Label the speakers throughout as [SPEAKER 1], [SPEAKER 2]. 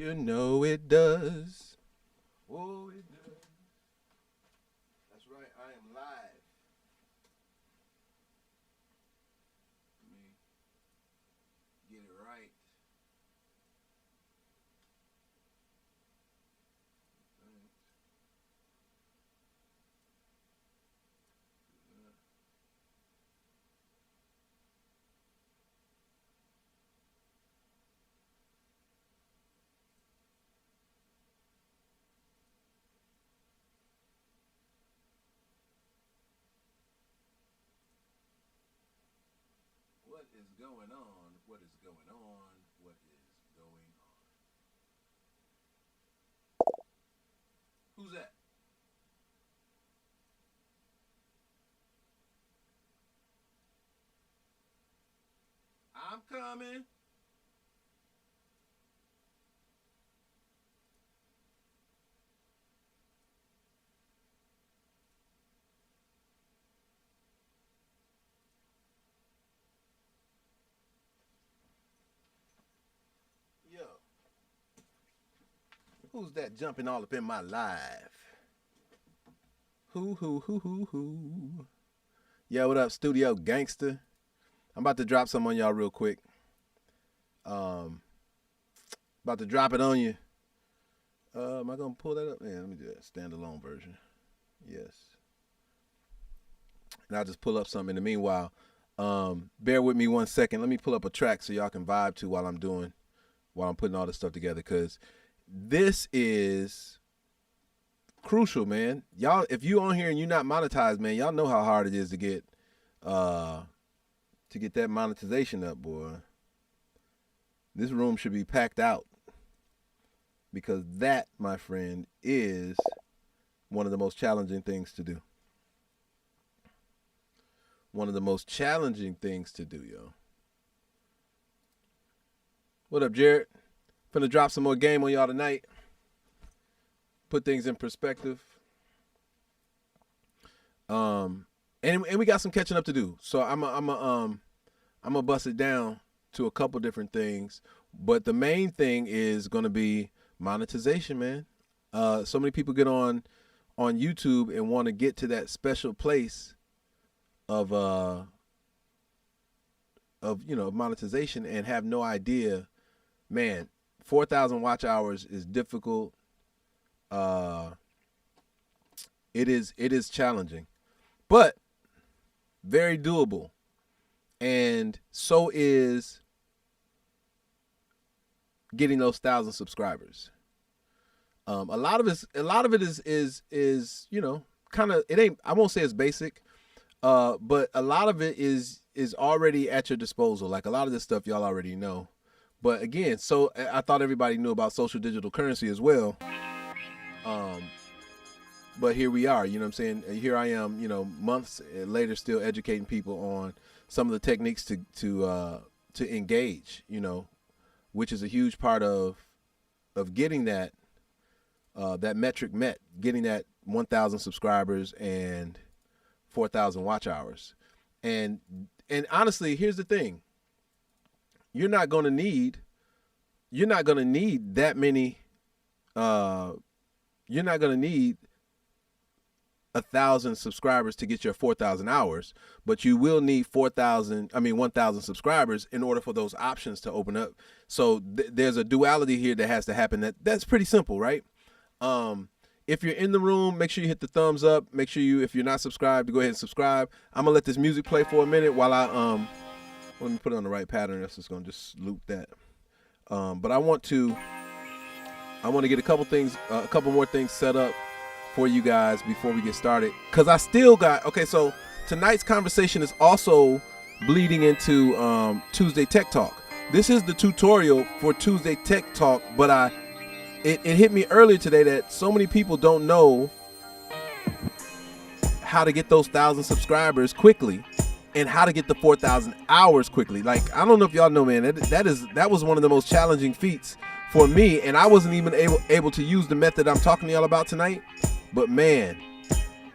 [SPEAKER 1] You know it does. Oh, it does. That's right. I am live. Let me get it right. What is going on? What is going on? What is going on? Who's that? I'm coming. Yo. Who's that jumping all up in my live? Who? Yo, what up, studio gangster? I'm about to drop some on y'all real quick. About to drop it on you. Am I gonna pull that up? Yeah, let me do that. Standalone version. Yes. And I'll just pull up something in the meanwhile. Bear with me 1 second. Let me pull up a track so y'all can vibe to while I'm putting all this stuff together, because this is crucial, man. Y'all, if you on here and you're not monetized, man, y'all know how hard it is to get that monetization up, boy. This room should be packed out, because that, my friend, is one of the most challenging things to do. One of the most challenging things to do, yo. What up, Jared? Finna drop some more game on y'all tonight. Put things in perspective. And we got some catching up to do. So I'm gonna bust it down to a couple different things, but the main thing is gonna be monetization, man. So many people get on YouTube and want to get to that special place of monetization and have no idea. Man, 4,000 watch hours is difficult. It is challenging, but very doable. And so is getting those 1,000 subscribers. A lot of it is kind of, it ain't, I won't say it's basic, but a lot of it is already at your disposal. Like a lot of this stuff y'all already know. But again, so I thought everybody knew about social digital currency as well. But here we are, you know what I'm saying? Here I am, months later, still educating people on some of the techniques to engage, which is a huge part of getting that metric met, getting that 1,000 subscribers and 4,000 watch hours. And honestly, here's the thing. You're not going to need that many. You're not going to need 1,000 subscribers to get your 4,000 hours, but you will need 1,000 subscribers in order for those options to open up. So there's a duality here that has to happen. That's pretty simple, right? If you're in the room, make sure you hit the thumbs up. Make sure if you're not subscribed, to go ahead and subscribe. I'm gonna let this music play for a minute while let me put it on the right pattern. That's just gonna just loop that. But I want to get a couple more things set up for you guys before we get started, because I still got, okay, so tonight's conversation is also bleeding into Tuesday Tech Talk. This is the tutorial for Tuesday Tech Talk, but it hit me earlier today that so many people don't know how to get those 1,000 subscribers quickly and how to get the 4,000 hours quickly. Like, I don't know if y'all know, man, that was one of the most challenging feats for me, and I wasn't even able to use the method I'm talking to y'all about tonight. But man,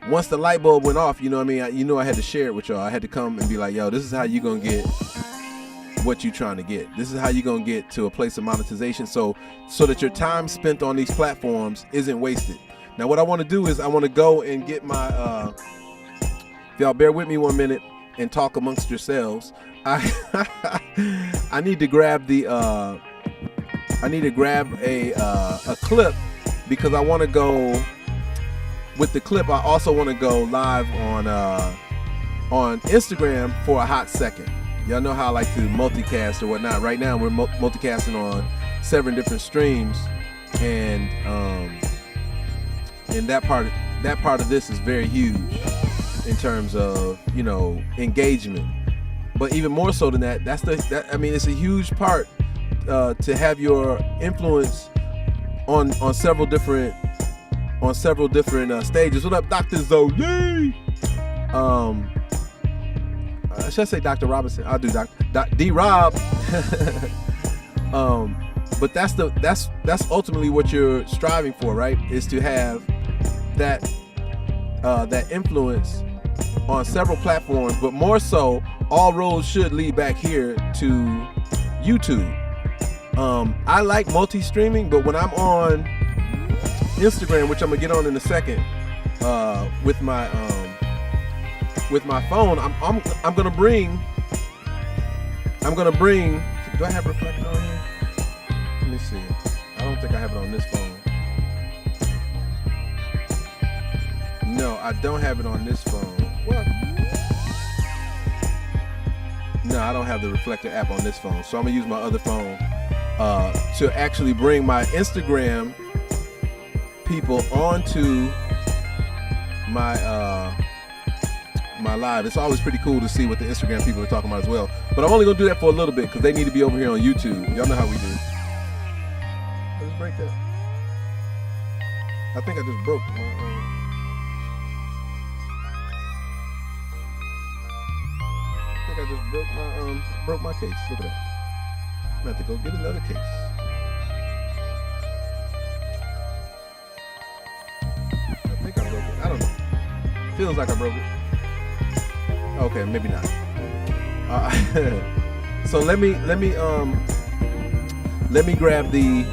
[SPEAKER 1] once the light bulb went off, you know what I mean? I had to share it with y'all. I had to come and be like, yo, this is how you gonna get what you're trying to get. This is how you're gonna get to a place of monetization, so that your time spent on these platforms isn't wasted. Now, what I want to do is I want to go and get my. If y'all bear with me 1 minute and talk amongst yourselves, I need to grab the. I need to grab a clip, because I want to go. With the clip, I also want to go live on Instagram for a hot second. Y'all know how I like to multicast or whatnot. Right now, we're multicasting on 7 different streams, and that part of this is very huge in terms of, you know, engagement. But even more so than that, I mean, it's a huge part to have your influence on several different stages. What up, Dr. Zoe? Should I say Dr. Robinson? I'll do D Rob. But that's ultimately what you're striving for, right? Is to have that influence on several platforms, but more so, all roads should lead back here to YouTube. I like multi-streaming, but when I'm on Instagram, which I'm gonna get on in a second, with my phone, I'm gonna bring. Do I have reflector on here? Let me see. I don't think I have it on this phone. No, I don't have it on this phone. What? No, I don't have the reflector app on this phone, so I'm gonna use my other phone to actually bring my Instagram people onto my my live. It's always pretty cool to see what the Instagram people are talking about as well. But I'm only gonna do that for a little bit because they need to be over here on YouTube. Y'all know how we do. Let's break that. I think I just broke my. I think I just broke my case. Look at that. I'm gonna have to go get another case. I think I broke it. I don't know. Feels like I broke it. Okay, maybe not. So let me grab the.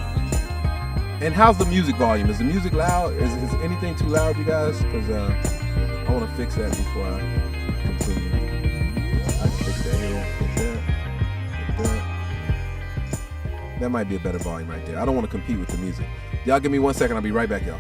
[SPEAKER 1] And how's the music volume? Is the music loud? Is anything too loud, you guys? Because I want to fix that before I continue. I can fix that here. Fix that. That might be a better volume right there. I don't want to compete with the music. Y'all give me 1 second. I'll be right back, y'all.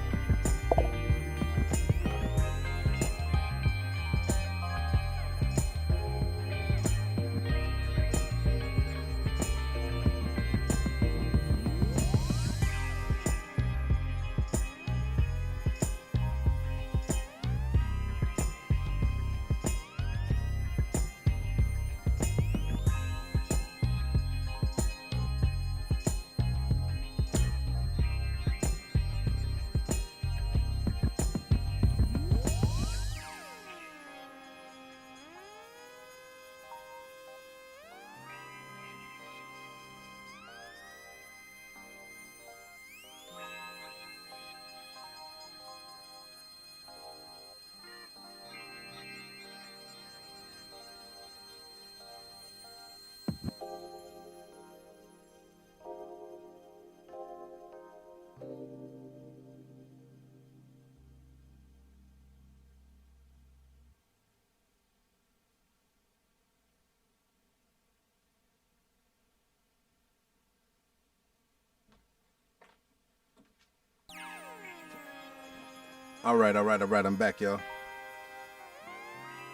[SPEAKER 1] All right. I'm back, y'all.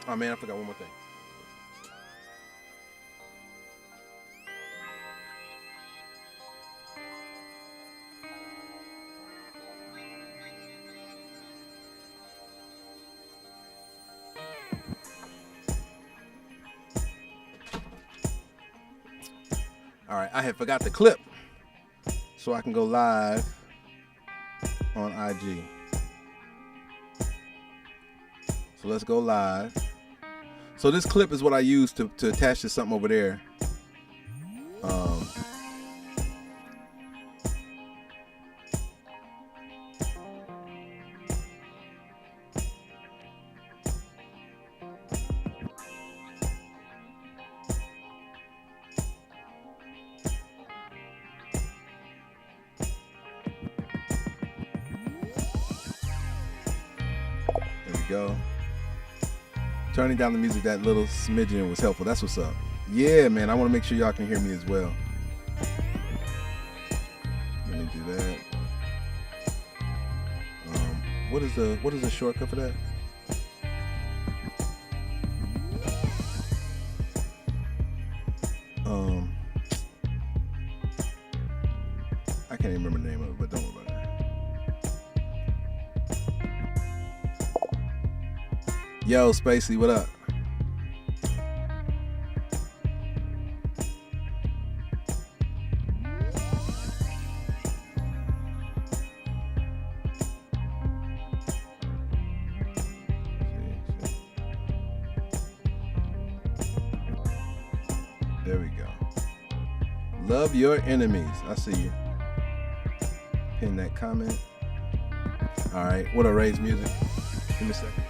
[SPEAKER 1] Oh man, I forgot one more thing. All right, I had forgot the clip, so I can go live on IG. So let's go live. So this clip is what I use to attach to something over there. go. Turning down the music that little smidgen was helpful. That's what's up. Yeah, man. I want to make sure y'all can hear me as well. Let me do that. What is the shortcut for that? I can't even remember the name of it, but don't worry about it. Yo, Spacey, what up? There we go. Love your enemies. I see you. Pin that comment. All right. What a raise music. Give me a second.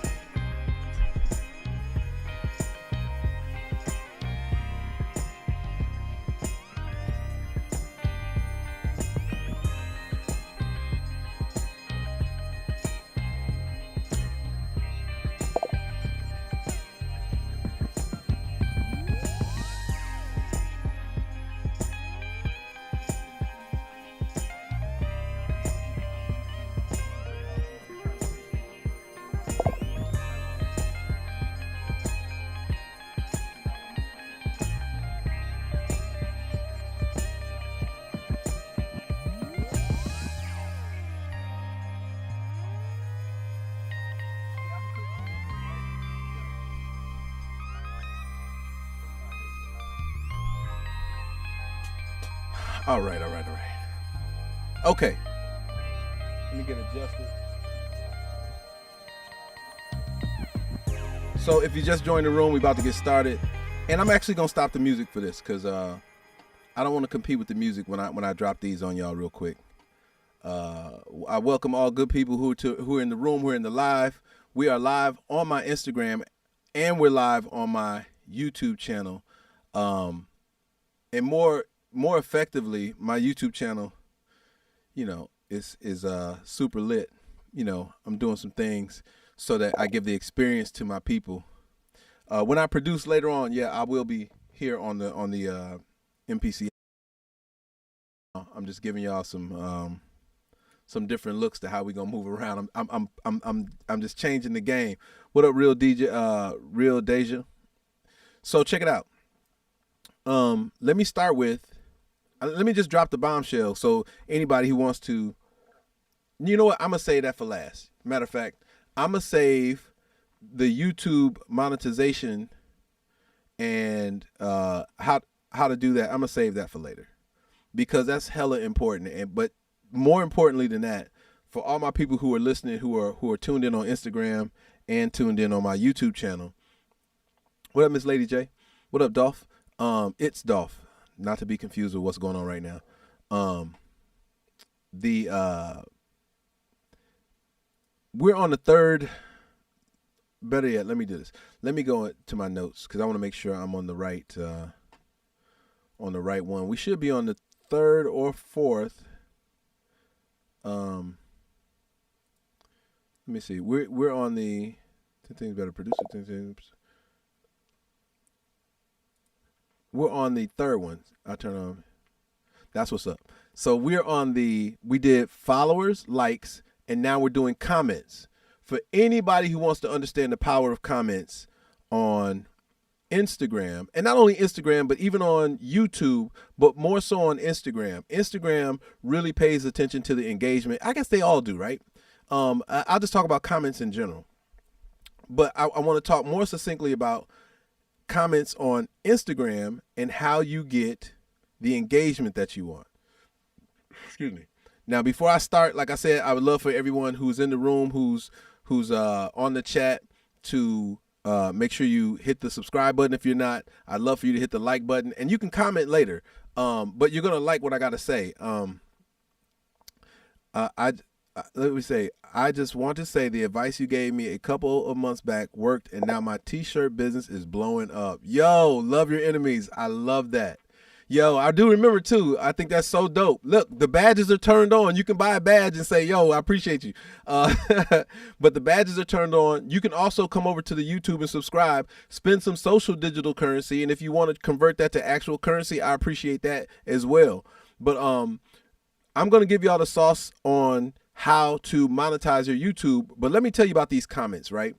[SPEAKER 1] All right. Okay. Let me get adjusted. So if you just joined the room, we're about to get started. And I'm actually going to stop the music for this because I don't want to compete with the music when I drop these on y'all real quick. I welcome all good people who are in the room, who are in the live. We are live on my Instagram and we're live on my YouTube channel. And more effectively, my YouTube channel, is super lit. I'm doing some things so that I give the experience to my people. When I produce later on, I will be here on the MPC. I'm just giving y'all some different looks to how we gonna move around. I'm just changing the game. What up, real DJ, real Deja? So check it out. Let me start with. Let me just drop the bombshell. So anybody who wants to, you know what? I'm gonna say that for last. Matter of fact, I'm gonna save the YouTube monetization and how to do that. I'm gonna save that for later because that's hella important. But more importantly than that, for all my people who are listening, who are tuned in on Instagram and tuned in on my YouTube channel. What up, Miss Lady J? What up, Dolph? It's Dolph. Not to be confused with what's going on right now. We're on the third. Better yet, let me do this. Let me go to my notes because I want to make sure I'm on the right one. We should be on the third or fourth. Let me see. We're on the 10 things better producer 10 things. We're on the third one. I'll turn on. That's what's up. So we did followers, likes, and now we're doing comments. For anybody who wants to understand the power of comments on Instagram, and not only Instagram, but even on YouTube, but more so on Instagram. Instagram really pays attention to the engagement. I guess they all do, right? I'll just talk about comments in general. But I want to talk more succinctly about comments on Instagram and how you get the engagement that you want. Excuse me. Now, before I start, like I said, I would love for everyone who's in the room, who's on the chat to make sure you hit the subscribe button. If you're not, I'd love for you to hit the like button, and you can comment later. But you're gonna like what I gotta say. Let me say, I just want to say the advice you gave me a couple of months back worked, and now my t-shirt business is blowing up. Yo, love your enemies. I love that. Yo, I do remember too. I think that's so dope. Look, the badges are turned on. You can buy a badge and say, yo, I appreciate you. But the badges are turned on. You can also come over to the YouTube and subscribe, spend some social digital currency. And if you want to convert that to actual currency, I appreciate that as well. But I'm going to give y'all the sauce on how to monetize your YouTube. But let me tell you about these comments, right?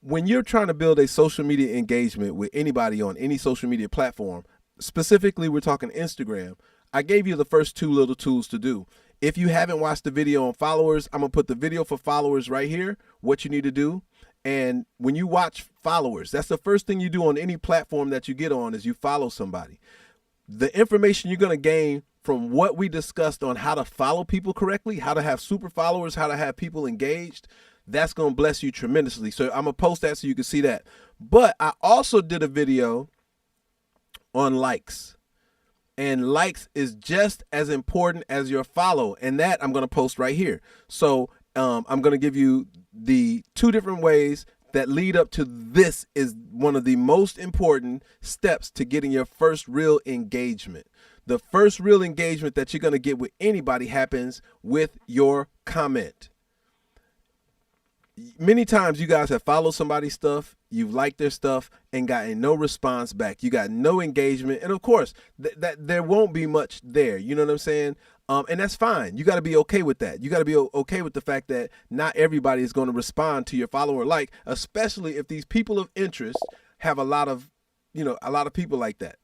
[SPEAKER 1] When you're trying to build a social media engagement with anybody on any social media platform, specifically we're talking Instagram, I gave you the first two little tools to do. If you haven't watched the video on followers, I'm going to put the video for followers right here, what you need to do. And when you watch followers, that's the first thing you do on any platform that you get on is you follow somebody. The information you're going to gain from what we discussed on how to follow people correctly, how to have super followers, how to have people engaged, that's going to bless you tremendously. So I'm going to post that so you can see that. But I also did a video on likes, and likes is just as important as your follow, and that I'm going to post right here. So I'm going to give you the two different ways that lead up to this is one of the most important steps to getting your first real engagement. The first real engagement that you're going to get with anybody happens with your comment. Many times you guys have followed somebody's stuff, you've liked their stuff and gotten no response back. You got no engagement. And of course, that there won't be much there. You know what I'm saying? And that's fine. You got to be okay with that. You got to be okay with the fact that not everybody is going to respond to your follow or like, especially if these people of interest have a lot of people like that.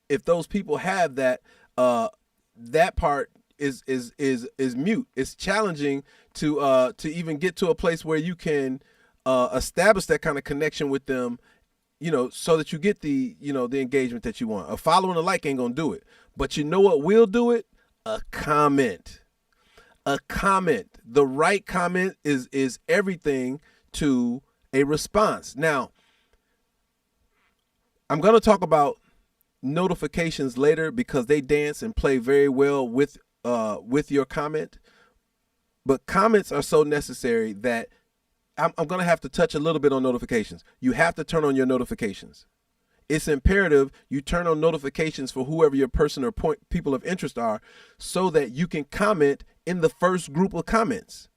[SPEAKER 1] If those people have that, that part is mute. It's challenging to even get to a place where you can establish that kind of connection with them, so that you get the engagement that you want. A follow and a like ain't gonna do it, but you know what will do it? A comment. A comment. The right comment is everything to a response. Now, I'm gonna talk about notifications later because they dance and play very well with your comment. But comments are so necessary that I'm going to have to touch a little bit on notifications. You have to turn on your notifications. It's imperative you turn on notifications for whoever your person or people of interest are so that you can comment in the first group of comments.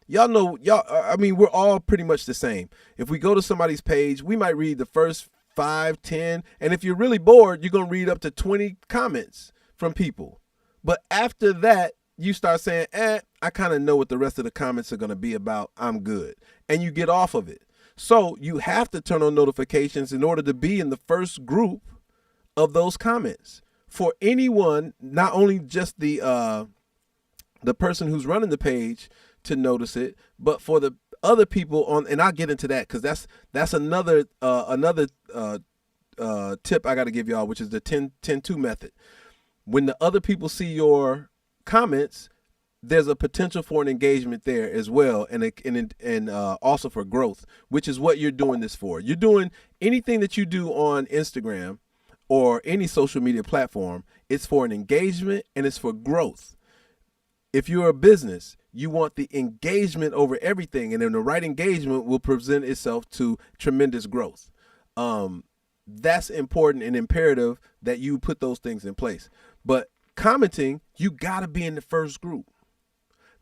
[SPEAKER 1] We're all pretty much the same. If we go to somebody's page, we might read the first 5, 10, and if you're really bored, you're going to read up to 20 comments from people. But after that, you start saying, I kind of know what the rest of the comments are going to be about. I'm good. And you get off of it. So you have to turn on notifications in order to be in the first group of those comments. For anyone, not only just the person who's running the page to notice it, but for the other people on, and I'll get into that because that's another tip I got to give y'all, which is the 10-2 method. When the other people see your comments, there's a potential for an engagement there as well, and also for growth, which is what you're doing this for. You're doing anything that you do on Instagram or any social media platform. It's for an engagement and it's for growth. If you're a business, you want the engagement over everything, and then the right engagement will present itself to tremendous growth. That's important and imperative that you put those things in place. But commenting, you got to be in the first group.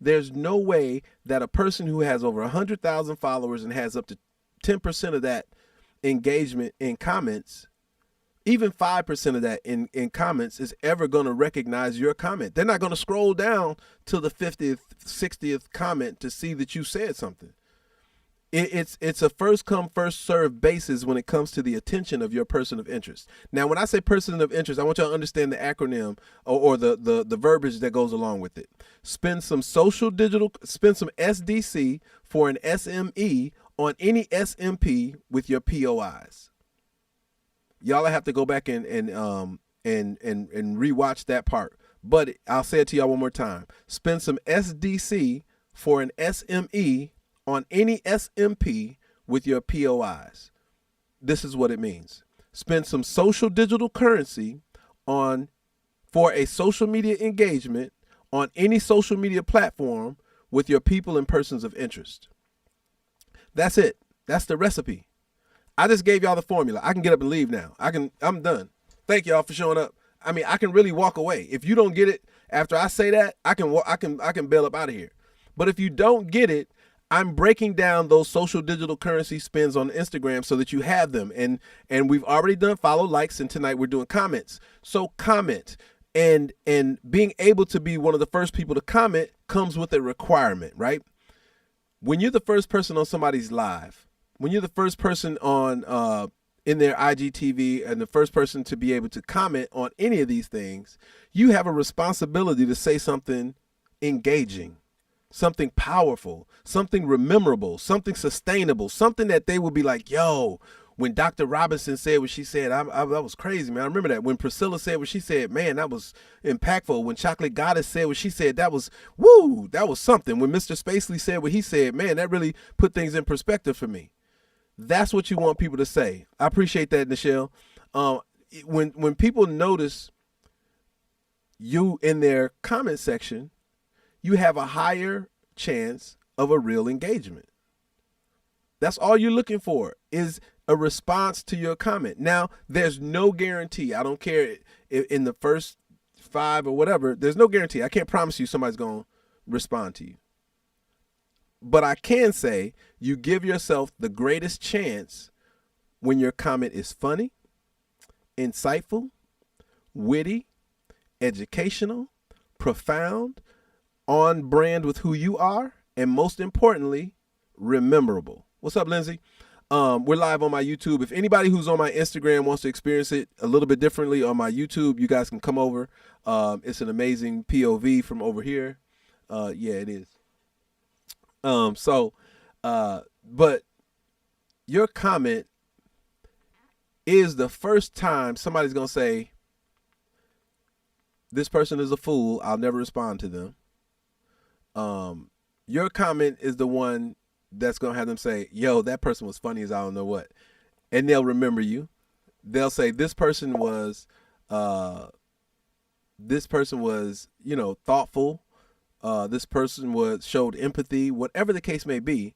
[SPEAKER 1] There's no way that a person who has over 100,000 followers and has up to 10% of that engagement in comments, even 5% of that in comments, is ever going to recognize your comment. They're not going to scroll down to the 50th, 60th comment to see that you said something. It's a first come, first served basis when it comes to the attention of your person of interest. Now, when I say person of interest, I want y'all to understand the acronym or the verbiage that goes along with it. Spend some SDC for an SME on any SMP with your POIs. Y'all have to go back and rewatch that part. But I'll say it to y'all one more time. Spend some SDC for an SME on any SMP with your POIs. This is what it means. Spend some social digital currency for a social media engagement on any social media platform with your people and persons of interest. That's it. That's the recipe. I just gave y'all the formula. I can get up and leave now. I'm done. Thank y'all for showing up. I mean, I can really walk away. If you don't get it after I say that, I can bail up out of here. But if you don't get it, I'm breaking down those social digital currency spins on Instagram so that you have them. And we've already done follow, likes, and tonight we're doing comments. So comment. And being able to be one of the first people to comment comes with a requirement, right? When you're the first person on somebody's live, when you're the first person on in their IGTV and the first person to be able to comment on any of these things, you have a responsibility to say something engaging, something powerful, something rememberable, something sustainable, something that they will be like, yo, when Dr. Robinson said what she said, that was crazy, man. I remember that. When Priscilla said what she said, man, that was impactful. When Chocolate Goddess said what she said, that was, woo, that was something. When Mr. Spacely said what he said, man, that really put things in perspective for me. That's what you want people to say. I appreciate that, Nichelle. When people notice you in their comment section, you have a higher chance of a real engagement. That's all you're looking for, is a response to your comment. Now, there's no guarantee. I don't care if in the first 5 or whatever, there's no guarantee. I can't promise you somebody's going to respond to you. But I can say you give yourself the greatest chance when your comment is funny, insightful, witty, educational, profound, on brand with who you are, and most importantly, rememberable. What's up, Lindsay? We're live on my YouTube. If anybody who's on my Instagram wants to experience it a little bit differently on my YouTube, you guys can come over. It's an amazing POV from over here. Yeah, it is. But your comment is the first time somebody's going to say, this person is a fool, I'll never respond to them. Your comment is the one that's going to have them say, yo, that person was funny as I don't know what. And they'll remember you. They'll say, this person was, thoughtful. This person showed empathy, whatever the case may be.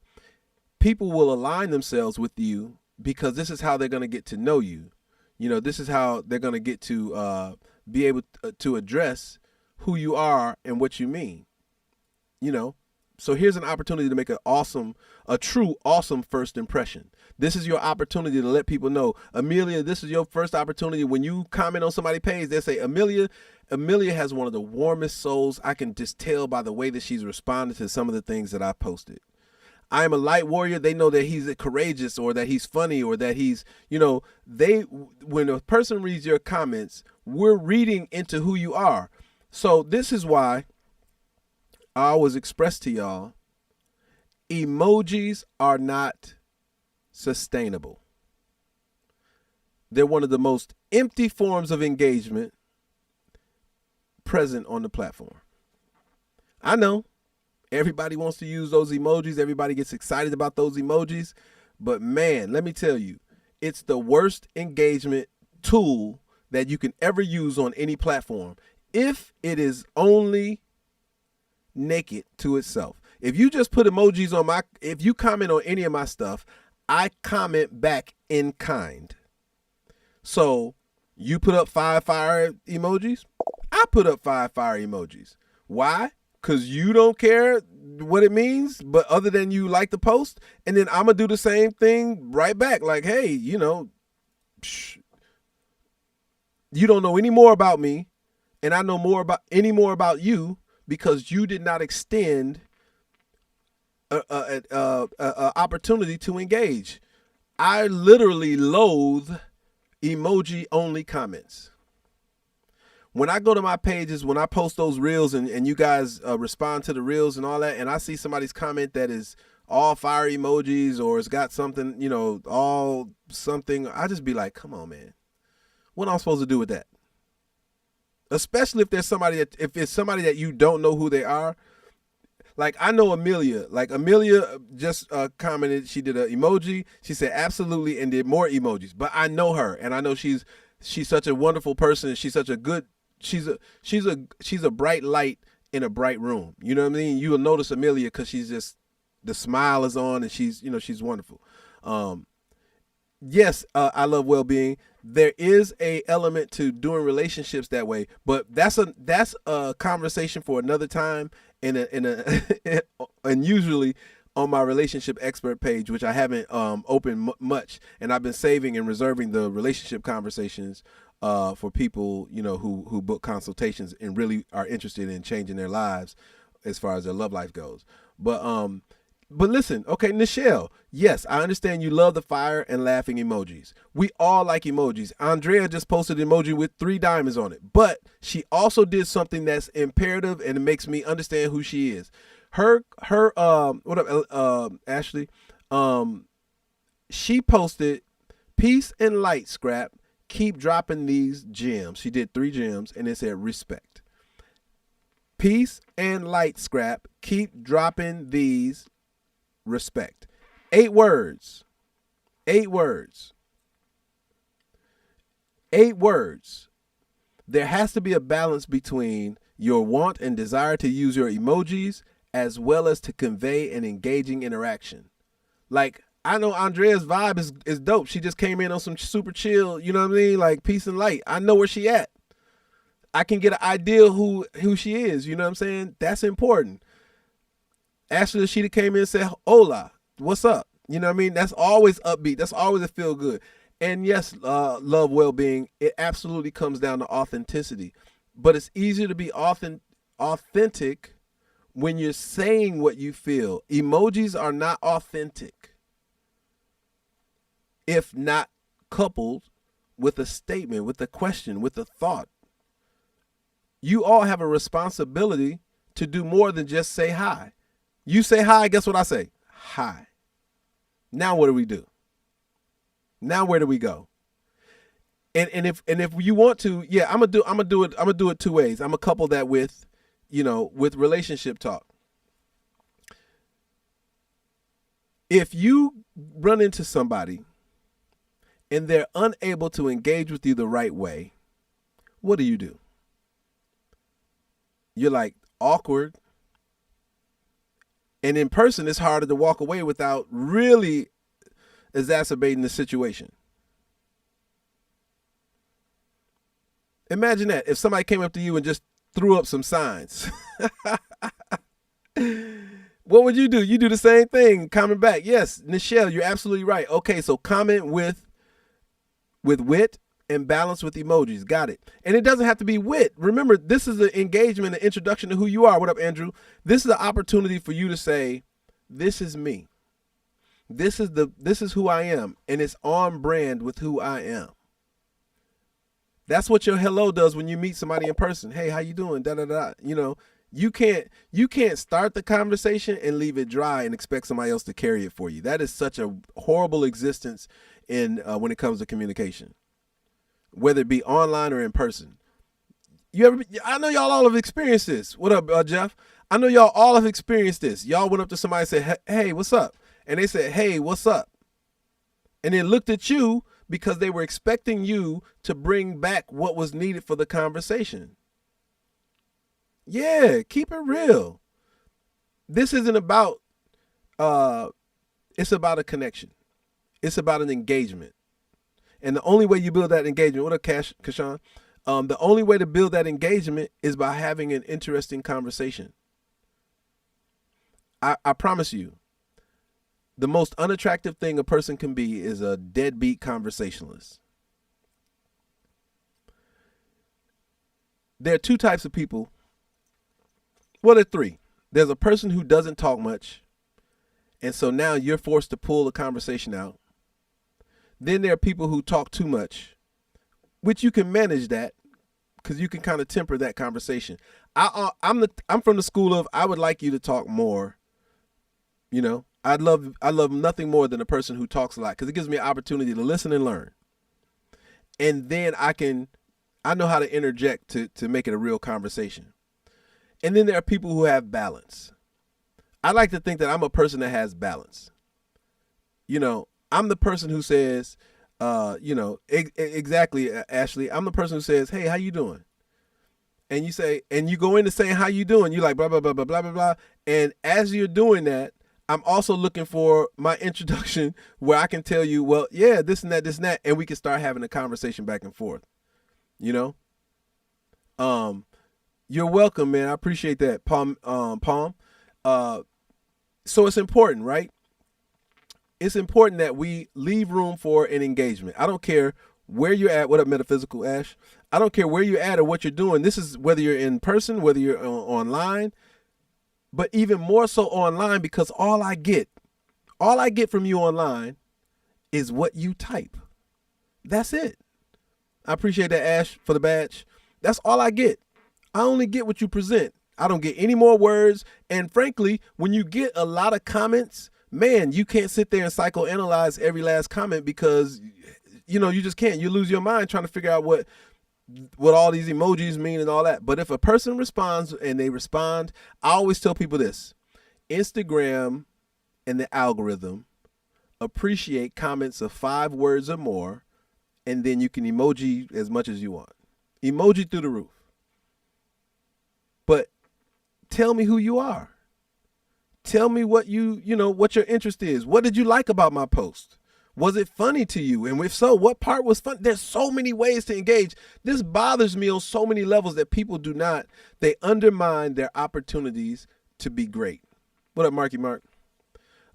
[SPEAKER 1] People will align themselves with you because this is how they're going to get to know you. You know, this is how they're going to get to be able to address who you are and what you mean. You know, so here's an opportunity to make a true awesome first impression. This is your opportunity to let people know, Amelia, this is your first opportunity. When you comment on somebody's page, they say, Amelia has one of the warmest souls. I can just tell by the way that she's responded to some of the things that I posted. I am a light warrior. They know that he's courageous or that he's funny or that he's, when a person reads your comments, we're reading into who you are. So this is why I always express to y'all, emojis are not sustainable. They're one of the most empty forms of engagement present on the platform. I know everybody wants to use those emojis. Everybody gets excited about those emojis. But man, let me tell you, it's the worst engagement tool that you can ever use on any platform if it is only naked to itself. If you just put emojis on if you comment on any of my stuff, I comment back in kind. So you put up 5 fire emojis, I put up 5 fire emojis. Why? Because you don't care what it means, but other than you like the post, and then I'm going to do the same thing right back. Like, hey, you don't know any more about me, and I know any more about you because you did not extend a opportunity to engage. I literally loathe emoji-only comments. When I go to my pages, when I post those reels and you guys respond to the reels and all that, and I see somebody's comment that is all fire emojis or it's got something, all something, I just be like, come on, man. What am I supposed to do with that? Especially if there's if it's somebody that you don't know who they are. Like, I know Amelia. Like, Amelia just commented, she did an emoji. She said absolutely and did more emojis. But I know her, and I know she's such a wonderful person. She's such a good, she's a bright light in a bright room. You know what I mean? You will notice Amelia because she's just, the smile is on and she's wonderful. yes, I love well-being. There is a element to doing relationships that way, but that's a conversation for another time. And usually on my relationship expert page, which I haven't opened much, and I've been saving and reserving the relationship conversations for people, who book consultations and really are interested in changing their lives as far as their love life goes. But listen, okay, Nichelle, yes, I understand you love the fire and laughing emojis. We all like emojis. Andrea just posted an emoji with 3 diamonds on it, but she also did something that's imperative and it makes me understand who she is. What up, Ashley? She posted, peace and light, Scrap. Keep dropping these gems. She did 3 gems and it said respect. Peace and light, Scrap. Keep dropping these. Respect. 8 words. 8 words. 8 words. There has to be a balance between your want and desire to use your emojis as well as to convey an engaging interaction. Like, I know Andrea's vibe is dope. She just came in on some super chill, you know what I mean? Like peace and light. I know where she at. I can get an idea who she is, you know what I'm saying? That's important. Ashley Sheeta came in and said, hola, what's up? You know what I mean? That's always upbeat. That's always a feel good. And yes, love well-being, it absolutely comes down to authenticity. But it's easier to be authentic when you're saying what you feel. Emojis are not authentic if not coupled with a statement, with a question, with a thought. You all have a responsibility to do more than just say hi. You say hi, guess what I say? Hi. Now what do we do? Now where do we go? And if you want to, yeah, I'm gonna do it 2 ways. I'm gonna couple that with, with relationship talk. If you run into somebody and they're unable to engage with you the right way, what do? You're like awkward. And in person, it's harder to walk away without really exacerbating the situation. Imagine that if somebody came up to you and just threw up some signs. What would you do? You do the same thing. Comment back. Yes, Nichelle, you're absolutely right. Okay, so comment with wit and balance with emojis. Got it. And it doesn't have to be wit. Remember, this is an engagement, an introduction to who you are. What up, Andrew? This is an opportunity for you to say, this is me. This is who I am. And it's on brand with who I am. That's what your hello does when you meet somebody in person. Hey, how you doing? Da da da. You can't start the conversation and leave it dry and expect somebody else to carry it for you. That is such a horrible existence in when it comes to communication, whether it be online or in person. I know y'all all have experienced this. What up, Jeff? I know y'all all have experienced this. Y'all went up to somebody and said, hey, what's up? And they said, hey, what's up? And then looked at you because they were expecting you to bring back what was needed for the conversation. Yeah, keep it real. This isn't about, it's about a connection. It's about an engagement. And the only way you build that engagement, what up, Kashawn? The only way to build that engagement is by having an interesting conversation. I promise you, the most unattractive thing a person can be is a deadbeat conversationalist. There are 2 types of people. Well, there are 3. There's a person who doesn't talk much, and so now you're forced to pull the conversation out. Then there are people who talk too much, which you can manage that because you can kind of temper that conversation. I'm from the school of I would like you to talk more. I love nothing more than a person who talks a lot because it gives me an opportunity to listen and learn. And then I know how to interject to make it a real conversation. And then there are people who have balance. I like to think that I'm a person that has balance. I'm the person who says, exactly, Ashley. I'm the person who says, hey, how you doing? And you say, and you go into saying, how you doing? You like, blah, blah, blah, blah, blah, blah, blah. And as you're doing that, I'm also looking for my introduction where I can tell you, well, yeah, this and that, and we can start having a conversation back and forth. You know, you're welcome, man. I appreciate that, Palm. So it's important, right? It's important that we leave room for an engagement. I don't care where you're at. What up, Metaphysical Ash? I don't care where you're at or what you're doing. This is whether you're in person, whether you're online, but even more so online, because all I get from you online is what you type. That's it. I appreciate that, Ash, for the badge. That's all I get. I only get what you present. I don't get any more words. And frankly, when you get a lot of comments, man, you can't sit there and psychoanalyze every last comment, because, you know, you just can't. You lose your mind trying to figure out what all these emojis mean and all that. But if a person responds and they respond, I always tell people this: Instagram and the algorithm appreciate comments of 5 words or more, and then you can emoji as much as you want. Emoji through the roof. But tell me who you are. Tell me what what your interest is. What did you like about my post? Was it funny to you? And if so, what part was fun? There's so many ways to engage. This bothers me on so many levels that people do not. They undermine their opportunities to be great. What up, Marky Mark?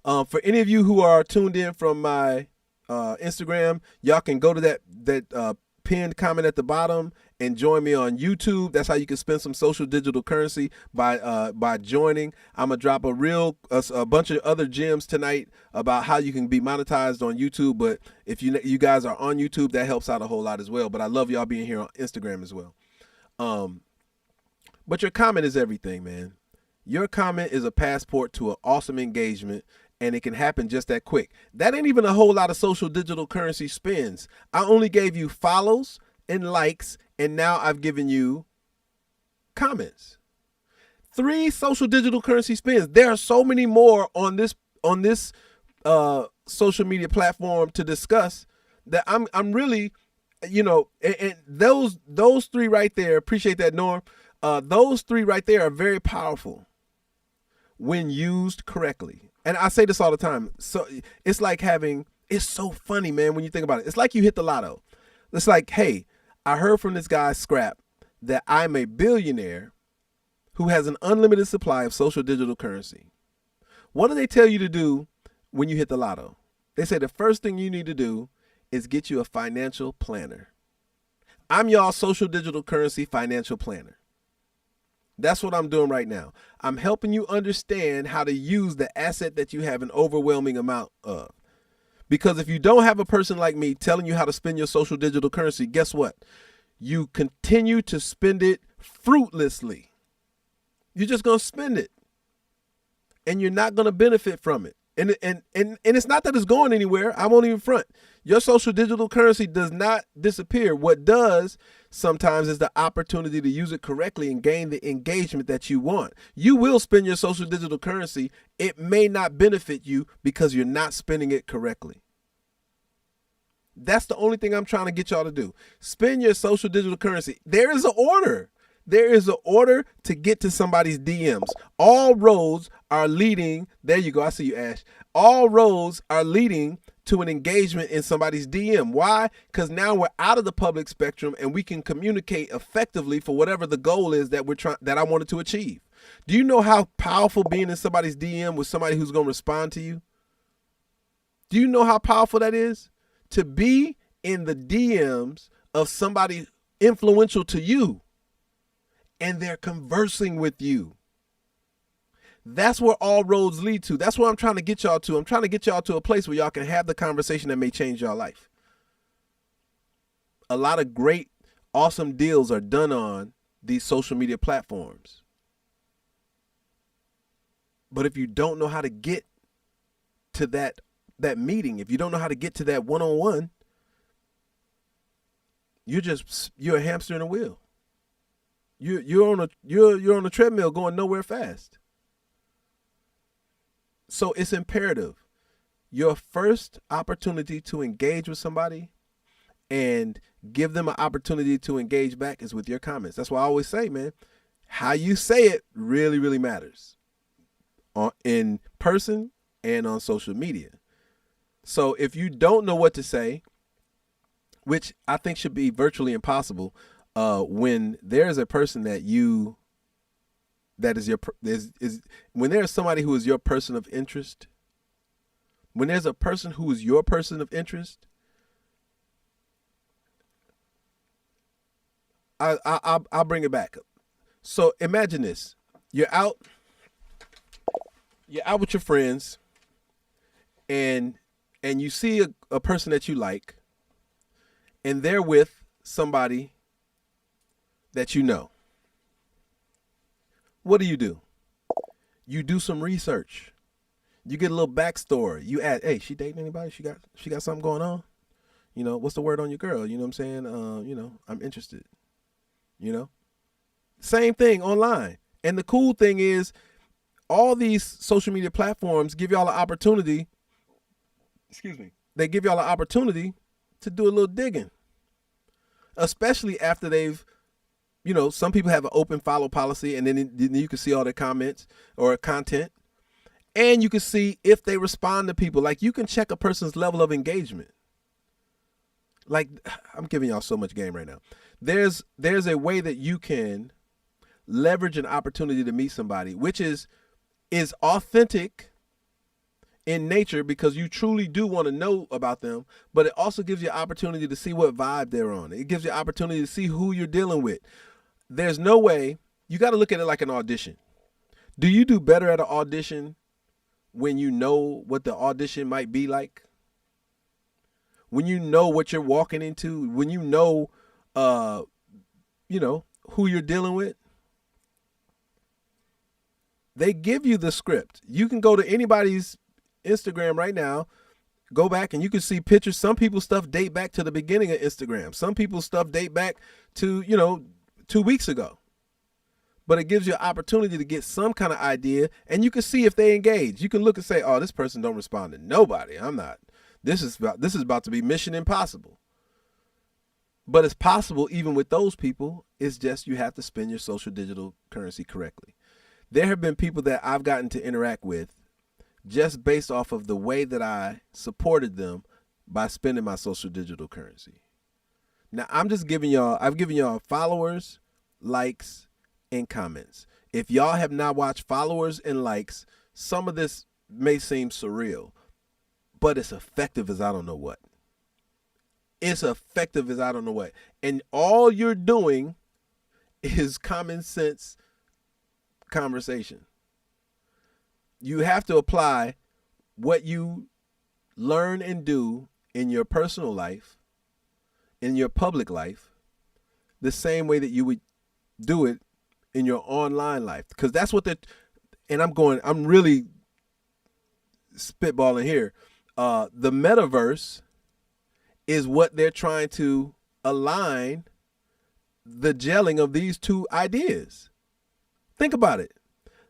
[SPEAKER 1] For any of you who are tuned in from my Instagram, y'all can go to that pinned comment at the bottom and join me on YouTube. That's how you can spend some social digital currency by joining. I'm gonna drop a bunch of other gems tonight about how you can be monetized on YouTube. But if you guys are on YouTube, that helps out a whole lot as well. But I love y'all being here on Instagram as well. But your comment is everything, man. Your comment is a passport to an awesome engagement, and it can happen just that quick. That ain't even a whole lot of social digital currency spins. I only gave you follows and likes, and now I've given you comments. 3 social digital currency spins. There are so many more on this social media platform to discuss that I'm really, and those 3 right there. Appreciate that, Norm. Those 3 right there are very powerful when used correctly. And I say this all the time. So it's like it's so funny, man, when you think about it. It's like you hit the lotto. It's like, hey, I heard from this guy, Scrap, that I'm a billionaire who has an unlimited supply of social digital currency. What do they tell you to do when you hit the lotto? They say the first thing you need to do is get you a financial planner. I'm y'all social digital currency financial planner. That's what I'm doing right now. I'm helping you understand how to use the asset that you have an overwhelming amount of. Because if you don't have a person like me telling you how to spend your social digital currency, guess what? You continue to spend it fruitlessly. You're just going to spend it. And you're not going to benefit from it. And it's not that it's going anywhere. I won't even front. Your social digital currency does not disappear. What does sometimes is the opportunity to use it correctly and gain the engagement that you want. You will spend your social digital currency. It may not benefit you because you're not spending it correctly. That's the only thing I'm trying to get y'all to do. Spend your social digital currency. There is an order. There is an order to get to somebody's DMs. All roads are leading. There you go. I see you, Ash. All roads are leading to an engagement in somebody's DM. Why? Because now we're out of the public spectrum and we can communicate effectively for whatever the goal is that I wanted to achieve. Do you know how powerful being in somebody's DM with somebody who's going to respond to you? Do you know how powerful that is? To be in the DMs of somebody influential to you and they're conversing with you. That's where all roads lead to. That's what I'm trying to get y'all to. I'm trying to get y'all to a place where y'all can have the conversation that may change your life. A lot of great, awesome deals are done on these social media platforms. But if you don't know how to get to that meeting, if you don't know how to get to that one-on-one, you're a hamster in a wheel. You're on a treadmill going nowhere fast. So it's imperative. Your first opportunity to engage with somebody and give them an opportunity to engage back is with your comments. That's why I always say, man, how you say it really, really matters. In person, and on social media. So if you don't know what to say, which I think should be virtually impossible, when there's a person that is your when there's somebody who is your person of interest, when there's a person who is your person of interest, I'll bring it back. So imagine this: you're out with your friends, and you see a person that you like, and they're with somebody that you know. What do? You do some research. You get a little backstory. You ask, hey, she dating anybody? She got something going on? You know, what's the word on your girl? You know what I'm saying? You know, I'm interested. You know? Same thing online. And the cool thing is, all these social media platforms give y'all an opportunity. Excuse me. They give y'all an opportunity to do a little digging. Especially after they've, you know, some people have an open follow policy, and then you can see all their comments or content. And you can see if they respond to people. Like, you can check a person's level of engagement. Like, I'm giving y'all so much game right now. There's a way that you can leverage an opportunity to meet somebody, which is authentic in nature, because you truly do want to know about them, but it also gives you an opportunity to see what vibe they're on. It gives you an opportunity to see who you're dealing with. There's no way, you got to look at it like an audition. Do you do better at an audition when you know what the audition might be like? When you know what you're walking into, when you know who you're dealing with? They give you the script. You can go to anybody's Instagram right now, go back, and you can see pictures. Some people's stuff date back to the beginning of Instagram. Some people's stuff date back to, 2 weeks ago. But it gives you an opportunity to get some kind of idea, and you can see if they engage. You can look and say, oh, this person don't respond to nobody. I'm not. This is about to be mission impossible. But it's possible even with those people. It's just you have to spend your social digital currency correctly. There have been people that I've gotten to interact with just based off of the way that I supported them by spending my social digital currency. Now, I've given y'all followers, likes, and comments. If y'all have not watched followers and likes, some of this may seem surreal, but it's effective as I don't know what. It's effective as I don't know what. And all you're doing is common sense conversation. You have to apply what you learn and do in your personal life, in your public life, the same way that you would do it in your online life. Because that's what I'm really spitballing here. The metaverse is what they're trying to align the gelling of these two ideas. Think about it.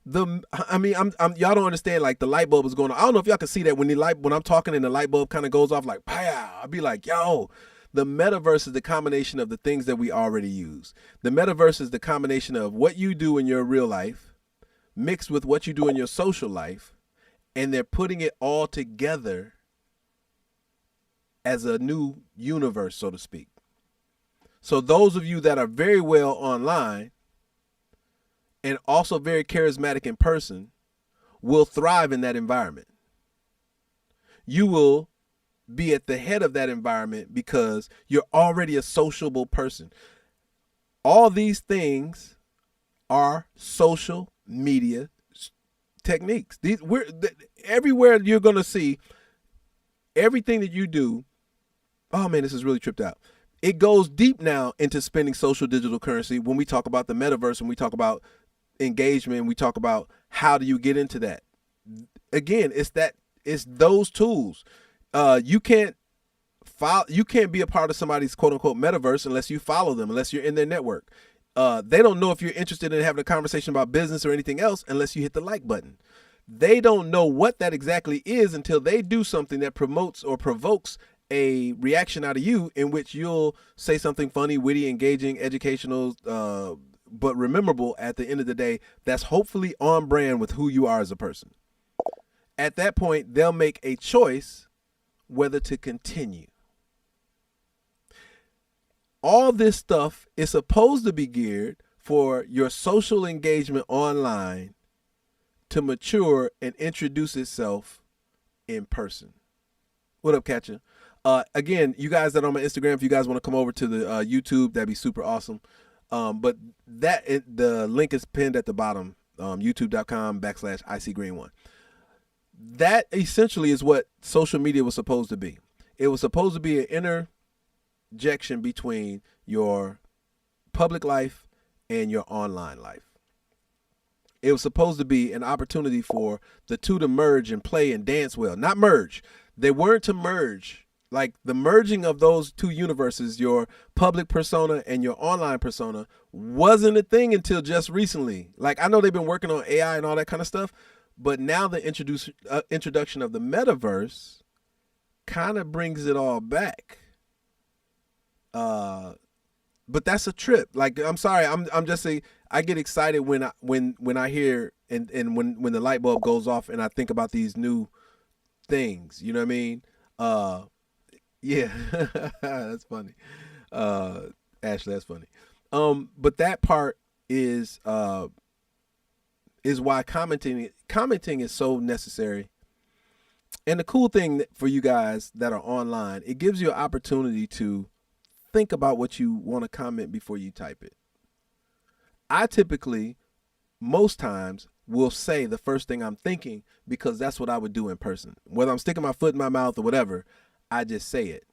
[SPEAKER 1] Y'all don't understand, like, the light bulb is going on. I don't know if y'all can see that when I'm talking and the light bulb kind of goes off, like, pow. I'll be like, yo, the metaverse is the combination of the things that we already use. The metaverse is the combination of what you do in your real life mixed with what you do in your social life, and they're putting it all together as a new universe, so to speak. So those of you that are very well online and also very charismatic in person will thrive in that environment. You will be at the head of that environment because you're already a sociable person. All these things are social media techniques. Everywhere you're going to see everything that you do. Oh man, this is really tripped out. It goes deep now into spending social digital currency when we talk about the metaverse, when we talk about engagement, we talk about how do you get into that. Again, it's those tools. You can't be a part of somebody's quote unquote metaverse unless you follow them, unless you're in their network. They don't know if you're interested in having a conversation about business or anything else unless you hit the like button. They don't know what that exactly is until they do something that promotes or provokes a reaction out of you, in which you'll say something funny, witty, engaging, educational, but rememberable at the end of the day, that's hopefully on brand with who you are as a person. at that point, they'll make a choice whether to continue. All this stuff is supposed to be geared for your social engagement online to mature and introduce itself in person. What up, Catcher? Again, you guys that are on my Instagram, if you guys want to come over to the YouTube, that'd be super awesome. But the link is pinned at the bottom, youtube.com/ICGreen1. That essentially is what social media was supposed to be. It was supposed to be an interjection between your public life and your online life. It was supposed to be an opportunity for the two to merge and play and dance well. Not merge. They weren't to merge. Like the merging of those two universes, your public persona and your online persona, wasn't a thing until just recently. Like I know they've been working on AI and all that kind of stuff, but now the introduction of the metaverse kind of brings it all back. But that's a trip. Like I'm sorry, I'm just saying I get excited when I hear and when the light bulb goes off and I think about these new things. You know what I mean? Yeah, that's funny. Ashley, that's funny. But that part is why commenting is so necessary. And the cool thing for you guys that are online, it gives you an opportunity to think about what you want to comment before you type it. I typically, most times, will say the first thing I'm thinking because that's what I would do in person. Whether I'm sticking my foot in my mouth or whatever, I just say it.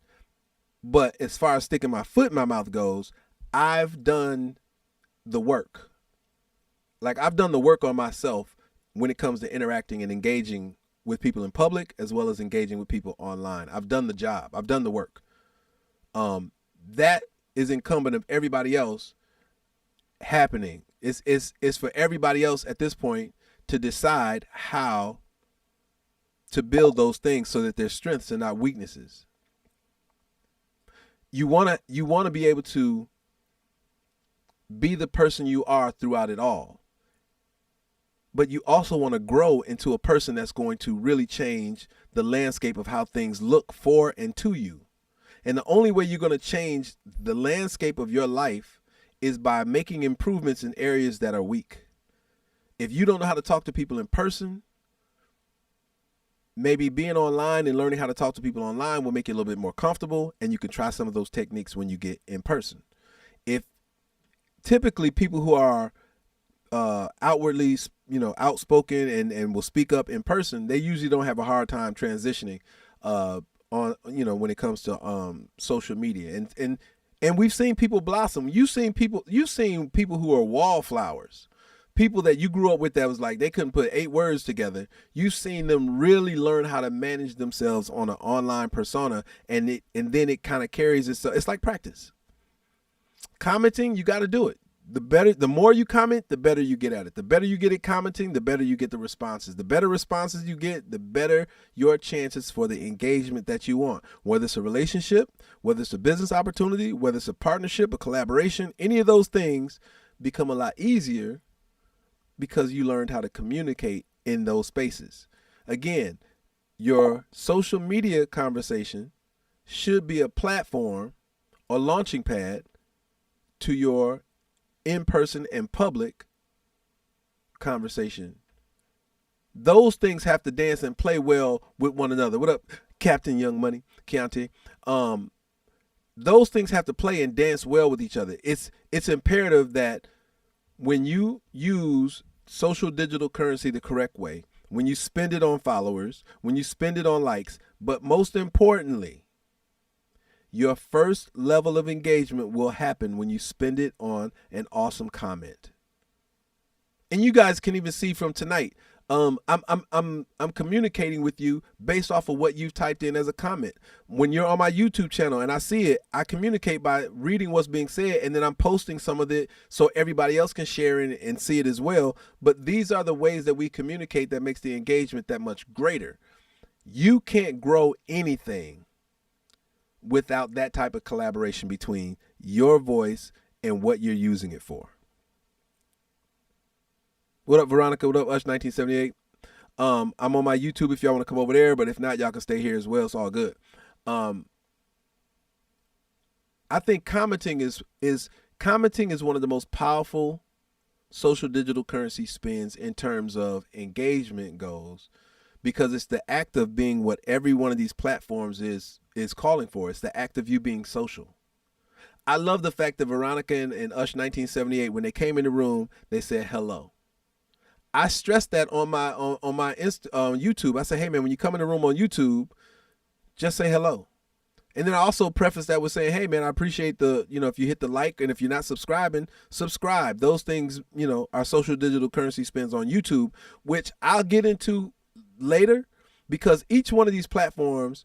[SPEAKER 1] But as far as sticking my foot in my mouth goes, I've done the work. Like I've done the work on myself when it comes to interacting and engaging with people in public as well as engaging with people online. I've done the job. I've done the work. That is incumbent of everybody else happening. It's for everybody else at this point to decide how to build those things so that they're strengths and not weaknesses. You want to be able to be the person you are throughout it all. But you also want to grow into a person that's going to really change the landscape of how things look for and to you. And the only way you're going to change the landscape of your life is by making improvements in areas that are weak. If you don't know how to talk to people in person, maybe being online and learning how to talk to people online will make you a little bit more comfortable, and you can try some of those techniques when you get in person. If typically people who are outwardly, outspoken and will speak up in person, they usually don't have a hard time transitioning on when it comes to social media. And we've seen people blossom. You've seen people who are wallflowers, people that you grew up with that was like they couldn't put 8 words together. You've seen them really learn how to manage themselves on an online persona, and then it kind of carries itself. It's like practice. Commenting, you got to do it. The more you comment, the better you get at it. The better you get at commenting, the better you get the responses. The better responses you get, the better your chances for the engagement that you want. Whether it's a relationship, whether it's a business opportunity, whether it's a partnership, a collaboration, any of those things become a lot easier because you learned how to communicate in those spaces. Again, your social media conversation should be a platform or launching pad to your in-person and public conversation. Those things have to dance and play well with one another. What up, Captain Young Money, Keontae? Those things have to play and dance well with each other. It's imperative that when you use social digital currency the correct way, when you spend it on followers, when you spend it on likes, but most importantly, your first level of engagement will happen when you spend it on an awesome comment. And you guys can even see from tonight, I'm communicating with you based off of what you've typed in as a comment. When you're on my YouTube channel and I see it, I communicate by reading what's being said, and then I'm posting some of it so everybody else can share it and see it as well. But these are the ways that we communicate that makes the engagement that much greater. You can't grow anything without that type of collaboration between your voice and what you're using it for. What up, Veronica? What up, Ush 1978? I'm on my YouTube if y'all want to come over there, but if not, y'all can stay here as well. It's all good. I think commenting is one of the most powerful social digital currency spins in terms of engagement goes, because it's the act of being what every one of these platforms is calling for. It's the act of you being social. I love the fact that Veronica and Ush 1978, when they came in the room, they said hello. I stressed that on my YouTube. I said, hey man, when you come in the room on YouTube, just say hello. And then I also preface that with saying, hey man, I appreciate if you hit the like, and if you're not subscribing, subscribe. Those things, are social digital currency spins on YouTube, which I'll get into later, because each one of these platforms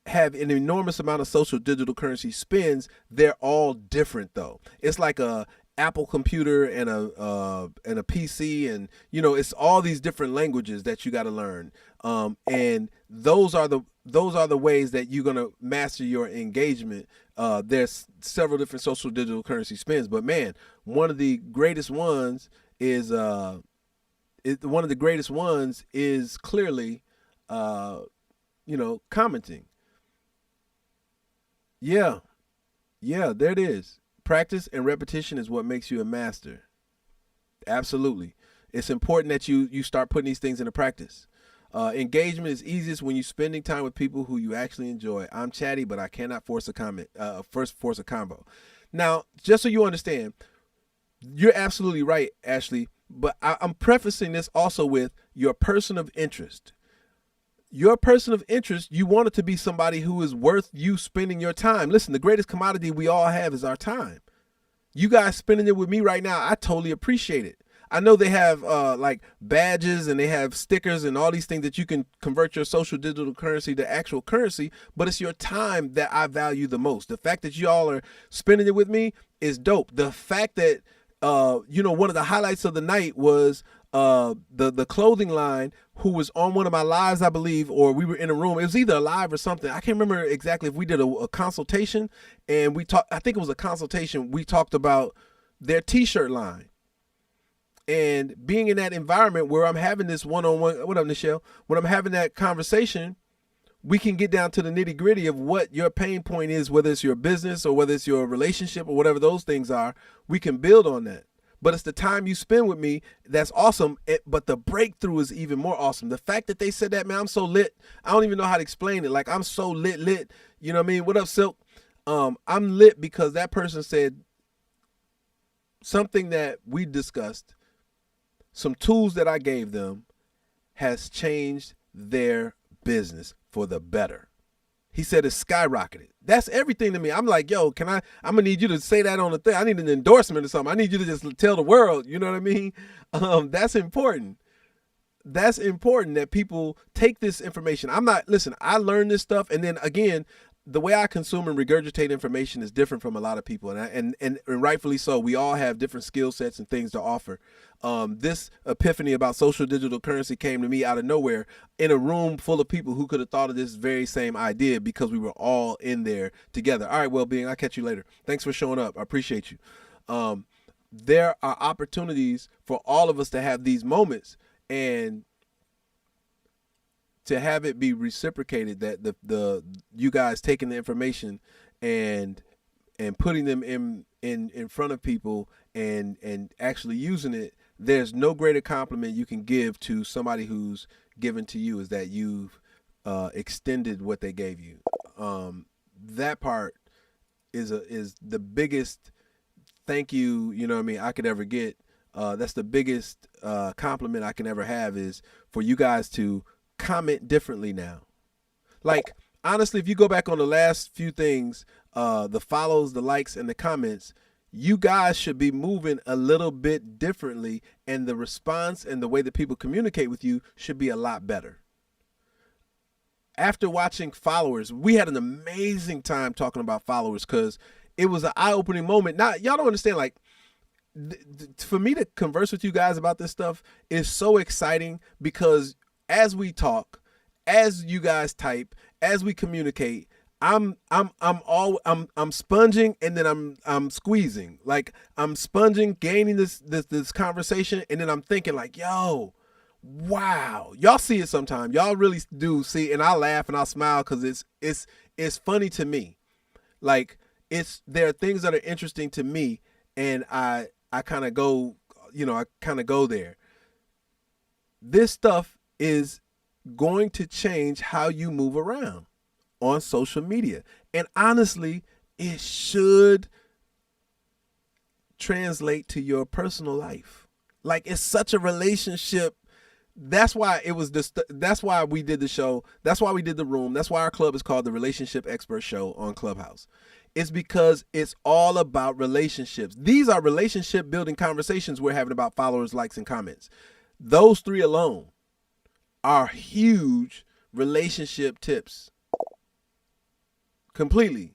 [SPEAKER 1] have an enormous amount of social digital currency spins. They're all different though. It's like a Apple computer and a PC, and it's all these different languages that you got to learn. And those are the ways that you're gonna master your engagement. There's several different social digital currency spins, but man, one of the greatest ones is clearly commenting. Yeah, there it is. Practice and repetition is what makes you a master. Absolutely. It's important that you start putting these things into practice. Engagement is easiest when you're spending time with people who you actually enjoy. I'm chatty, but I cannot force a convo. Now, just so you understand, you're absolutely right, Ashley, but I'm prefacing this also with your person of interest. Your person of interest, you want it to be somebody who is worth you spending your time. Listen, the greatest commodity we all have is our time. You guys spending it with me right now, I totally appreciate it. I know they have like badges and they have stickers and all these things that you can convert your social digital currency to actual currency, but it's your time that I value the most. The fact that y'all are spending it with me is dope. The fact that one of the highlights of the night was the clothing line who was on one of my lives, I believe, or we were in a room. It was either a live or something. I can't remember exactly if we did a consultation, and I think it was a consultation. We talked about their t-shirt line. And being in that environment where I'm having this one-on-one, what up, Nichelle? When I'm having that conversation, we can get down to the nitty-gritty of what your pain point is, whether it's your business or whether it's your relationship or whatever those things are. We can build on that. But it's the time you spend with me that's awesome. But the breakthrough is even more awesome. The fact that they said that, man, I'm so lit. I don't even know how to explain it. Like, I'm so lit. You know what I mean? What up, Silk? I'm lit because that person said something that we discussed, some tools that I gave them, has changed their business for the better. He said it's skyrocketed. That's everything to me. I'm like, yo, I'm gonna need you to say that on the thing. I need an endorsement or something. I need you to just tell the world, you know what I mean? That's important. That's important that people take this information. I learned this stuff, and then again, the way I consume and regurgitate information is different from a lot of people, and rightfully so. We all have different skill sets and things to offer. This epiphany about social digital currency came to me out of nowhere in a room full of people who could have thought of this very same idea because we were all in there together. All right, well-being, I'll catch you later. Thanks for showing up. I appreciate you. There are opportunities for all of us to have these moments and to have it be reciprocated, that the you guys taking the information and putting them in front of people and actually using it. There's no greater compliment you can give to somebody who's given to you is that you've extended what they gave you. That part is the biggest thank you, you know what I mean, I could ever get. That's the biggest compliment I can ever have, is for you guys to comment differently now. Like, honestly, if you go back on the last few things, the follows, the likes, and the comments, you guys should be moving a little bit differently, and the response and the way that people communicate with you should be a lot better. After watching followers, we had an amazing time talking about followers because it was an eye-opening moment. Now, y'all don't understand, like, for me to converse with you guys about this stuff is so exciting because as we talk, as you guys type, as we communicate, I'm sponging, and then I'm squeezing. Like, I'm sponging, gaining this conversation, and then I'm thinking like, yo, Wow. Y'all see it sometime. Y'all really do see, and I laugh and I smile because it's funny to me. Like, there are things that are interesting to me, and I kind of go, I kind of go there. This stuff is going to change how you move around on social media. And honestly, it should translate to your personal life. Like, it's such a relationship. That's why it was this. That's why we did the show. That's why we did the room. That's why our club is called the Relationship Expert Show on Clubhouse. It's because it's all about relationships. These are relationship building conversations we're having about followers, likes, and comments. Those three alone are huge relationship tips. Completely.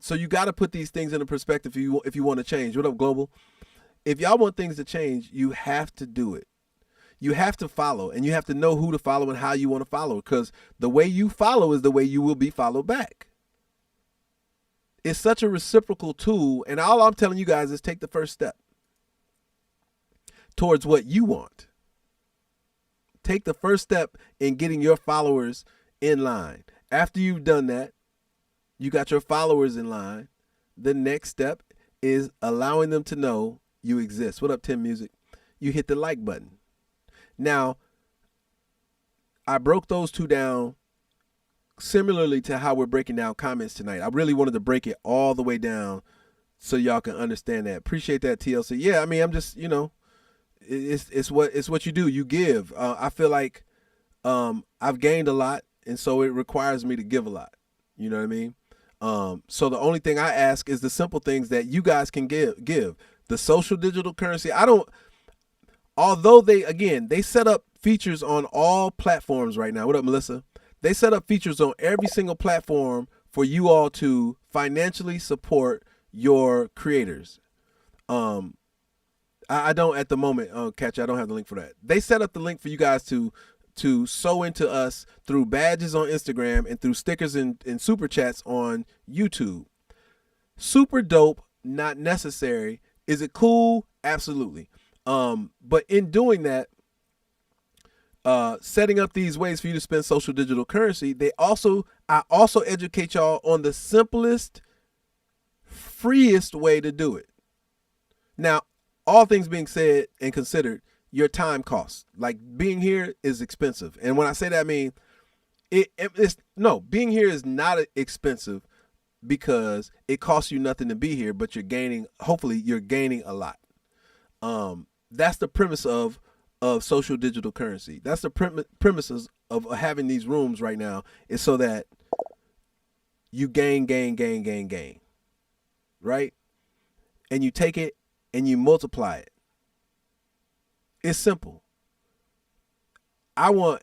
[SPEAKER 1] So you got to put these things into perspective if you want to change. What up, Global? If y'all want things to change, you have to do it. You have to follow, and you have to know who to follow and how you want to follow, because the way you follow is the way you will be followed back. It's such a reciprocal tool, and all I'm telling you guys is take the first step towards what you want. Take the first step in getting your followers in line. After you've done that, you got your followers in line. The next step is allowing them to know you exist. What up, Tim Music? You hit the like button. Now, I broke those two down similarly to how we're breaking down comments tonight. I really wanted to break it all the way down so y'all can understand that. Appreciate that, TLC. Yeah, I mean, I'm just, it's what you do. You give. I feel like I've gained a lot, and so it requires me to give a lot. You know what I mean? So the only thing I ask is the simple things that you guys can give. The social digital currency. Although they set up features on all platforms right now. What up, Melissa? They set up features on every single platform for you all to financially support your creators. I don't at the moment, Catch. I don't have the link for that. They set up the link for you guys to sew into us through badges on Instagram and through stickers and super chats on YouTube. Super dope, not necessary. Is it cool? Absolutely. But in doing that, setting up these ways for you to spend social digital currency, I also educate y'all on the simplest, freest way to do it. Now, all things being said and considered, your time costs. Like, being here is expensive. And when I say that, I mean, being here is not expensive because it costs you nothing to be here, but hopefully you're gaining a lot. That's the premise of social digital currency. That's the premises of having these rooms right now, is so that you gain, right? And you take it and you multiply it. It's simple. I want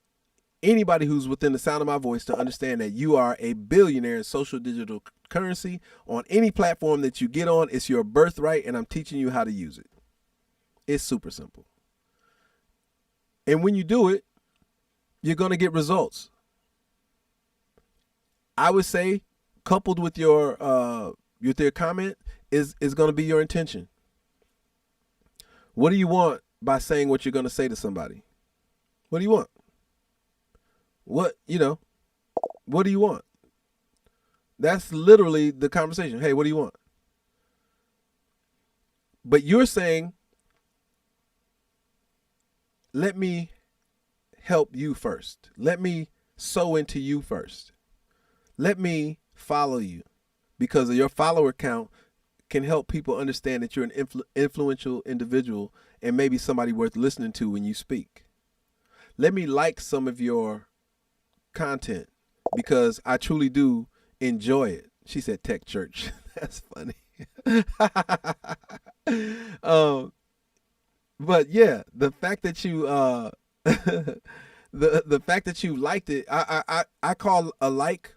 [SPEAKER 1] anybody who's within the sound of my voice to understand that you are a billionaire in social digital currency on any platform that you get on. It's your birthright, and I'm teaching you how to use it. It's super simple. And when you do it, you're going to get results. I would say, coupled with your comment, is going to be your intention. What do you want by saying what you're going to say to somebody? What do you want? What do you want? That's literally the conversation. Hey, what do you want? But you're saying, let me help you first. Let me sow into you first. Let me follow you, because your follower count can help people understand that you're an influential individual and maybe somebody worth listening to when you speak. Let me like some of your content because I truly do enjoy it. She said tech church. That's funny. But yeah, the fact that you the fact that you liked it, I call a like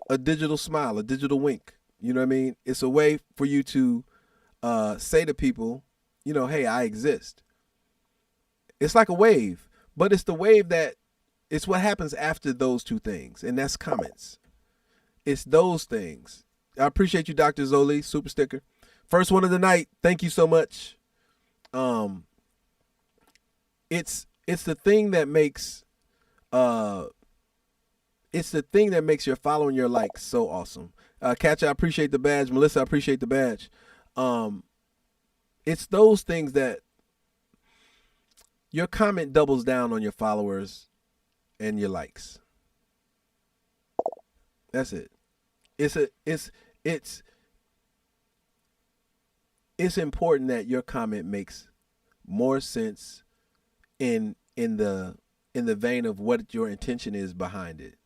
[SPEAKER 1] a digital smile, a digital wink. You know what I mean? It's a way for you to say to people, hey, I exist. It's like a wave, but it's the wave it's what happens after those two things, and that's comments. It's those things. I appreciate you, Dr. Zoli, super sticker. First one of the night. Thank you so much. it's the thing that makes your following your likes so awesome. Catch, I appreciate the badge. Melissa, I appreciate the badge. It's those things that your comment doubles down on your followers and your likes. That's it. It's important that your comment makes more sense in the vein of what your intention is behind it.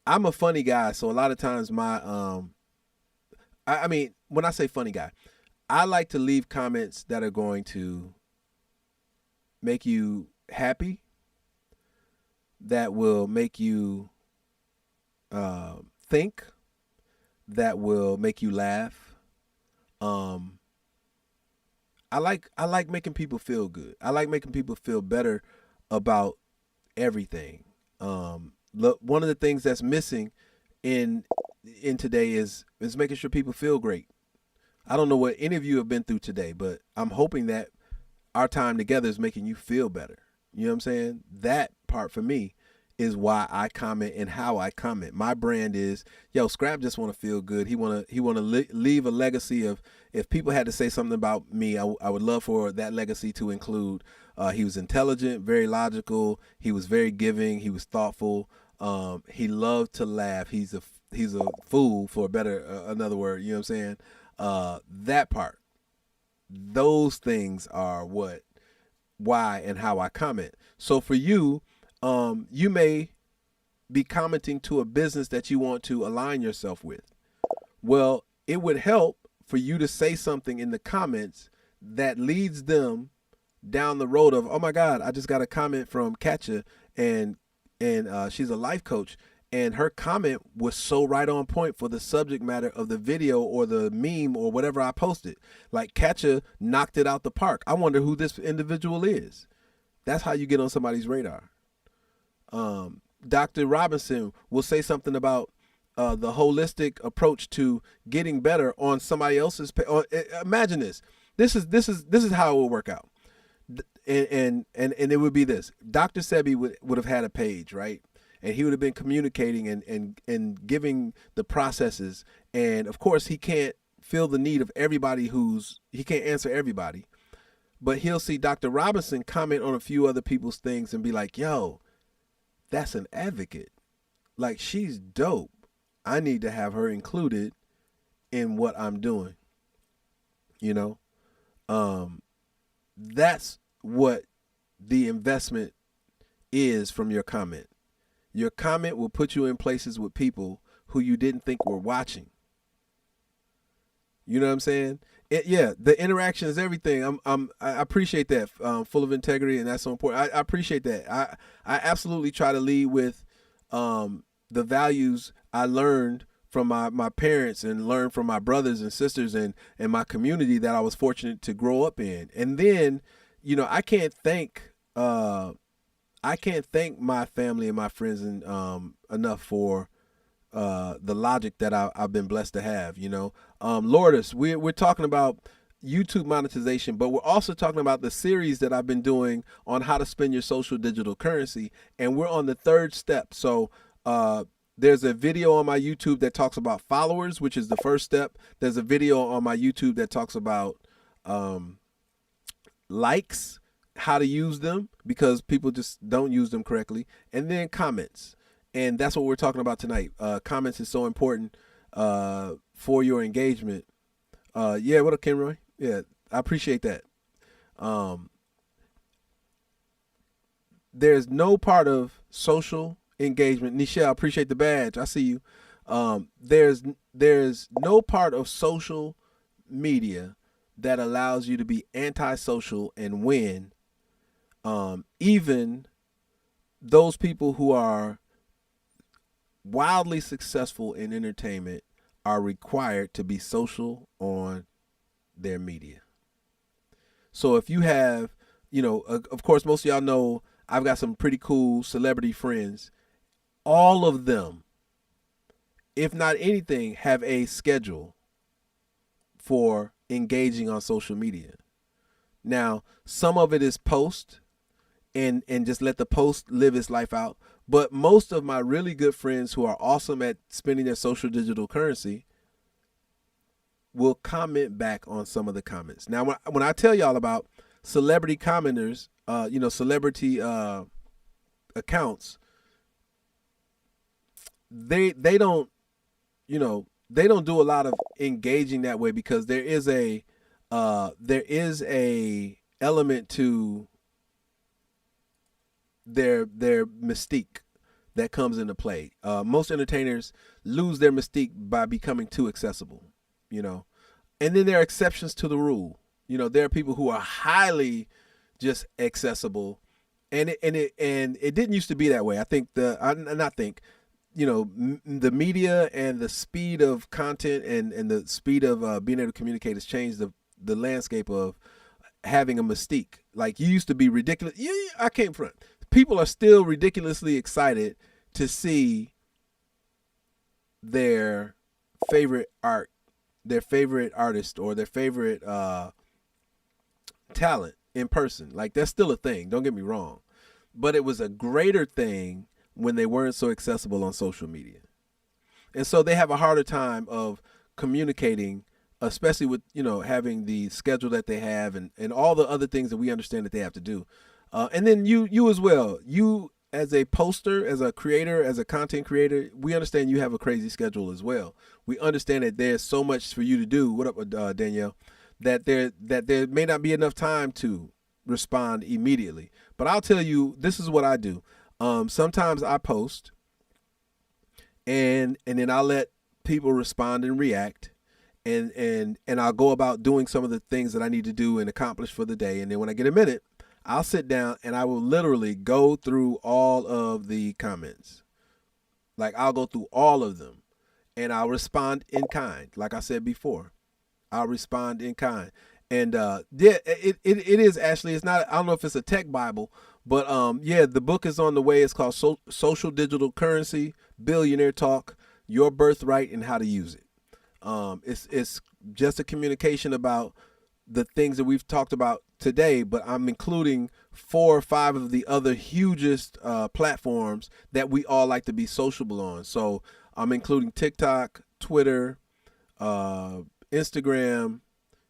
[SPEAKER 1] I'm a funny guy, so a lot of times my I mean, when I say funny guy, I like to leave comments that are going to make you happy, that will make you think, that will make you laugh. I like making people feel good. I like making people feel better about everything. Look, one of the things that's missing in today is making sure people feel great. I don't know what any of you have been through today, but I'm hoping that our time together is making you feel better. You know what I'm saying? That part for me is why I comment and how I comment. My brand is, yo, Scrap just want to feel good. He want to leave a legacy of, if people had to say something about me, I would love for that legacy to include, he was intelligent, very logical. He was very giving. He was thoughtful. He loved to laugh. He's a fool, for a better another word. You know what I'm saying? That part. Those things are why and how I comment. So for you, you may be commenting to a business that you want to align yourself with. Well, it would help for you to say something in the comments that leads them down the road of, oh my God, I just got a comment from Katja, and she's a life coach, and her comment was so right on point for the subject matter of the video or the meme or whatever I posted. Like, Katja knocked it out the park. I wonder who this individual is. That's how you get on somebody's radar. Dr. Robinson will say something about the holistic approach to getting better on somebody else's imagine this. This is how it will work out. And it would be this. Dr. Sebi would have had a page, right? And he would have been communicating and giving the processes. And of course, he can't feel the need of everybody he can't answer everybody. But he'll see Dr. Robinson comment on a few other people's things and be like, yo, that's an advocate. Like, she's dope. I need to have her included in what I'm doing. You know? That's what the investment is from your comment. Your comment will put you in places with people who you didn't think were watching. You know what I'm saying? Yeah, the interaction is everything. I appreciate that. Full of integrity, and that's so important. I appreciate that. I absolutely try to lead with the values I learned from my parents and learned from my brothers and sisters and my community that I was fortunate to grow up in. And then, you know, I can't thank my family and my friends enough for the logic that I've been blessed to have. You know, Lourdes, we're talking about YouTube monetization, but we're also talking about the series that I've been doing on how to spend your social digital currency, and we're on the third step. So there's a video on my YouTube that talks about followers, which is the first step. There's a video on my YouTube that talks about likes, how to use them, because people just don't use them correctly, and then comments. And that's what we're talking about tonight. Comments is so important for your engagement. Yeah, what up, Kimroy? Yeah, I appreciate that. There's no part of social engagement. Nichelle, I appreciate the badge. I see you. There's no part of social media that allows you to be antisocial and win. Even those people who are wildly successful in entertainment are required to be social on their media. So if you have, you know, of course, most of y'all know I've got some pretty cool celebrity friends. All of them, if not anything, have a schedule for engaging on social media. Now, some of it is post, and just let the post live its life out. But most of my really good friends who are awesome at spending their social digital currency will comment back on some of the comments. Now, when I tell y'all about celebrity commenters, celebrity accounts, they don't, they don't do a lot of engaging that way, because there is a element to their mystique that comes into play. Most entertainers lose their mystique by becoming too accessible, and then there are exceptions to the rule. There are people who are highly just accessible, and it didn't used to be that way. I think the media and the speed of content and the speed of being able to communicate has changed the landscape of having a mystique. Like, you used to be ridiculous. Yeah, I came from. People are still ridiculously excited to see their favorite artist, or their favorite talent in person. Like, that's still a thing. Don't get me wrong, but it was a greater thing when they weren't so accessible on social media, and so they have a harder time of communicating, especially with having the schedule that they have, and all the other things that we understand that they have to do. And then you as well. You as a poster, as a creator, as a content creator, we understand you have a crazy schedule as well. We understand that there's so much for you to do. What up, Danielle? That there may not be enough time to respond immediately. But I'll tell you, this is what I do. Sometimes I post, and then I'll let people respond and react, and I'll go about doing some of the things that I need to do and accomplish for the day. And then when I get a minute, I'll sit down and I will literally go through all of the comments. Like, I'll go through all of them, and I'll respond in kind. Like I said before, I'll respond in kind. And it is, Ashley. It's not. I don't know if it's a tech Bible, but the book is on the way. It's called Social Digital Currency: Billionaire Talk, Your Birthright and How to Use it. It's just a communication about the things that we've talked about today, but I'm including 4 or 5 of the other hugest platforms that we all like to be sociable on. So I'm including TikTok, Twitter, Instagram,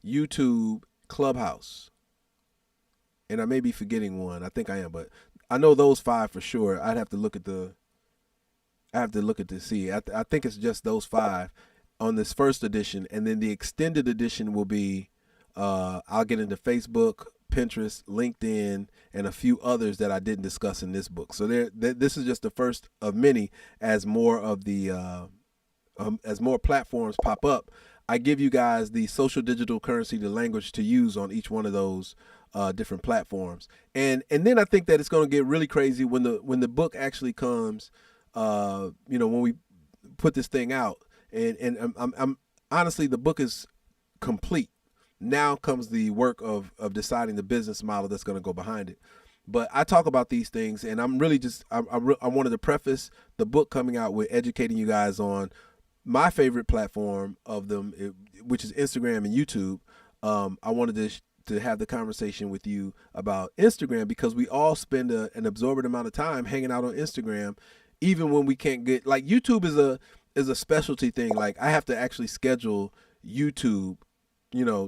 [SPEAKER 1] YouTube, Clubhouse, and I may be forgetting one. I think I am, but I know those 5 for sure. I'd have to look at to see. I think it's just those 5 on this first edition, and then the extended edition will be I'll get into Facebook, Pinterest, LinkedIn, and a few others that I didn't discuss in this book. So this is just the first of many. As more of the as more platforms pop up, I give you guys the social digital currency, the language to use on each one of those different platforms. And then I think that it's going to get really crazy when the book actually comes. When we put this thing out, and I'm honestly, the book is complete. Now comes the work of deciding the business model that's going to go behind it. But I talk about these things, and I'm really just I wanted to preface the book coming out with educating you guys on my favorite platform of them, which is Instagram and YouTube. I wanted to have the conversation with you about Instagram, because we all spend an absorbent amount of time hanging out on Instagram, even when we can't get, like, YouTube is a specialty thing. Like, I have to actually schedule YouTube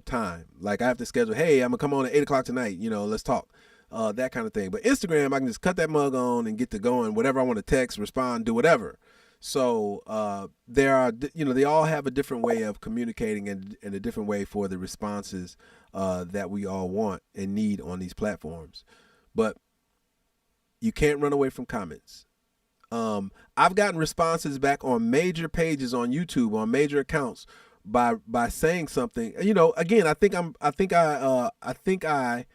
[SPEAKER 1] time. Like, I have to schedule, hey, I'm gonna come on at 8:00 tonight, let's talk, that kind of thing. But Instagram, I can just cut that mug on and get to going, whatever I want to text, respond, do whatever. So there are, they all have a different way of communicating, and a different way for the responses that we all want and need on these platforms. But you can't run away from comments. I've gotten responses back on major pages on YouTube, on major accounts, by saying something. Again, I think I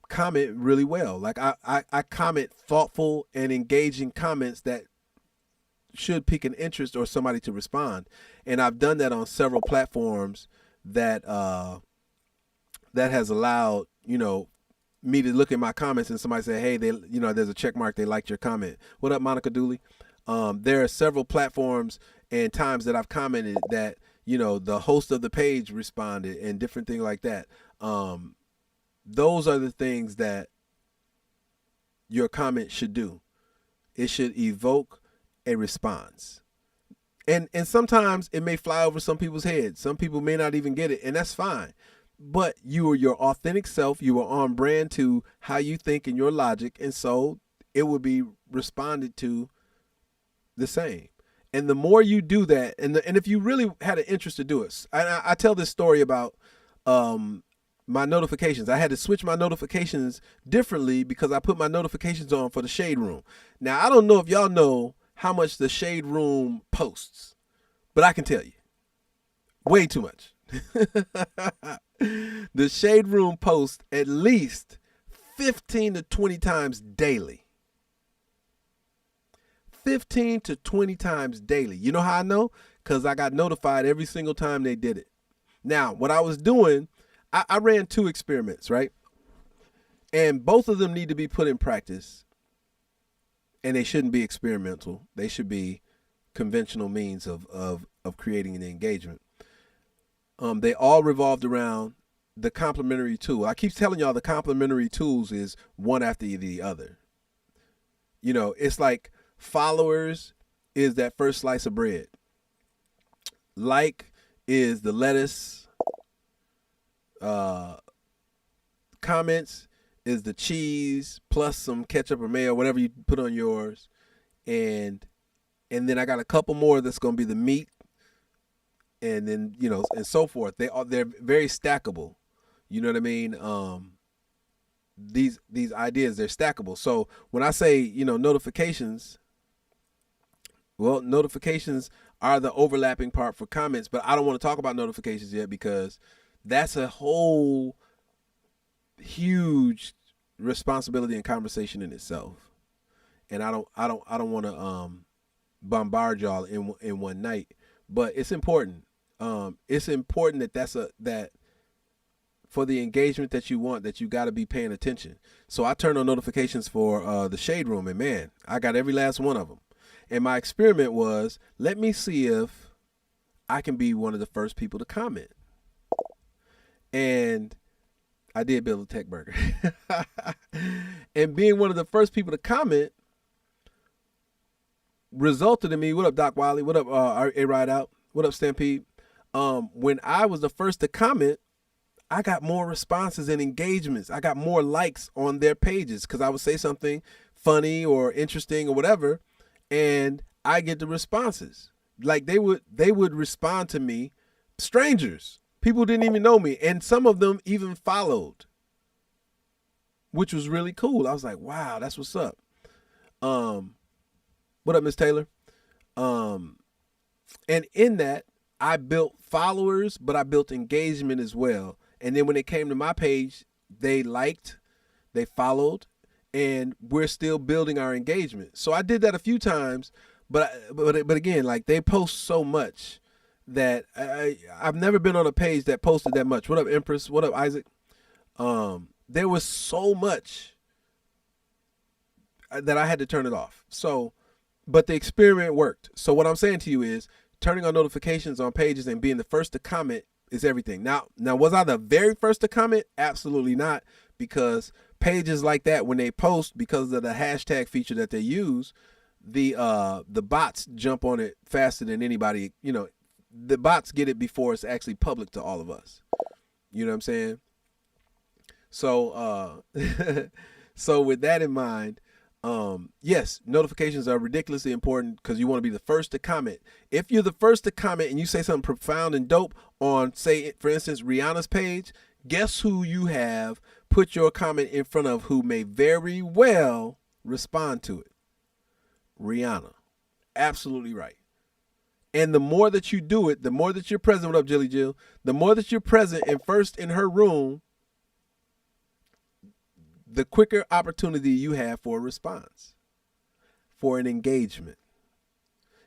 [SPEAKER 1] comment really well. Like, I comment thoughtful and engaging comments that should pique an interest or somebody to respond. And I've done that on several platforms that has allowed, me to look at my comments and somebody say, hey, there's a check mark, they liked your comment. What up, Monica Dooley? There are several platforms and times that I've commented that, the host of the page responded, and different things like that. Those are the things that your comment should do. It should evoke a response. And sometimes it may fly over some people's heads. Some people may not even get it, and that's fine. But you are your authentic self. You are on brand to how you think and your logic, and so it will be responded to the same. And the more you do that, and if you really had an interest to do it, I tell this story about my notifications. I had to switch my notifications differently because I put my notifications on for the Shade Room. Now, I don't know if y'all know how much the Shade Room posts, but I can tell you, way too much. The Shade Room posts at least 15 to 20 times daily. 15 to 20 times daily. You know how I know? Because I got notified every single time they did it. Now, what I was doing, I ran 2 experiments, right? And both of them need to be put in practice. And they shouldn't be experimental. They should be conventional means of creating an engagement. They all revolved around the complementary tool. I keep telling y'all the complementary tools is one after the other. You know, it's like followers is that first slice of bread. Like is the lettuce. Comments is the cheese plus some ketchup or mayo, whatever you put on yours. And then I got a couple more that's going to be the meat. And then, you know, and so forth. They're very stackable. You know what I mean? These ideas, they're stackable. So when I say, you know, notifications, well, notifications are the overlapping part for comments, but I don't want to talk about notifications yet because that's a whole huge responsibility and conversation in itself. And I don't want to bombard y'all in one night, but it's important. It's important that for the engagement that you want, that you got to be paying attention. So I turned on notifications for the Shade Room, and man, I got every last one of them. And my experiment was, let me see if I can be one of the first people to comment. And I did build a tech burger. And being one of the first people to comment resulted in me, what up, Doc Wiley? What up, A Ride Out? What up, Stampede? When I was the first to comment, I got more responses and engagements. I got more likes on their pages because I would say something funny or interesting or whatever, and I get the responses. Like they would respond to me, strangers, people didn't even know me, and some of them even followed, which was really cool. I was like, wow, that's what's up. What up, Miss Taylor? And in that, I built followers, but I built engagement as well. And then when it came to my page, they liked, they followed, and we're still building our engagement. So I did that a few times, but again, like they post so much that I've never been on a page that posted that much. What up, Empress? What up, Isaac? There was so much that I had to turn it off. So, but the experiment worked. So what I'm saying to you is turning on notifications on pages and being the first to comment is everything. Now, was I the very first to comment? Absolutely not, because pages like that, when they post, because of the hashtag feature that they use, the bots jump on it faster than anybody. You know, the bots get it before it's actually public to all of us. You know what I'm saying? So, so with that in mind, yes, notifications are ridiculously important because you want to be the first to comment. If you're the first to comment and you say something profound and dope on, say, for instance, Rihanna's page, guess who you have put your comment in front of who may very well respond to it? Rihanna. Absolutely right. And the more that you do it, the more that you're present, what up, Jilly Jill? The more that you're present and first in her room, the quicker opportunity you have for a response, for an engagement.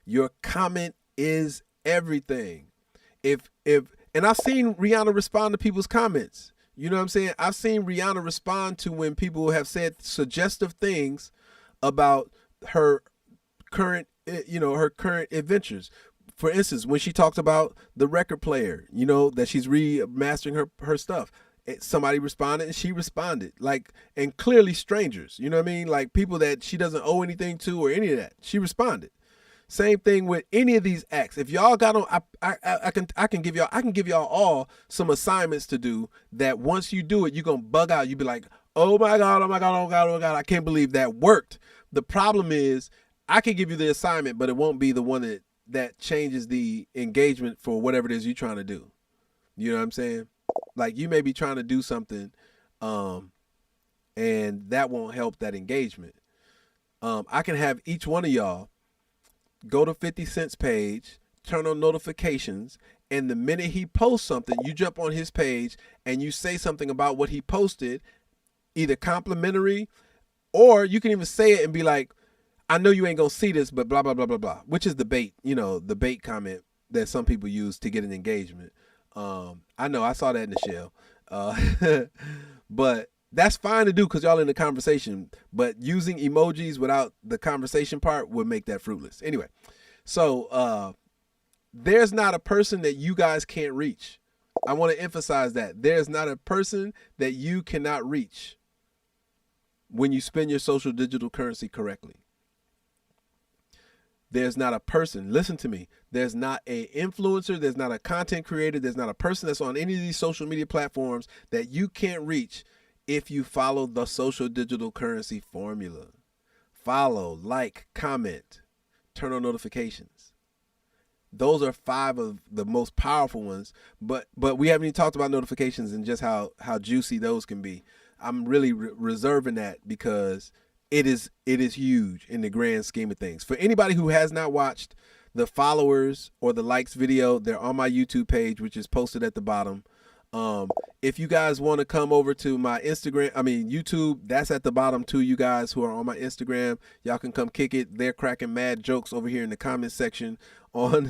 [SPEAKER 1] Your comment is everything. And I've seen Rihanna respond to people's comments. You know what I'm saying? I've seen Rihanna respond to when people have said suggestive things about her current adventures. For instance, when she talked about the record player, you know, that she's remastering her stuff. Somebody responded and she responded, like, and clearly strangers, you know what I mean? Like people that she doesn't owe anything to or any of that. She responded. Same thing with any of these acts. If y'all got on, I can give y'all all some assignments to do that once you do it, you're gonna bug out. You be like, oh my God, oh my God, oh my God, oh my God, I can't believe that worked. The problem is I can give you the assignment, but it won't be the one that changes the engagement for whatever it is you're trying to do. You know what I'm saying? Like you may be trying to do something, and that won't help that engagement. I can have each one of y'all go to 50 Cent's page, turn on notifications, and the minute he posts something, you jump on his page and you say something about what he posted, either complimentary, or you can even say it and be like, I know you ain't gonna see this, but blah, blah, blah, blah, blah, which is the bait, the bait comment that some people use to get an engagement. I know I saw that in the shell, but that's fine to do because y'all in the conversation, but using emojis without the conversation part would make that fruitless. Anyway, so there's not a person that you guys can't reach. I want to emphasize that. There's not a person that you cannot reach when you spend your social digital currency correctly. There's not a person, listen to me, there's not an influencer, there's not a content creator, there's not a person that's on any of these social media platforms that you can't reach if you follow the social digital currency formula. Follow, like, comment, turn on notifications. Those are 5 of the most powerful ones, but we haven't even talked about notifications and just how juicy those can be. I'm really reserving that because it is huge in the grand scheme of things. For anybody who has not watched the followers or the likes video, they're on my YouTube page, which is posted at the bottom. If you guys want to come over to my YouTube, that's at the bottom too. You guys who are on my Instagram, y'all can come kick it. They're cracking mad jokes over here in the comment section on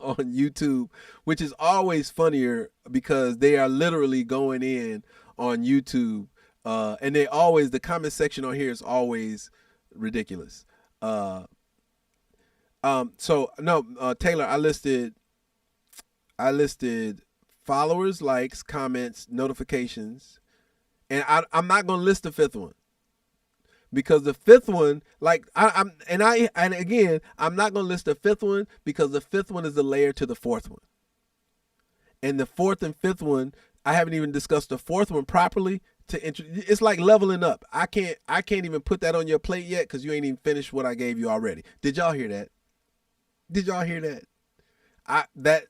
[SPEAKER 1] on YouTube, which is always funnier because they are literally going in on YouTube. And the comment section on here is always ridiculous. Taylor, I listed followers, likes, comments, notifications, and I'm not going to list the 5th one because the 5th one, I'm not going to list the 5th one because the 5th one is the layer to the 4th one, and the 4th and 5th one, I haven't even discussed the 4th one properly. It's like leveling up. I can't even put that on your plate yet because you ain't even finished what I gave you already. Did y'all hear that? That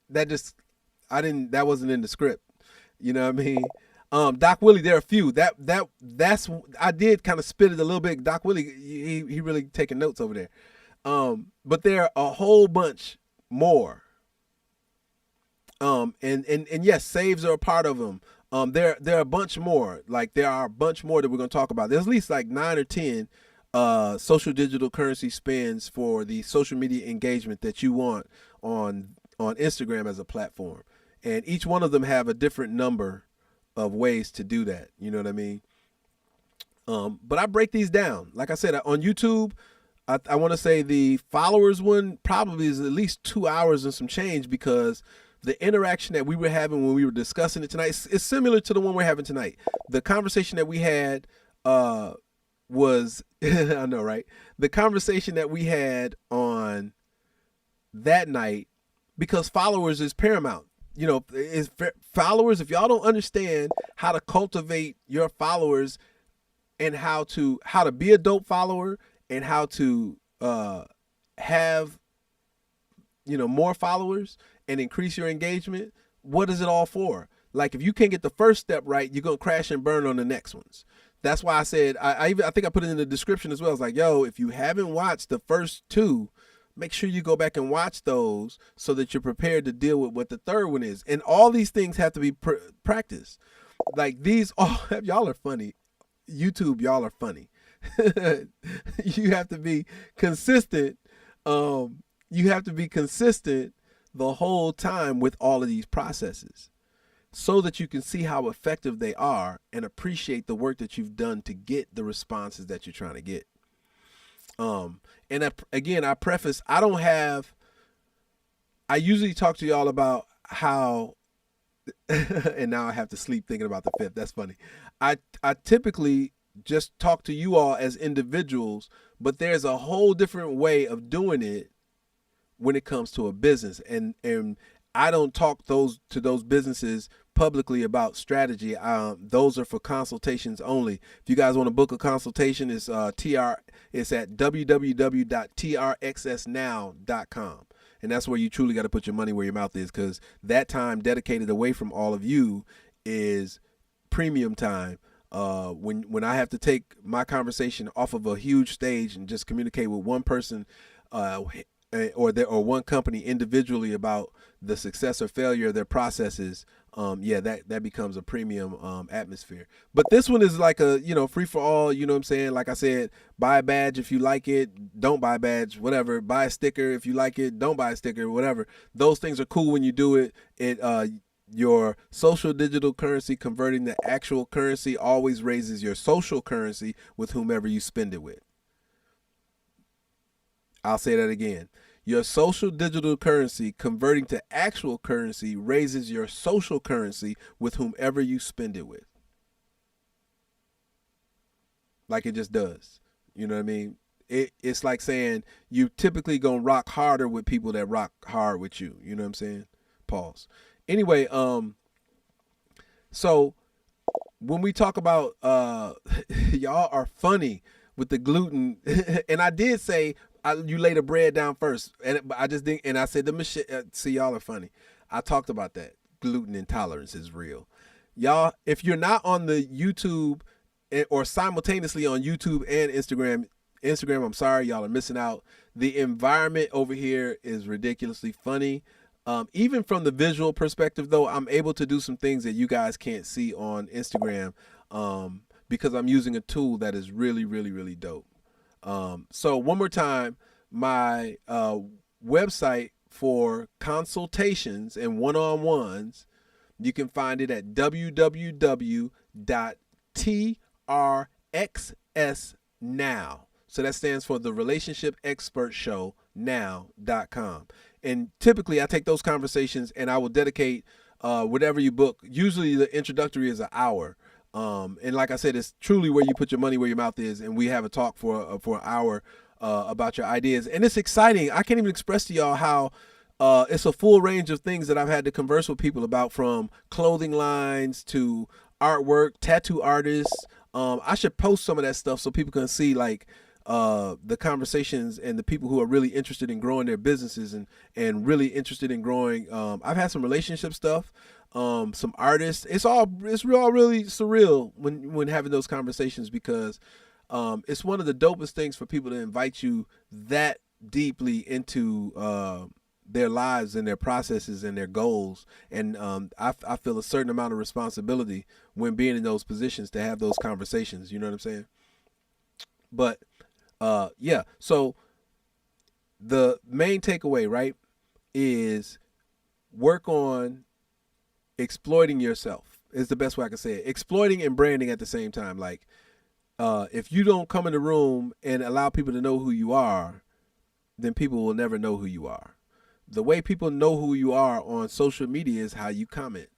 [SPEAKER 1] wasn't in the script. You know what I mean? Doc Willie, there are a few. That's I did kind of spit it a little bit. Doc Willie, he really taking notes over there. But there are a whole bunch more. And yes, saves are a part of them. There are a bunch more. Like there are a bunch more that we're going to talk about. There's at least like 9 or 10 social digital currency spends for the social media engagement that you want on Instagram as a platform. And each one of them have a different number of ways to do that. You know what I mean? But I break these down. Like I said, on YouTube, I want to say the followers one probably is at least 2 hours and some change because the interaction that we were having when we were discussing it tonight is similar to the one we're having tonight. The conversation that we had was, I know, right? The conversation that we had on that night, because followers is paramount. You know, is followers, if y'all don't understand how to cultivate your followers and how to be a dope follower and how to have, more followers and increase your engagement, what is it all for? Like if you can't get the first step right, you're going to crash and burn on the next ones. That's why I said, I think I put it in the description as well. It's like, yo, if you haven't watched the first 2, make sure you go back and watch those so that you're prepared to deal with what the third one is. And all these things have to be practiced. Like these, y'all are funny. YouTube, y'all are funny. You have to be consistent. You have to be consistent the whole time with all of these processes so that you can see how effective they are and appreciate the work that you've done to get the responses that you're trying to get. And again, I preface, I usually talk to y'all about how And now I have to sleep thinking about the fifth. That's funny. I typically just talk to you all as individuals, but there's a whole different way of doing it when it comes to a business. And I don't talk to those businesses publicly about strategy. Those are for consultations only. If you guys want to book a consultation, it's it's at www.trxsnow.com. And that's where you truly got to put your money where your mouth is, because that time dedicated away from all of you is premium time. When I have to take my conversation off of a huge stage and just communicate with one person or one company individually about the success or failure of their processes, that becomes a premium atmosphere. But this one is like a, free for all, you know what I'm saying? Like I said, buy a badge if you like it, don't buy a badge, whatever. Buy a sticker if you like it, don't buy a sticker, whatever. Those things are cool when you do it. Your social digital currency converting to actual currency always raises your social currency with whomever you spend it with. I'll say that again. Your social digital currency converting to actual currency raises your social currency with whomever you spend it with. Like it just does. You know what I mean? It's like saying you typically gonna rock harder with people that rock hard with you. You know what I'm saying? Pause. Anyway, so when we talk about y'all are funny with the gluten, and I did say you lay the bread down first, and I just didn't. And I said see, y'all are funny. I talked about that. Gluten intolerance is real, y'all. If you're not on the YouTube or simultaneously on YouTube and Instagram, I'm sorry, y'all are missing out. The environment over here is ridiculously funny. Even from the visual perspective, though, I'm able to do some things that you guys can't see on Instagram because I'm using a tool that is really, really, really dope. So one more time, my website for consultations and one-on-ones, you can find it at www.trxsnow. So that stands for the Relationship Expert Show now.com. And typically I take those conversations and I will dedicate whatever you book. Usually the introductory is an hour. And like I said, it's truly where you put your money where your mouth is. And we have a talk for an hour about your ideas. And it's exciting. I can't even express to y'all how it's a full range of things that I've had to converse with people about, from clothing lines to artwork, tattoo artists. I should post some of that stuff so people can see like the conversations and the people who are really interested in growing their businesses and really interested in growing. I've had some relationship stuff, some artists. It's all really surreal when having those conversations, because it's one of the dopest things for people to invite you that deeply into their lives and their processes and their goals. And I feel a certain amount of responsibility when being in those positions to have those conversations. You know what I'm saying? But so the main takeaway, right, is work on exploiting yourself is the best way I can say it. Exploiting and branding at the same time. Like, if you don't come in the room and allow people to know who you are, then people will never know who you are. The way people know who you are on social media is how you comment.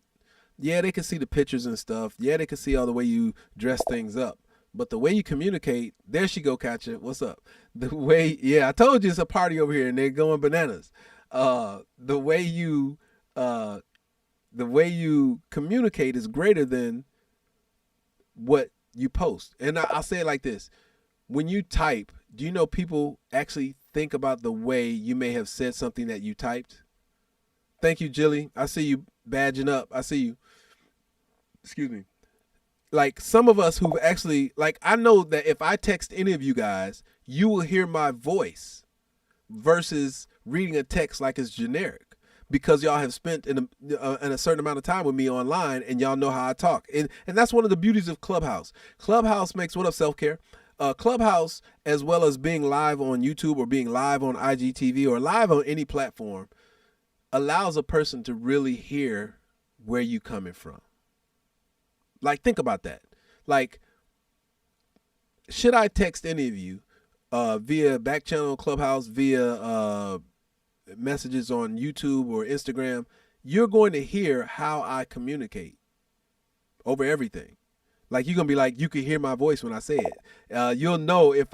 [SPEAKER 1] Yeah, they can see the pictures and stuff. Yeah, they can see all the way you dress things up. But the way you communicate, there she go, Katya. What's up? The way, I told you it's a party over here and they're going bananas. The way you communicate is greater than what you post. And I'll say it like this. When you type, do you know people actually think about the way you may have said something that you typed? Thank you, Jilly. I see you badging up. I see you. Excuse me. Like, some of us who've actually, like, I know that if I text any of you guys, you will hear my voice versus reading a text like it's generic, because y'all have spent in a certain amount of time with me online and y'all know how I talk. And that's one of the beauties of Clubhouse. Clubhouse makes, what up, self-care? Clubhouse, as well as being live on YouTube or being live on IGTV or live on any platform, allows a person to really hear where you coming from. Like, think about that. Like, should I text any of you via back channel Clubhouse, via messages on YouTube or Instagram? you're going to hear how I communicate over everything. Like, you're going to be like, you can hear my voice when I say it. You'll know if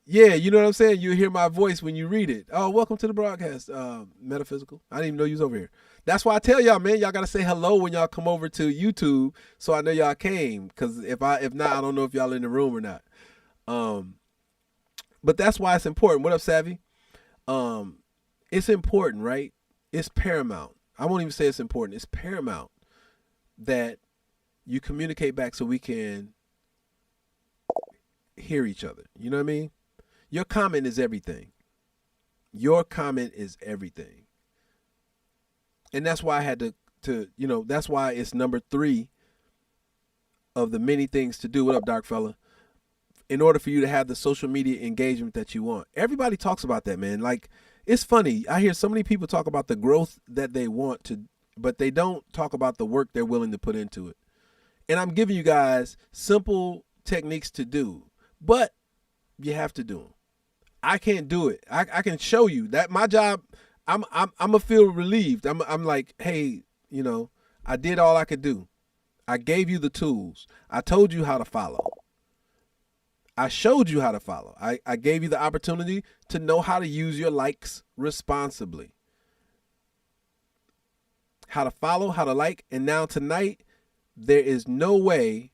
[SPEAKER 1] yeah, you know what I'm saying? You'll hear my voice when you read it. Oh, welcome to the broadcast, Metaphysical. I didn't even know you was over here. That's why I tell y'all, man, y'all got to say hello when y'all come over to YouTube so I know y'all came. Because if not, I don't know if y'all in the room or not. But that's why it's important. What up, Savvy? It's important, right? It's paramount. I won't even say it's important. It's paramount that you communicate back so we can hear each other. You know what I mean? Your comment is everything. Your comment is everything. And that's why I had to that's why it's number 3 of the many things to do. What up, Dark Fella? In order for you to have the social media engagement that you want. Everybody talks about that, man. Like, it's funny. I hear so many people talk about the growth that they want to, but they don't talk about the work they're willing to put into it. And I'm giving you guys simple techniques to do, but you have to do them. I can't do it. I can show you that my job. I'm gonna feel relieved. I'm like, hey, I did all I could do. I gave you the tools. I told you how to follow. I showed you how to follow. I gave you the opportunity to know how to use your likes responsibly. How to follow, how to like, and now tonight, there is no way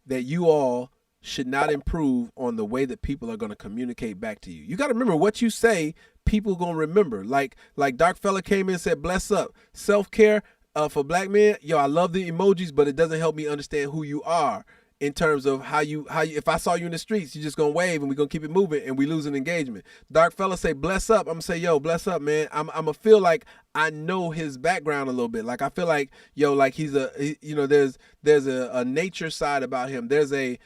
[SPEAKER 1] that you all should not improve on the way that people are going to communicate back to you. You got to remember what you say, people going to remember. Like Dark Fella came in and said, bless up. Self-care for black men. Yo, I love the emojis, but it doesn't help me understand who you are in terms of how you, if I saw you in the streets, you're just going to wave and we're going to keep it moving and we lose an engagement. Dark Fella say, bless up. I'm going to say, yo, bless up, man. I'm going to feel like I know his background a little bit. Like, I feel like, yo, like there's a nature side about him. There's a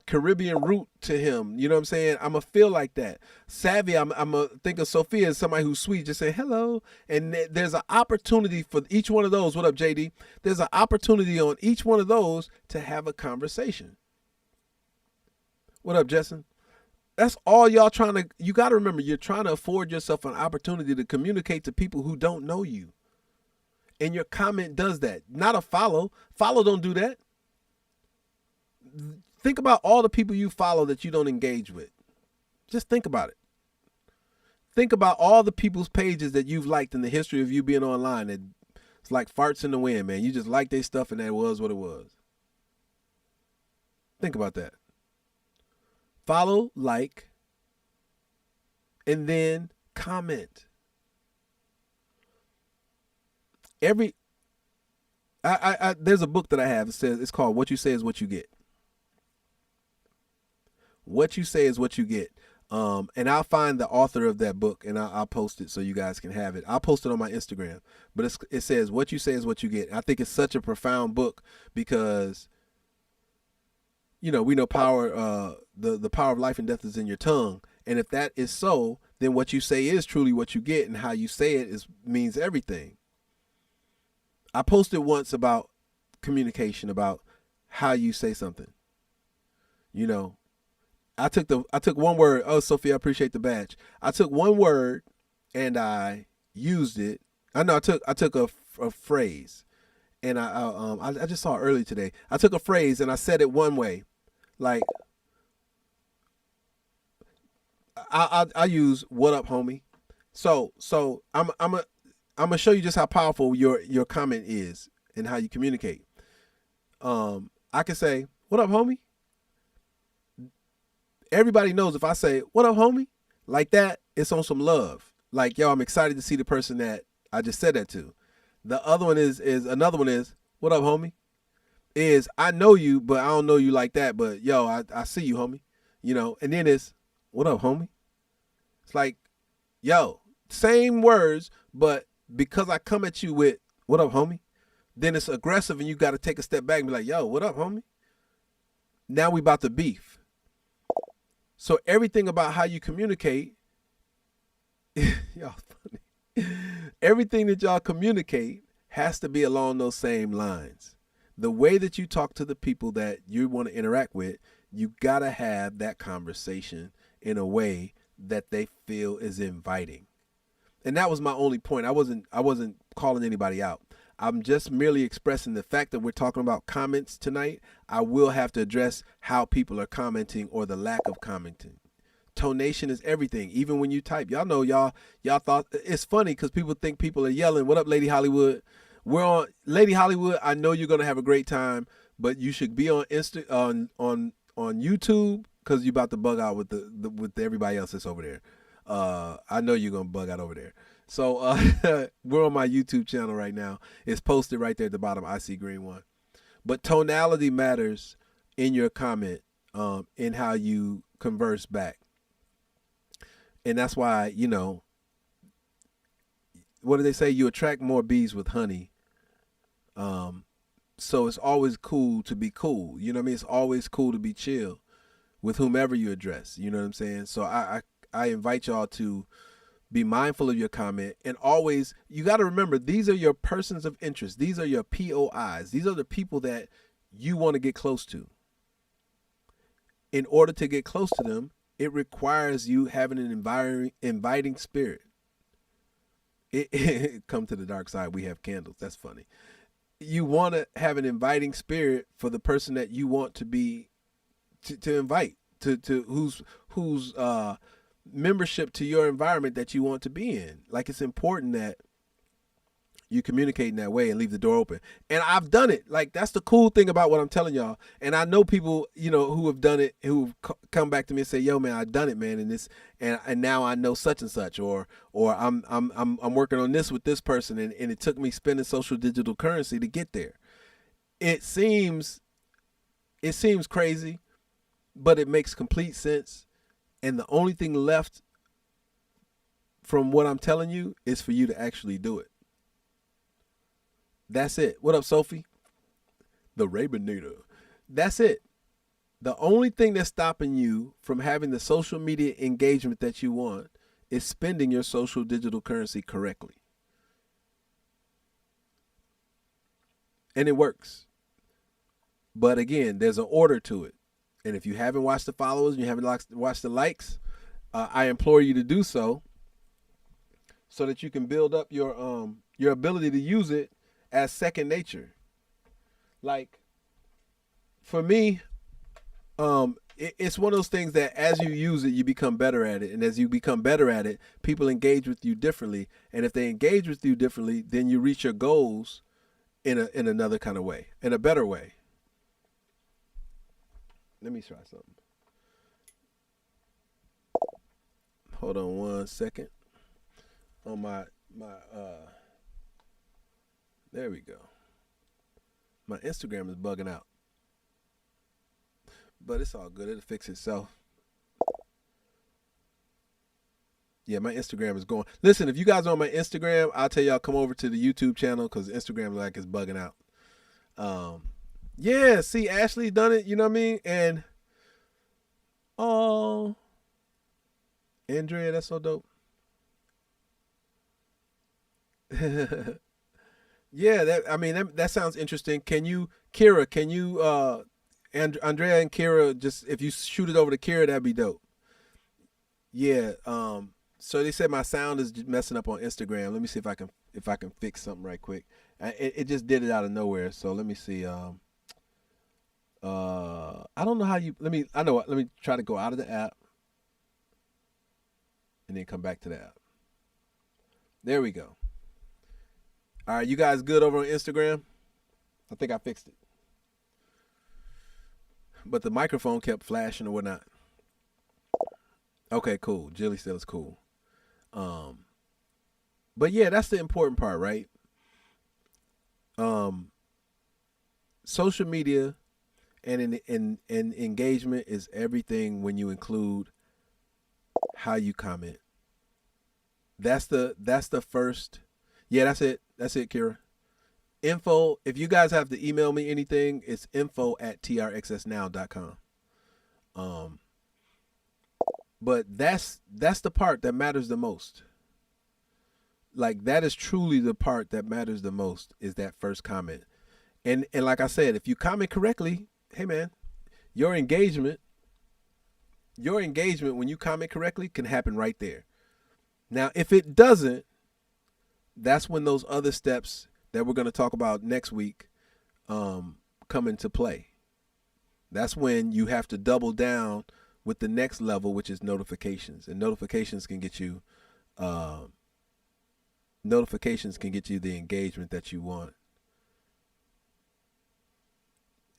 [SPEAKER 1] Caribbean root to him. You know what I'm saying? I'm going to feel like that. Savvy, I'm going to think of Sophia as somebody who's sweet. Just say hello. And there's an opportunity for each one of those. What up, JD? There's an opportunity on each one of those to have a conversation. What up, Justin? That's all y'all you got to remember, you're trying to afford yourself an opportunity to communicate to people who don't know you. And your comment does that. Not a follow. Follow don't do that. Think about all the people you follow that you don't engage with. Just think about it. Think about all the people's pages that you've liked in the history of you being online. It's like farts in the wind, man. You just like their stuff and that was what it was. Think about that. Follow, like, and then comment. There's a book that I have. It's called What You Say Is What You Get. What you say is what you get. And I'll find the author of that book and I'll post it so you guys can have it. I'll post it on my Instagram. But it says, what you say is what you get. I think it's such a profound book because, we know power, the power of life and death is in your tongue. And if that is so, then what you say is truly what you get, and how you say it means everything. I posted once about communication, about how you say something. I took one word. Oh, Sophia, I appreciate the badge. I took one word and I used it. I took a phrase, and I just saw it early today. I took a phrase and I said it one way, like I use "What up, homie." So I'm gonna show you just how powerful your comment is and how you communicate. I can say, "What up, homie?" Everybody knows if I say, "What up, homie?" like that, it's on some love. Like, yo, I'm excited to see the person that I just said that to. The other one is another one is, "What up, homie?" Is, I know you, but I don't know you like that. But yo, I see you, homie. And then it's, "What up, homie?" It's like, yo, same words, but because I come at you with, "What up, homie?" then it's aggressive and you got to take a step back and be like, "Yo, what up, homie?" Now we about to beef. So everything about how you communicate, y'all funny. Everything that y'all communicate has to be along those same lines. The way that you talk to the people that you want to interact with, you got to have that conversation in a way that they feel is inviting. And that was my only point. I wasn't calling anybody out. I'm just merely expressing the fact that we're talking about comments tonight. I will have to address how people are commenting or the lack of commenting. Tonation is everything. Even when you type, y'all know y'all thought it's funny because people think people are yelling. What up, Lady Hollywood? We're on Lady Hollywood. I know you're gonna have a great time, but you should be on on YouTube because you're about to bug out with with everybody else that's over there. I know you're gonna bug out over there. So we're on my YouTube channel right now. It's posted right there at the bottom. I see green one. But tonality matters in your comment, in how you converse back. And that's why, you know, what do they say? You attract more bees with honey. So it's always cool to be cool. You know what I mean? It's always cool to be chill with whomever you address. You know what I'm saying? So I invite y'all to be mindful of your comment, and always, you got to remember, these are your persons of interest. These are your POIs. These are the people that you want to get close to. In order to get close to them, it requires you having an inviting spirit. Come to the dark side. We have candles. That's funny. You want to have an inviting spirit for the person that you want to be, to invite, to whose membership to your environment that you want to be in. Like, it's important that you communicate in that way and leave the door open. And I've done it. Like, that's the cool thing about what I'm telling y'all. And I know people, you know, who have done it, who've come back to me and say, "Yo, man, I've done it, man, and this, and now I know such and such, or I'm working on this with this person, and it took me spending social digital currency to get there." It seems crazy, but it makes complete sense. And the only thing left from what I'm telling you is for you to actually do it. That's it. What up, Sophie? The Rabonator. That's it. The only thing that's stopping you from having the social media engagement that you want is spending your social digital currency correctly. And it works. But again, there's an order to it. And if you haven't watched the followers, you haven't watched the likes, I implore you to do so that you can build up your ability to use it as second nature. Like, for me, it's one of those things that as you use it, you become better at it. And as you become better at it, people engage with you differently. And if they engage with you differently, then you reach your goals in another kind of way, in a better way. Let me try something. Hold on one second. On my there we go. My Instagram is bugging out. But it's all good. It'll fix itself. Yeah, my Instagram is going. Listen, if you guys are on my Instagram, I'll tell y'all, come over to the YouTube channel because Instagram like is bugging out. Yeah, see, Ashley done it, you know what I mean? And oh, Andrea, that's so dope. Yeah, that sounds interesting. Kira, Andrea and Kira, just if you shoot it over to Kira, that'd be dope. Yeah, so they said my sound is messing up on Instagram. Let me see if I can fix something right quick. It just did it out of nowhere. So let me see. I don't know how you. Let me try to go out of the app and then come back to the app. There we go. All right, you guys good over on Instagram? I think I fixed it. But the microphone kept flashing or whatnot. Okay, cool. Jilly still is cool. But yeah, that's the important part, right? Social media and engagement is everything when you include how you comment. That's the first. Yeah, that's it. That's it, Kira. Info, if you guys have to email me anything, it's info@trxsnow.com. But that's the part that matters the most. Like, that is truly the part that matters the most, is that first comment. And like I said, if you comment correctly, hey man, your engagement when you comment correctly can happen right there. Now, if it doesn't, that's when those other steps that we're going to talk about next week come into play. That's when you have to double down with the next level, which is notifications. And notifications can get you the engagement that you want.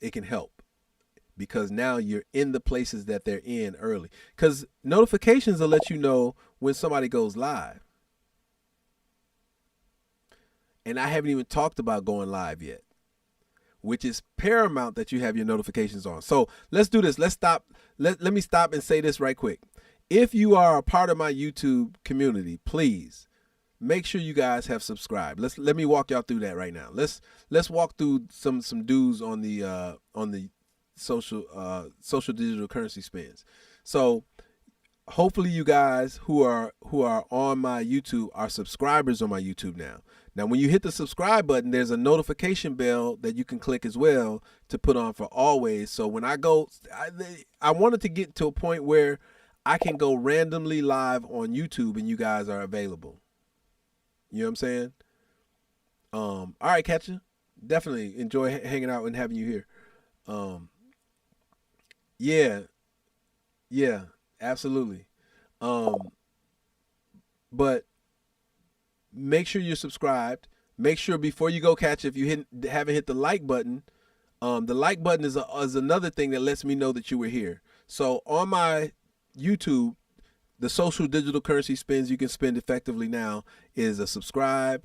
[SPEAKER 1] It can help because now you're in the places that they're in early. Because notifications will let you know when somebody goes live. And I haven't even talked about going live yet, which is paramount that you have your notifications on. So let's do this. Let's stop. Let me stop and say this right quick. If you are a part of my YouTube community, please make sure you guys have subscribed. Let me walk y'all through that right now. Let's walk through some dues on the social digital currency spins. So hopefully you guys who are on my YouTube are subscribers on my YouTube now. Now, when you hit the subscribe button, there's a notification bell that you can click as well to put on for always. So when I go, I wanted to get to a point where I can go randomly live on YouTube and you guys are available. You know what I'm saying? All right, Catcher. Definitely enjoy hanging out and having you here. Yeah, absolutely. But make sure you're subscribed. Make sure before you go, Catch, if you haven't hit the like button, the like button is another thing that lets me know that you were here. So on my YouTube, the social digital currency spins you can spend effectively now is a subscribe,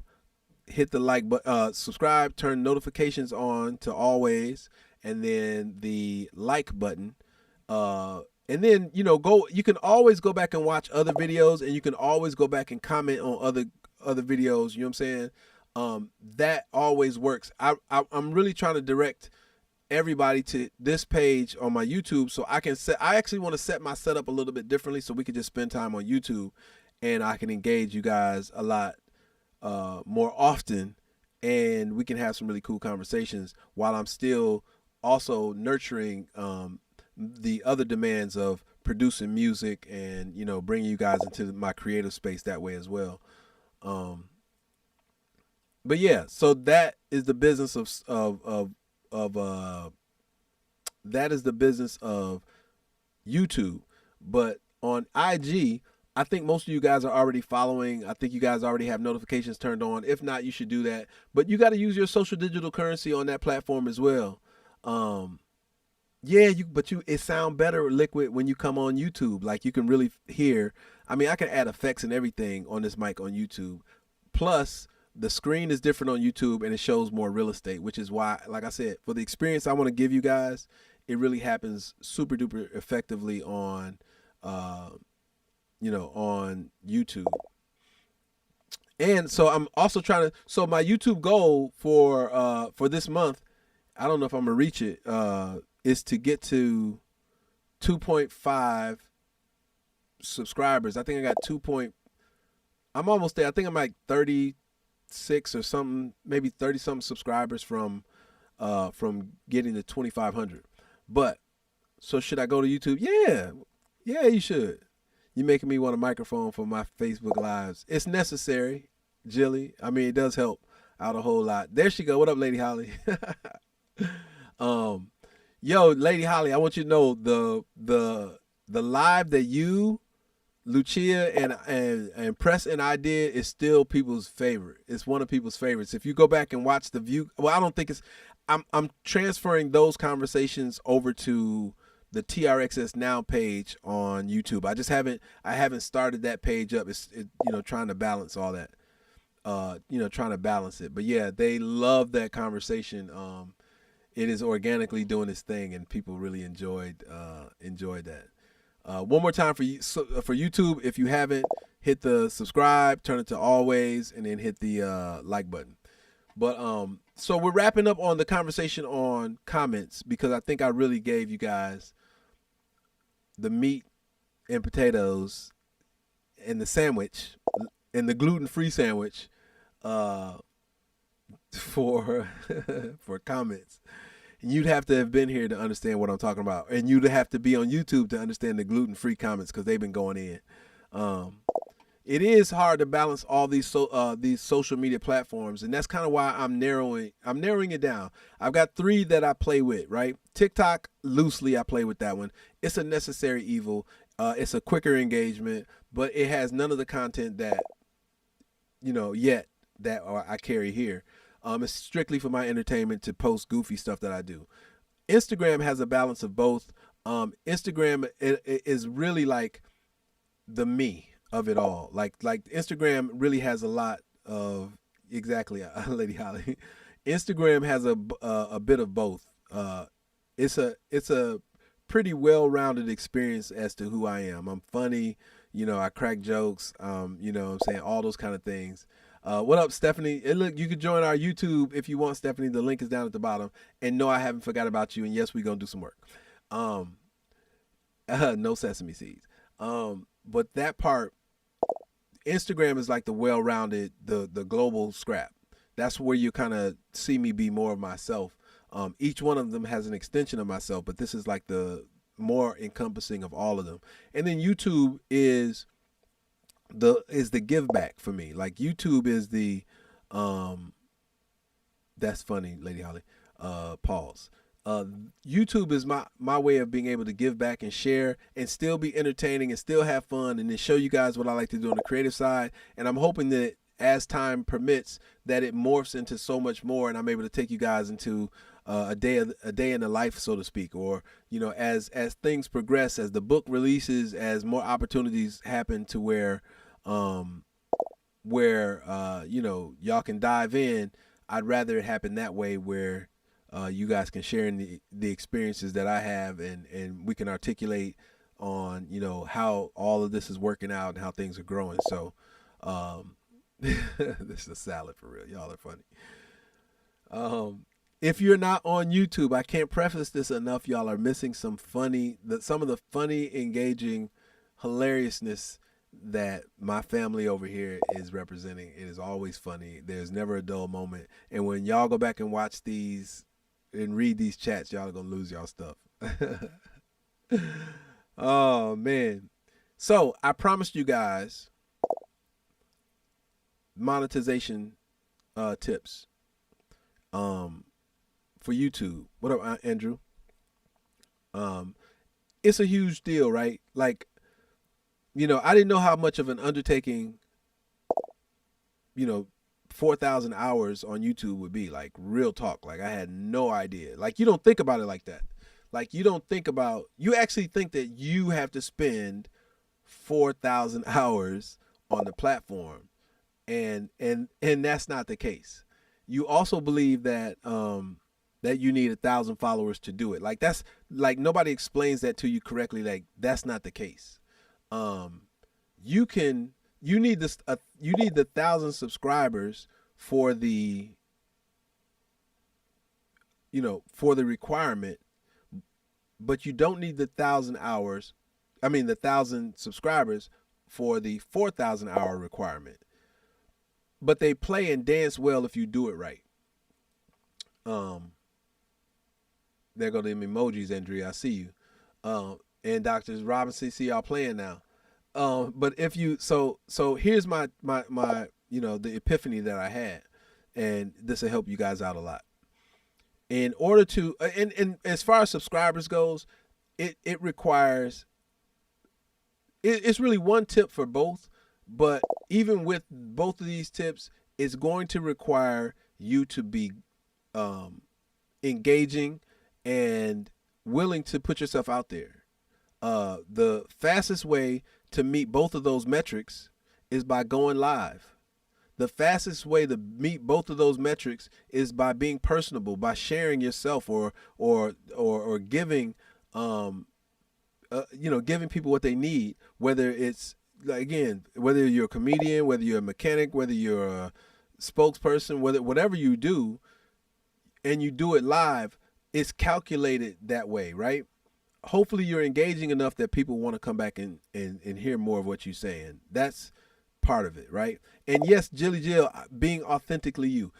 [SPEAKER 1] hit the like button, subscribe, turn notifications on to always, and then the like button. And then, you can always go back and watch other videos, and you can always go back and comment on other videos. You know what I'm saying? That always works. I'm really trying to direct everybody to this page on my YouTube, so I actually want to set my setup a little bit differently, so we can just spend time on YouTube, and I can engage you guys a lot more often, and we can have some really cool conversations while I'm still also nurturing the other demands of producing music and bringing you guys into my creative space that way as well. But yeah, so that is the business of YouTube. But on IG, I think most of you guys are already following. I think you guys already have notifications turned on. If not, you should do that. But you got to use your social digital currency on that platform as well. It sound better, Liquid, when you come on YouTube. Like, you can really hear. I mean, I can add effects and everything on this mic on YouTube. Plus, the screen is different on YouTube and it shows more real estate, which is why, like I said, for the experience I want to give you guys, it really happens super duper effectively on, on YouTube. And so I'm also trying to. So my YouTube goal for this month, I don't know if I'm gonna reach it. Is to get to 2.5 subscribers. I think I got I'm almost there. I think I'm like 36 or something, maybe 30 something subscribers from getting to 2,500. But so should I go to YouTube? Yeah, you should. You're making me want a microphone for my Facebook Lives. It's necessary, Jilly. I mean, it does help out a whole lot. There she go. What up, Lady Holly? Yo, Lady Holly, I want you to know the live that you, Lucia, and Press and I did is still people's favorite. It's one of people's favorites. If you go back and watch the view, well, I don't think it's. I'm transferring those conversations over to the TRXsnow page on YouTube. I haven't started that page up. It's trying to balance all that. Trying to balance it. But yeah, they love that conversation. It is organically doing its thing, and people really enjoyed that. One more time for YouTube, if you haven't, hit the subscribe, turn it to always, and then hit the like button. But so we're wrapping up on the conversation on comments, because I think I really gave you guys the meat and potatoes and the sandwich and the gluten-free sandwich for comments. And you'd have to have been here to understand what I'm talking about. And you'd have to be on YouTube to understand the gluten-free comments, because they've been going in. it is hard to balance all these social media platforms, and that's kind of why I'm narrowing it down. I've got 3 that I play with, right? TikTok, loosely I play with that one. It's a necessary evil. It's a quicker engagement, but it has none of the content that yet that I carry here. It's strictly for my entertainment to post goofy stuff that I do. Instagram has a balance of both. Instagram is really like the me of it all. Like Instagram really has a lot of exactly, Lady Holly. Instagram has a bit of both. It's a pretty well-rounded experience as to who I am. I'm funny, I crack jokes, I'm saying, all those kind of things. What up, Stephanie? And look, you can join our YouTube if you want, Stephanie. The link is down at the bottom. And no, I haven't forgot about you. And yes, we're going to do some work. No sesame seeds. But that part, Instagram is like the well-rounded, the global scrap. That's where you kind of see me be more of myself. Each one of them has an extension of myself, but this is like the more encompassing of all of them. And then YouTube is the give back for me. Like YouTube is the that's funny, Lady Holly. Pause. YouTube is my way of being able to give back and share and still be entertaining and still have fun and then show you guys what I like to do on the creative side. And I'm hoping that as time permits that it morphs into so much more and I'm able to take you guys into a day in the life, so to speak, or as things progress, as the book releases, as more opportunities happen to where y'all can dive in. I'd rather it happen that way where you guys can share in the experiences that I have and we can articulate on how all of this is working out and how things are growing. So this is a salad for real. Y'all are funny. If you're not on YouTube, I can't preface this enough. Y'all are missing some of the funny, engaging hilariousness that my family over here is representing. It is always funny. There's never a dull moment. And when y'all go back and watch these and read these chats, y'all are going to lose y'all stuff. Oh, man. So I promised you guys monetization tips for YouTube. What up, Andrew? It's a huge deal, right? Like, I didn't know how much of an undertaking, 4,000 hours on YouTube would be. Like, real talk. Like, I had no idea. Like, you don't think about it like that. Like, you actually think that you have to spend 4,000 hours on the platform. And that's not the case. You also believe that that you need 1,000 followers to do it. Like, that's like, nobody explains that to you correctly. Like, that's not the case. You need the 1,000 subscribers for the requirement, but you don't need the 1,000 subscribers for the 4,000 hour requirement. But they play and dance well if you do it right. There go them emojis, Andrea. I see you. And Dr. Robinson, see y'all playing now. But if you so here's my the epiphany that I had, and this will help you guys out a lot. In order to and as far as subscribers goes, it requires it's really one tip for both, but even with both of these tips, it's going to require you to be engaging and willing to put yourself out there. The fastest way to meet both of those metrics is by going live. The fastest way to meet both of those metrics is by being personable, by sharing yourself or giving giving people what they need, whether it's, again, whether you're a comedian, whether you're a mechanic, whether you're a spokesperson, whatever you do, and you do it live, it's calculated that way, right? Hopefully you're engaging enough that people want to come back and hear more of what you're saying. That's part of it, right? And yes, Jilly Jill, being authentically you.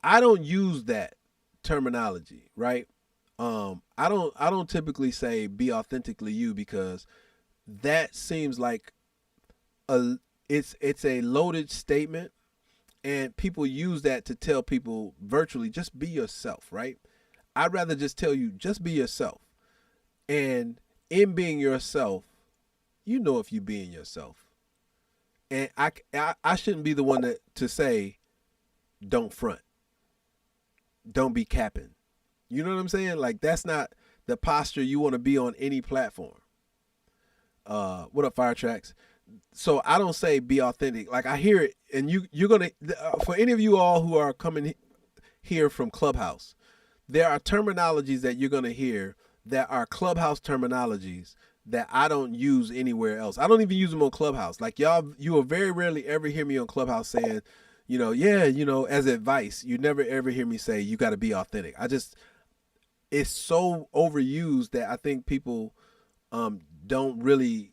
[SPEAKER 1] I don't use that terminology, right? I don't typically say be authentically you, because that seems like it's a loaded statement, and people use that to tell people virtually, just be yourself, right? I'd rather just tell you, just be yourself. And in being yourself, you know if you being yourself. And I shouldn't be the one to say, don't front, don't be capping. You know what I'm saying? Like, that's not the posture you want to be on any platform. What up, Firetracks? So I don't say be authentic. Like, I hear it, and you're gonna, for any of you all who are coming here from Clubhouse, there are terminologies that you're gonna hear that are Clubhouse terminologies that I don't use anywhere else. I don't even use them on Clubhouse. Like, you will very rarely ever hear me on Clubhouse saying, as advice. You never ever hear me say you got to be authentic. It's so overused that I think people don't really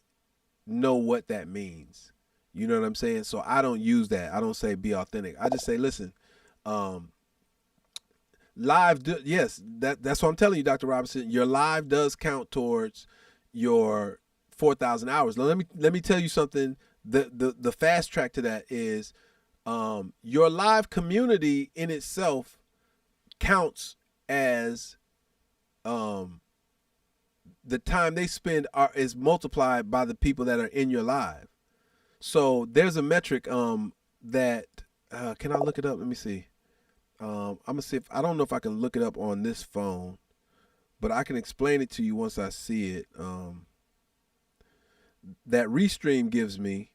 [SPEAKER 1] know what that means. You know what I'm saying? So I don't use that. I don't say be authentic. I just say, listen, live. Yes, that's what I'm telling you, Dr. Robinson. Your live does count towards your 4,000 hours. Now, let me tell you something. The fast track to that is your live community in itself counts as the time they spend is multiplied by the people that are in your live. So there's a metric that can I look it up? Let me see. I'm gonna see if I don't know if I can look it up on this phone, but I can explain it to you once I see it. That Restream gives me.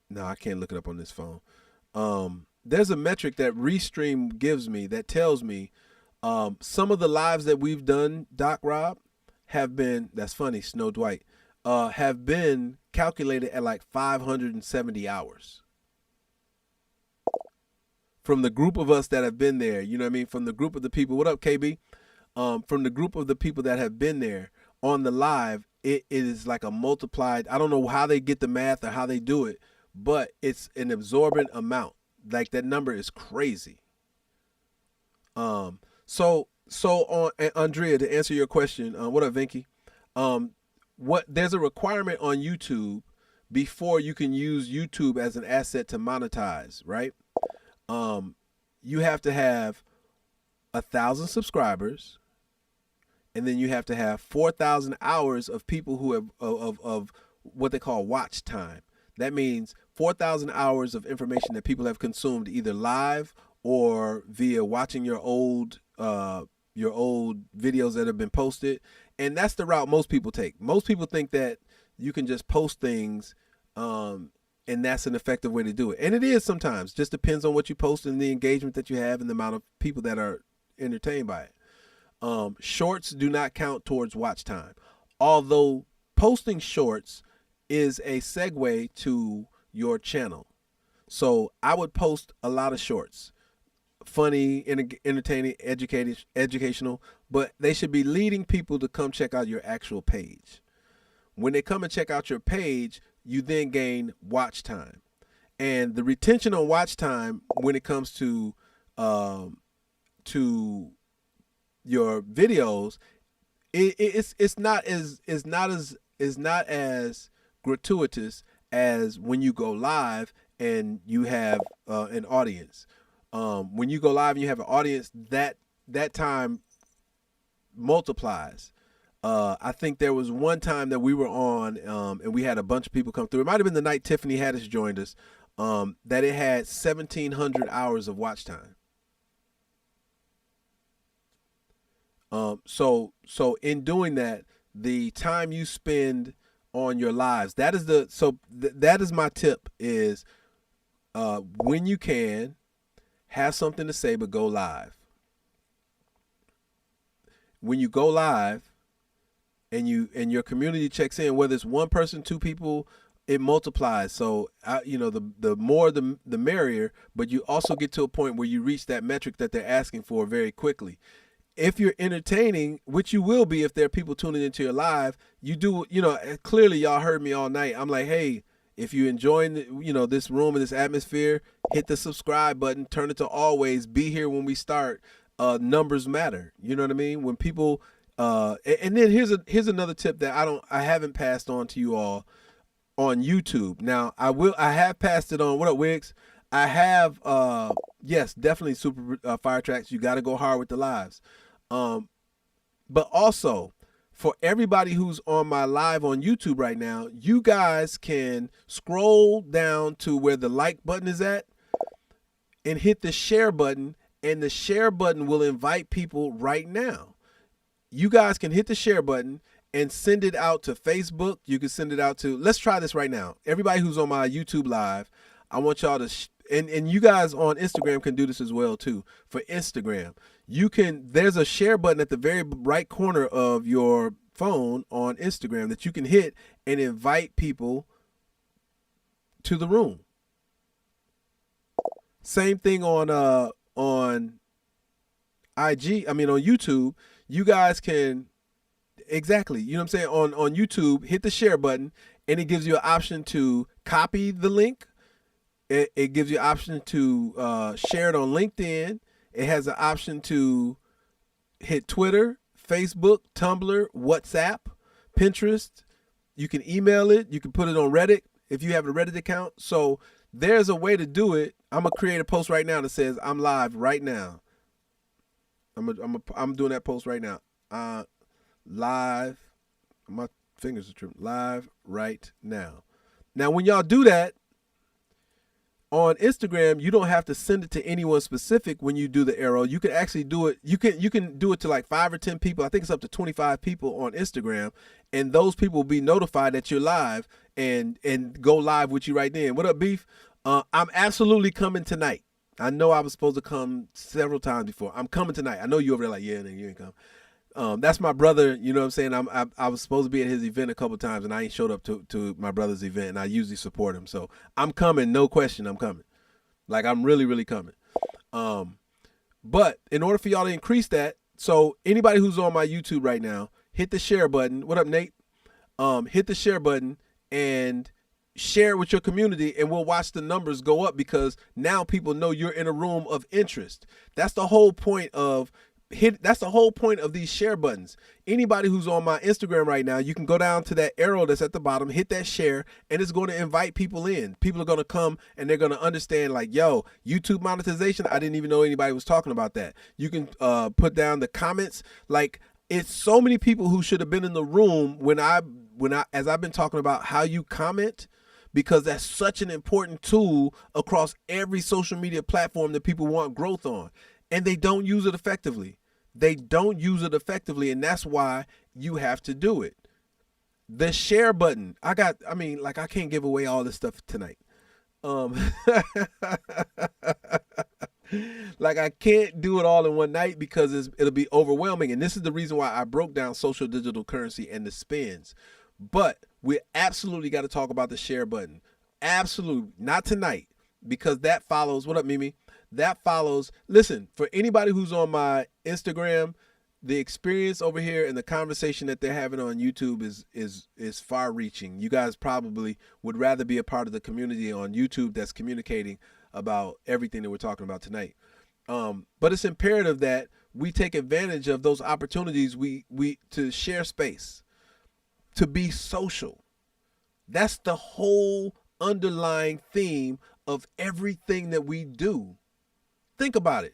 [SPEAKER 1] No, I can't look it up on this phone. There's a metric that Restream gives me that tells me some of the lives that we've done, Doc Rob, have been, that's funny, Snow Dwight, have been calculated at like 570 hours. From the group of us that have been there, you know what I mean? From the group of the people, what up, KB? From the group of the people that have been there on the live, it is like a multiplied, I don't know how they get the math or how they do it, but it's an absorbent amount. Like, that number is crazy. So on Andrea, to answer your question, what up, Vinky? There's a requirement on YouTube before you can use YouTube as an asset to monetize, right? You have to have 1,000 subscribers, and then you have to have 4,000 hours of people who have of what they call watch time. That means 4,000 hours of information that people have consumed either live or via watching your old videos that have been posted. And that's the route most people take. Most people think that you can just post things and that's an effective way to do it. And it is sometimes. Just depends on what you post and the engagement that you have and the amount of people that are entertained by it. Shorts do not count towards watch time. Although posting shorts is a segue to your channel. So I would post a lot of shorts. Funny, entertaining, educational, but they should be leading people to come check out your actual page. When they come and check out your page, you then gain watch time. And the retention on watch time when it comes to your videos, it's not as gratuitous as when you go live and you have an audience. When you go live and you have an audience, that time multiplies. I think there was one time that we were on and we had a bunch of people come through. It might have been the night Tiffany Haddish joined us, that it had 1,700 hours of watch time. So in doing that, the time you spend on your lives, that is my tip is when you can, have something to say, but go live. When you go live and your community checks in, whether it's one person, two people, it multiplies. So the more the merrier, but you also get to a point where you reach that metric that they're asking for very quickly. If you're entertaining, which you will be if there are people tuning into your live, you do, clearly y'all heard me all night. I'm like, hey, if you're enjoying this room and this atmosphere, hit the subscribe button, turn it to always, be here when we start. Numbers matter. You know what I mean? When people and then here's another tip that I haven't passed on to you all. on YouTube. Now I have passed it on. What up, Wiggs? I have yes, definitely super fire tracks. You got to go hard with the lives. But also for everybody who's on my live on YouTube right now, you guys can scroll down to where the like button is at and hit the share button, and the share button will invite people right now. You guys can hit the share button and send it out to Facebook. You can send it out to, let's try this right now. Everybody who's on my YouTube live, I want y'all to, and you guys on Instagram can do this as well too. For Instagram, there's a share button at the very right corner of your phone on Instagram that you can hit and invite people to the room. Same thing on IG, on YouTube. You guys can, exactly, you know what I'm saying? On YouTube, hit the share button and it gives you an option to copy the link. It gives you an option to share it on LinkedIn. It has an option to hit Twitter, Facebook, Tumblr, WhatsApp, Pinterest. You can email it. You can put it on Reddit if you have a Reddit account. So there's a way to do it. I'm going to create a post right now that says I'm live right now. I'm doing that post right now. Live. My fingers are tripping. Live right now. Now, when y'all do that, on Instagram, you don't have to send it to anyone specific when you do the arrow. You can actually do it. You can do it to like 5 or 10 people. I think it's up to 25 people on Instagram, and those people will be notified that you're live and go live with you right then. What up, Beef? I'm absolutely coming tonight. I know I was supposed to come several times before. I'm coming tonight. I know you over there like, yeah, nigga, you ain't come. That's my brother. You know what I'm saying? I was supposed to be at his event a couple times, and I ain't showed up to my brother's event, and I usually support him. So I'm coming, no question. I'm coming. Like, I'm really, really coming. But in order for y'all to increase that, so anybody who's on my YouTube right now, hit the share button. What up, Nate? Hit the share button and share it with your community, and we'll watch the numbers go up because now people know you're in a room of interest. That's the whole point of that's the whole point of these share buttons. Anybody who's on my Instagram right now, you can go down to that arrow that's at the bottom, hit that share, and it's going to invite people in. People are going to come and they're going to understand like, yo, YouTube monetization, I didn't even know anybody was talking about that. You can put down the comments. Like, it's so many people who should have been in the room as I've been talking about how you comment, because that's such an important tool across every social media platform that people want growth on. And they don't use it effectively. They don't use it effectively, and that's why you have to do it. The share button. I can't give away all this stuff tonight. Like, I can't do it all in one night because it'll be overwhelming. And this is the reason why I broke down social digital currency and the spins. But we absolutely got to talk about the share button. Absolutely. Not tonight, because that follows. What up, Mimi? That follows. Listen, for anybody who's on my Instagram, the experience over here and the conversation that they're having on YouTube is far reaching. You guys probably would rather be a part of the community on YouTube that's communicating about everything that we're talking about tonight. But it's imperative that we take advantage of those opportunities to share space, to be social. That's the whole underlying theme of everything that we do. Think about it.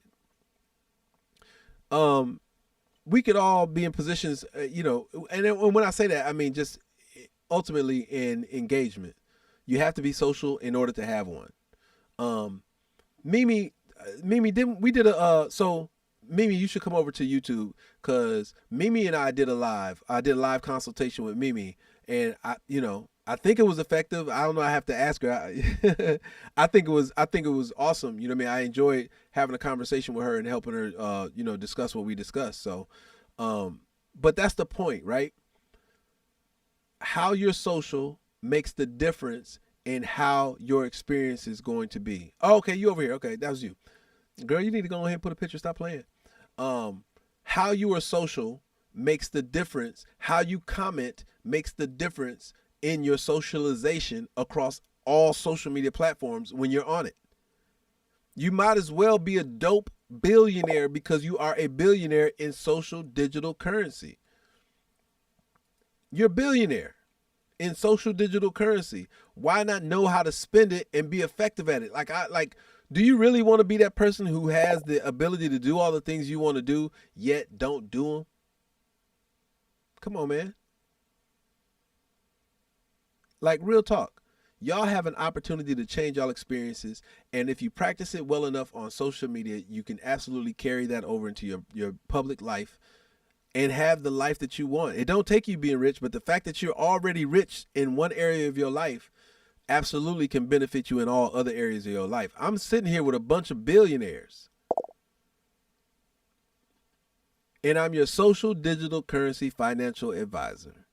[SPEAKER 1] We could all be in positions, and when I say that, I mean just ultimately in engagement. You have to be social in order to have one. Mimi, Mimi, you should come over to YouTube, because Mimi and I did a live. I did a live consultation with Mimi, and I think it was effective. I don't know. I have to ask her. I think it was awesome. You know what I mean? I enjoyed having a conversation with her and helping her, discuss what we discussed. So, but that's the point, right? How you're social makes the difference in how your experience is going to be. Oh, okay. You over here. Okay. That was you. Girl, you need to go ahead and put a picture. Stop playing. How you are social makes the difference. How you comment makes the difference in your socialization across all social media platforms when you're on it. You might as well be a dope billionaire because you are a billionaire in social digital currency. You're a billionaire. in social digital currency. Why not know how to spend it and be effective at it? Do you really want to be that person who has the ability to do all the things you want to do, yet don't do them? Come on, man. Like, real talk. Y'all have an opportunity to change y'all experiences, and if you practice it well enough on social media, you can absolutely carry that over into your public life and have the life that you want. It don't take you being rich, but the fact that you're already rich in one area of your life absolutely can benefit you in all other areas of your life. I'm sitting here with a bunch of billionaires, and I'm your social digital currency financial advisor.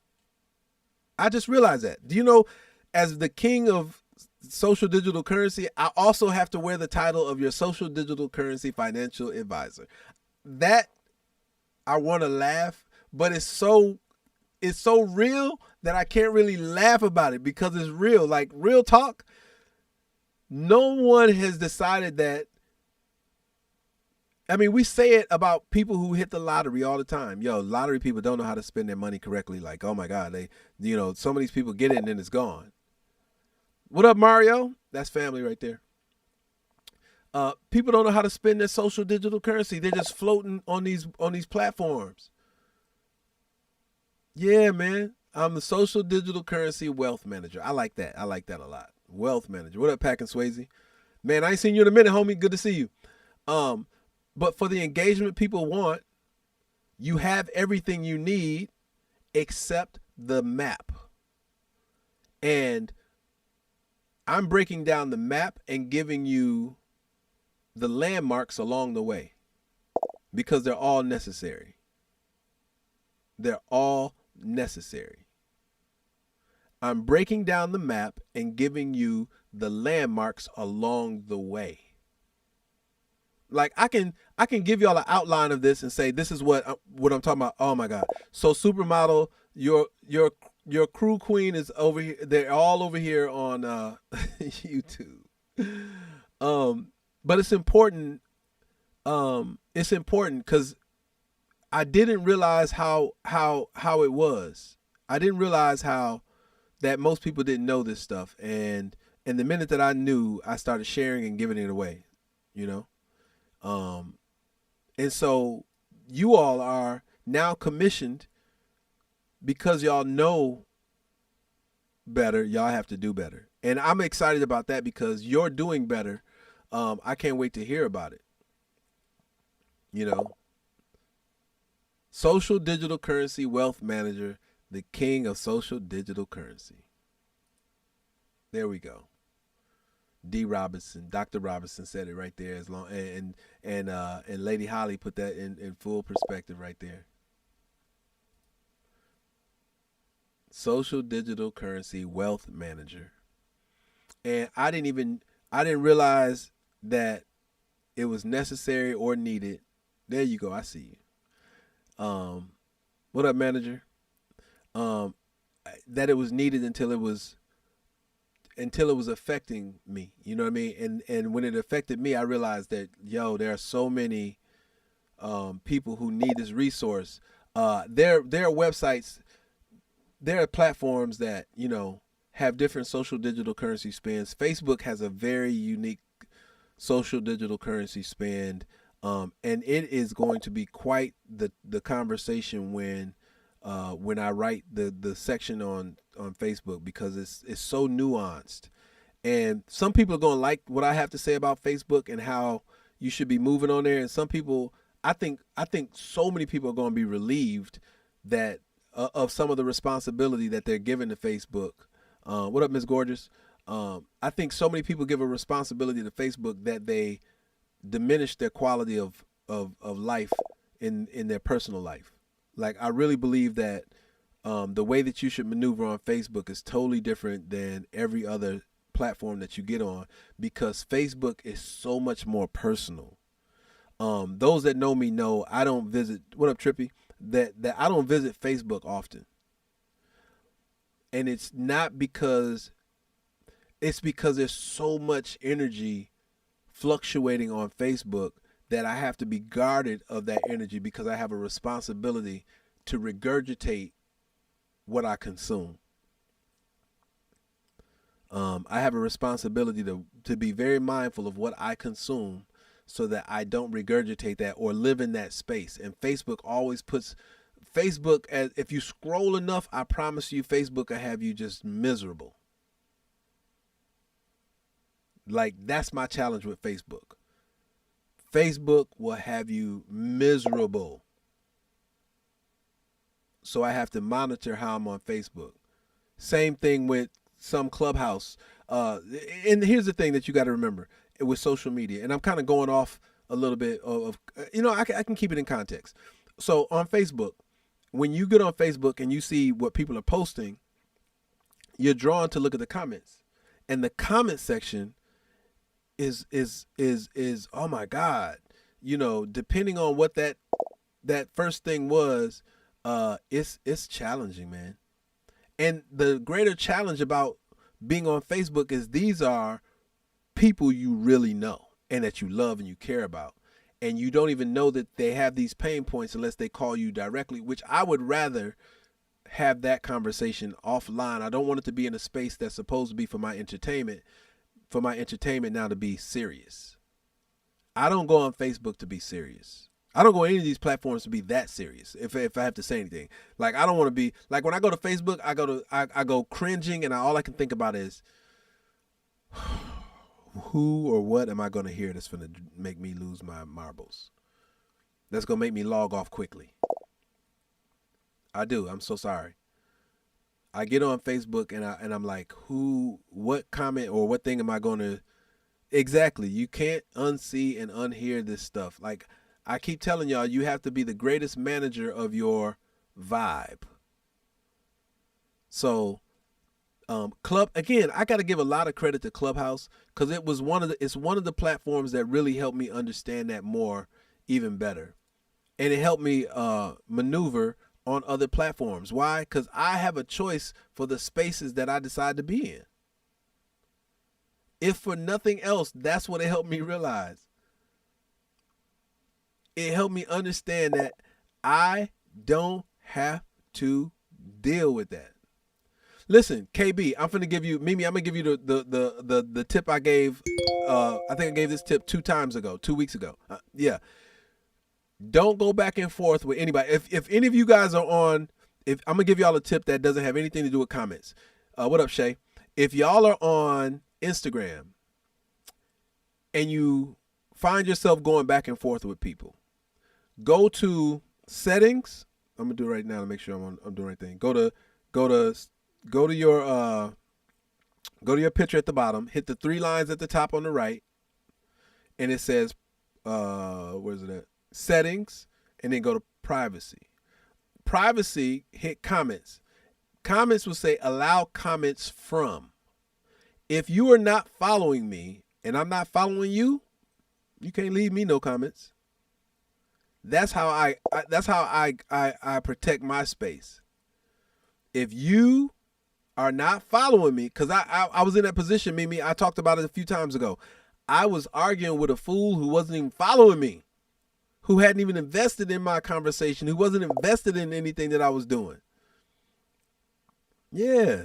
[SPEAKER 1] I just realized that. Do you know, as the king of social digital currency, I also have to wear the title of your social digital currency financial advisor. That, I want to laugh, but it's so real that I can't really laugh about it because it's real. Like, real talk. No one has decided that. I mean, we say it about people who hit the lottery all the time. Yo, lottery people don't know how to spend their money correctly. Like, oh my God, some of these people get it and then it's gone. What up, Mario? That's family right there. People don't know how to spend their social digital currency. They're just floating on these platforms. Yeah, man. I'm the social digital currency wealth manager. I like that. I like that a lot. Wealth manager. What up, Pack and Swayze? Man, I ain't seen you in a minute, homie. Good to see you. But for the engagement people want, you have everything you need except the map. And I'm breaking down the map and giving you the landmarks along the way because they're all necessary. They're all necessary. I'm breaking down the map and giving you the landmarks along the way. Like, I can give y'all an outline of this and say this is what I'm talking about. Oh my God! So supermodel, your crew queen is over here. They're all over here on YouTube. But it's important. It's important because I didn't realize how it was. I didn't realize how that most people didn't know this stuff, and the minute that I knew, I started sharing and giving it away. You know. And so you all are now commissioned because y'all know better. Y'all have to do better. And I'm excited about that because you're doing better. I can't wait to hear about it. You know, social digital currency wealth manager, the king of social digital currency. There we go. D. Robinson, Dr. Robinson said it right there. As long and Lady Holly put that in full perspective right there. Social digital currency wealth manager, and I didn't realize that it was necessary or needed. There you go. I see you. What up, manager? That it was needed until it was affecting me, you know what I mean? And when it affected me, I realized that, there are so many people who need this resource. There are websites, there are platforms that, have different social digital currency spends. Facebook has a very unique social digital currency spend, and it is going to be quite the conversation when I write the section on Facebook, because it's so nuanced, and some people are going to like what I have to say about Facebook and how you should be moving on there, and some people, I think so many people are going to be relieved that of some of the responsibility that they're giving to Facebook. What up, Miss Gorgeous? I think so many people give a responsibility to Facebook that they diminish their quality of life in their personal life. Like, I really believe that the way that you should maneuver on Facebook is totally different than every other platform that you get on, because Facebook is so much more personal. Those that know me know I don't visit, what up, Trippy? That I don't visit Facebook often. And it's not because, it's because there's so much energy fluctuating on Facebook that I have to be guarded of that energy, because I have a responsibility to regurgitate what I consume. I have a responsibility to be very mindful of what I consume so that I don't regurgitate that or live in that space. And Facebook always puts Facebook as, if you scroll enough, I promise you Facebook will have you just miserable. Like, that's my challenge with Facebook. Facebook will have you miserable. So I have to monitor how I'm on Facebook. Same thing with some Clubhouse. And here's the thing that you got to remember with social media. And I'm kind of going off a little bit of I can keep it in context. So on Facebook, when you get on Facebook and you see what people are posting, you're drawn to look at the comments. And the comment section is oh my God, depending on what that first thing was, it's challenging, man. And the greater challenge about being on Facebook is these are people you really know and that you love and you care about. And you don't even know that they have these pain points unless they call you directly, which I would rather have that conversation offline. I don't want it to be in a space that's supposed to be for my entertainment now to be serious. I don't go on Facebook to be serious. I don't go on any of these platforms to be that serious. If I have to say anything, like, I don't want to be like, when I go to Facebook, I go cringing, and all I can think about is who or what am I going to hear that's going to make me lose my marbles? That's going to make me log off quickly. I do. I'm so sorry. I get on Facebook and I'm like, what comment or what thing am I going to? Exactly. You can't unsee and unhear this stuff. Like, I keep telling y'all, you have to be the greatest manager of your vibe. So, again, I got to give a lot of credit to Clubhouse, because it's one of the platforms that really helped me understand that more, even better. And it helped me maneuver on other platforms. Why? Because I have a choice for the spaces that I decide to be in. If for nothing else, that's what it helped me realize. It helped me understand that I don't have to deal with that. Listen, KB, I'm finna give you, Mimi, I'm gonna give you the tip I gave. I think I gave this tip 2 weeks ago. Yeah. Don't go back and forth with anybody. If any of you guys are on, I'm gonna give y'all a tip that doesn't have anything to do with comments. What up, Shay? If y'all are on Instagram and you find yourself going back and forth with people, go to settings. I'm gonna do it right now to make sure I'm doing the right thing. Go to your picture at the bottom. Hit the 3 lines at the top on the right, and it says, where's it at? Settings, and then go to privacy. Privacy, hit comments. Comments will say allow comments from. If you are not following me and I'm not following you, you can't leave me no comments. That's how I protect my space. If you are not following me, because I was in that position, Mimi, I talked about it a few times ago. I was arguing with a fool who wasn't even following me, who hadn't even invested in my conversation, who wasn't invested in anything that I was doing. Yeah.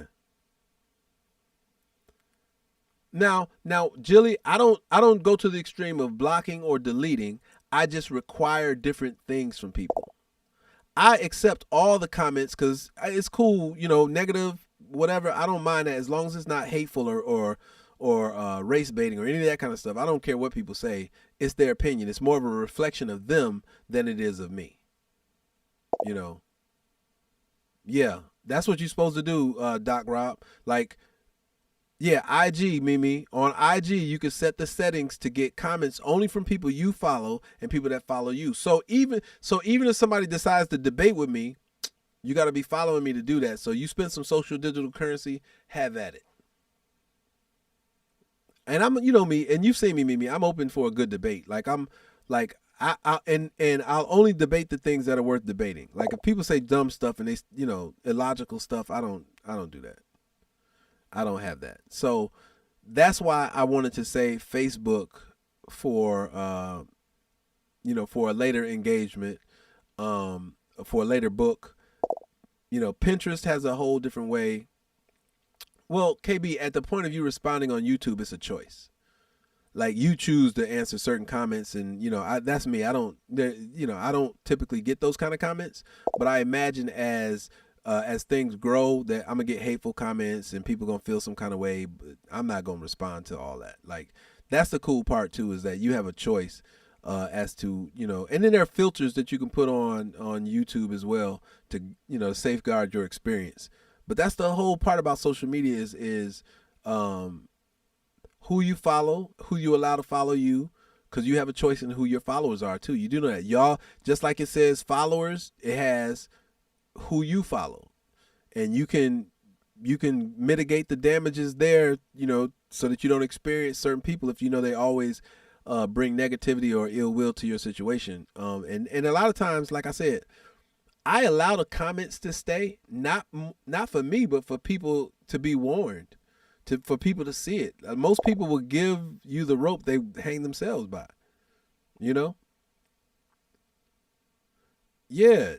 [SPEAKER 1] Now, Jilly, I don't go to the extreme of blocking or deleting. I just require different things from people. I accept all the comments because it's cool, negative, whatever. I don't mind that as long as it's not hateful or race baiting or any of that kind of stuff. I don't care what people say. It's their opinion. It's more of a reflection of them than it is of me. Yeah, that's what you're supposed to do, Doc Rob. Like, yeah, IG, Mimi. On IG, you can set the settings to get comments only from people you follow and people that follow you. So even if somebody decides to debate with me, you got to be following me to do that. So you spend some social digital currency, have at it. And I'm, me, and you've seen me, Mimi. I'm open for a good debate. Like, I'll only debate the things that are worth debating. Like, if people say dumb stuff and they, illogical stuff, I don't do that. I don't have that. So that's why I wanted to say Facebook for, for a later engagement, for a later book. Pinterest has a whole different way Well, KB, at the point of you responding on YouTube, it's a choice. Like you choose to answer certain comments, and that's me. I don't, I don't typically get those kind of comments, but I imagine as things grow, that I'm gonna get hateful comments and people gonna feel some kind of way. But I'm not gonna respond to all that. Like that's the cool part too, is that you have a choice as to and then there are filters that you can put on YouTube as well to safeguard your experience. But that's the whole part about social media is who you follow, who you allow to follow you, because you have a choice in who your followers are too. You do know that, y'all. Just like it says followers, it has who you follow, and you can mitigate the damages there, so that you don't experience certain people if they always bring negativity or ill will to your situation. And a lot of times, like I said, I allow the comments to stay, not for me, but for people to be warned, for people to see it. Most people will give you the rope they hang themselves by, Yeah.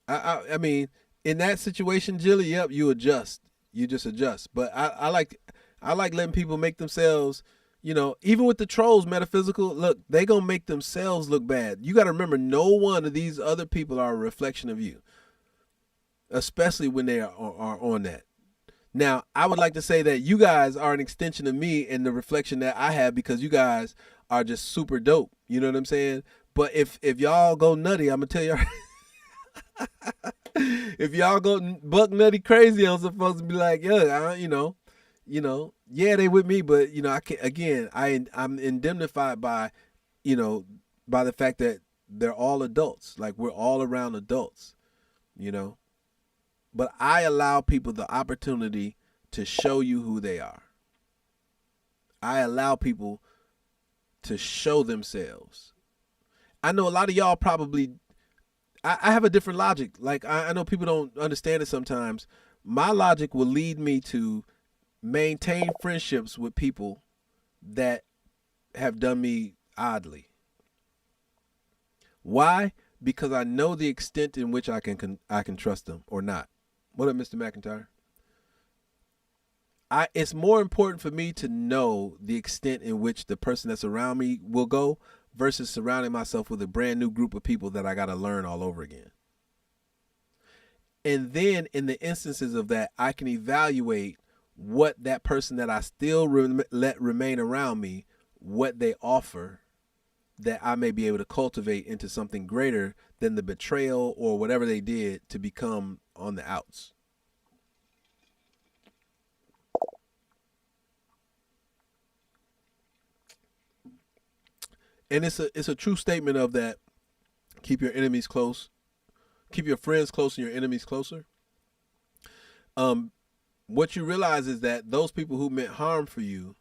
[SPEAKER 1] I mean, in that situation, Jilly, yep, you adjust. You just adjust. But I like letting people make themselves, even with the trolls, metaphysical, look, they gonna make themselves look bad. You got to remember, no one of these other people are a reflection of you, especially when they are on that. Now, I would like to say that you guys are an extension of me and the reflection that I have, because you guys are just super dope. You know what I'm saying? But if y'all go nutty, I'm gonna tell y'all. If y'all go buck nutty crazy on some folks and be like, yeah, yeah, they with me, but I can't. Again, I'm indemnified by, by the fact that they're all adults. Like we're all around adults, But I allow people the opportunity to show you who they are. I allow people to show themselves. I know a lot of y'all probably. I have a different logic. Like I know people don't understand it sometimes. My logic will lead me to maintain friendships with people that have done me oddly. Why? Because I know the extent in which I can trust them or not. What up, Mr. McIntyre? It's more important for me to know the extent in which the person that's around me will go versus surrounding myself with a brand new group of people that I got to learn all over again. And then in the instances of that, I can evaluate what that person that I still let remain around me, what they offer that I may be able to cultivate into something greater than the betrayal or whatever they did to become on the outs. And it's a true statement of that. Keep your enemies close. Keep your friends close and your enemies closer. What you realize is that those people who meant harm for you,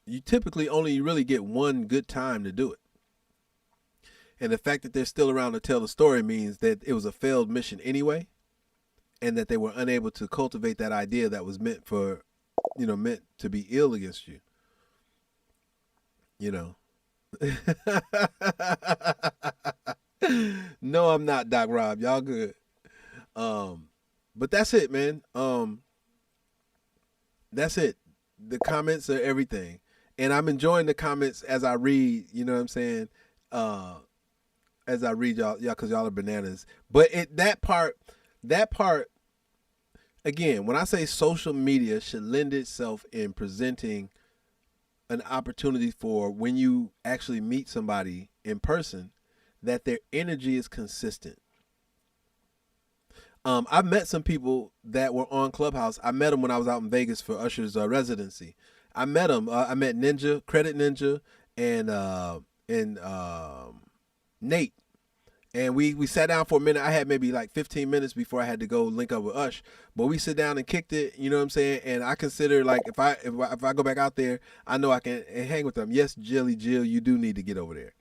[SPEAKER 1] you typically only really get one good time to do it. And the fact that they're still around to tell the story means that it was a failed mission anyway, and that they were unable to cultivate that idea that was meant to be ill against you. No, I'm not, Doc Rob. Y'all good. But that's it, man. That's it. The comments are everything. And I'm enjoying the comments as I read, you know what I'm saying? As I read y'all, because y'all are bananas. But that part, again, when I say social media should lend itself in presenting an opportunity for when you actually meet somebody in person, that their energy is consistent. I've met some people that were on Clubhouse. I met them when I was out in Vegas for Usher's residency. I met them. I met Ninja, Credit Ninja, and Nate. And we sat down for a minute. I had maybe like 15 minutes before I had to go link up with Ush. But we sit down and kicked it, you know what I'm saying? And I consider, like, if I go back out there, I know I can hang with them. Yes, Jill, you do need to get over there.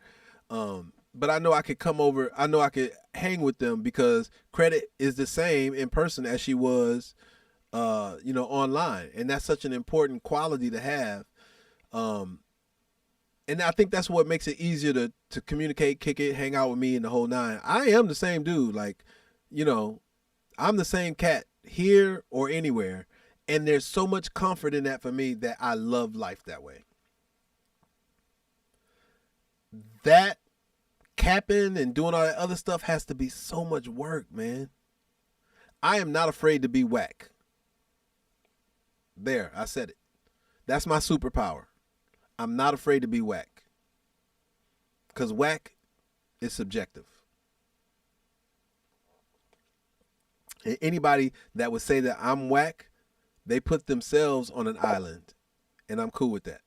[SPEAKER 1] But I know I could come over. I know I could hang with them because Credit is the same in person as she was, online. And that's such an important quality to have. And I think that's what makes it easier to communicate, kick it, hang out with me and the whole nine. I am the same dude. Like, I'm the same cat here or anywhere. And there's so much comfort in that for me that I love life that way. That capping and doing all that other stuff has to be so much work, man. I am not afraid to be whack. There, I said it. That's my superpower. I'm not afraid to be whack. Because whack is subjective. And anybody that would say that I'm whack, they put themselves on an island. And I'm cool with that.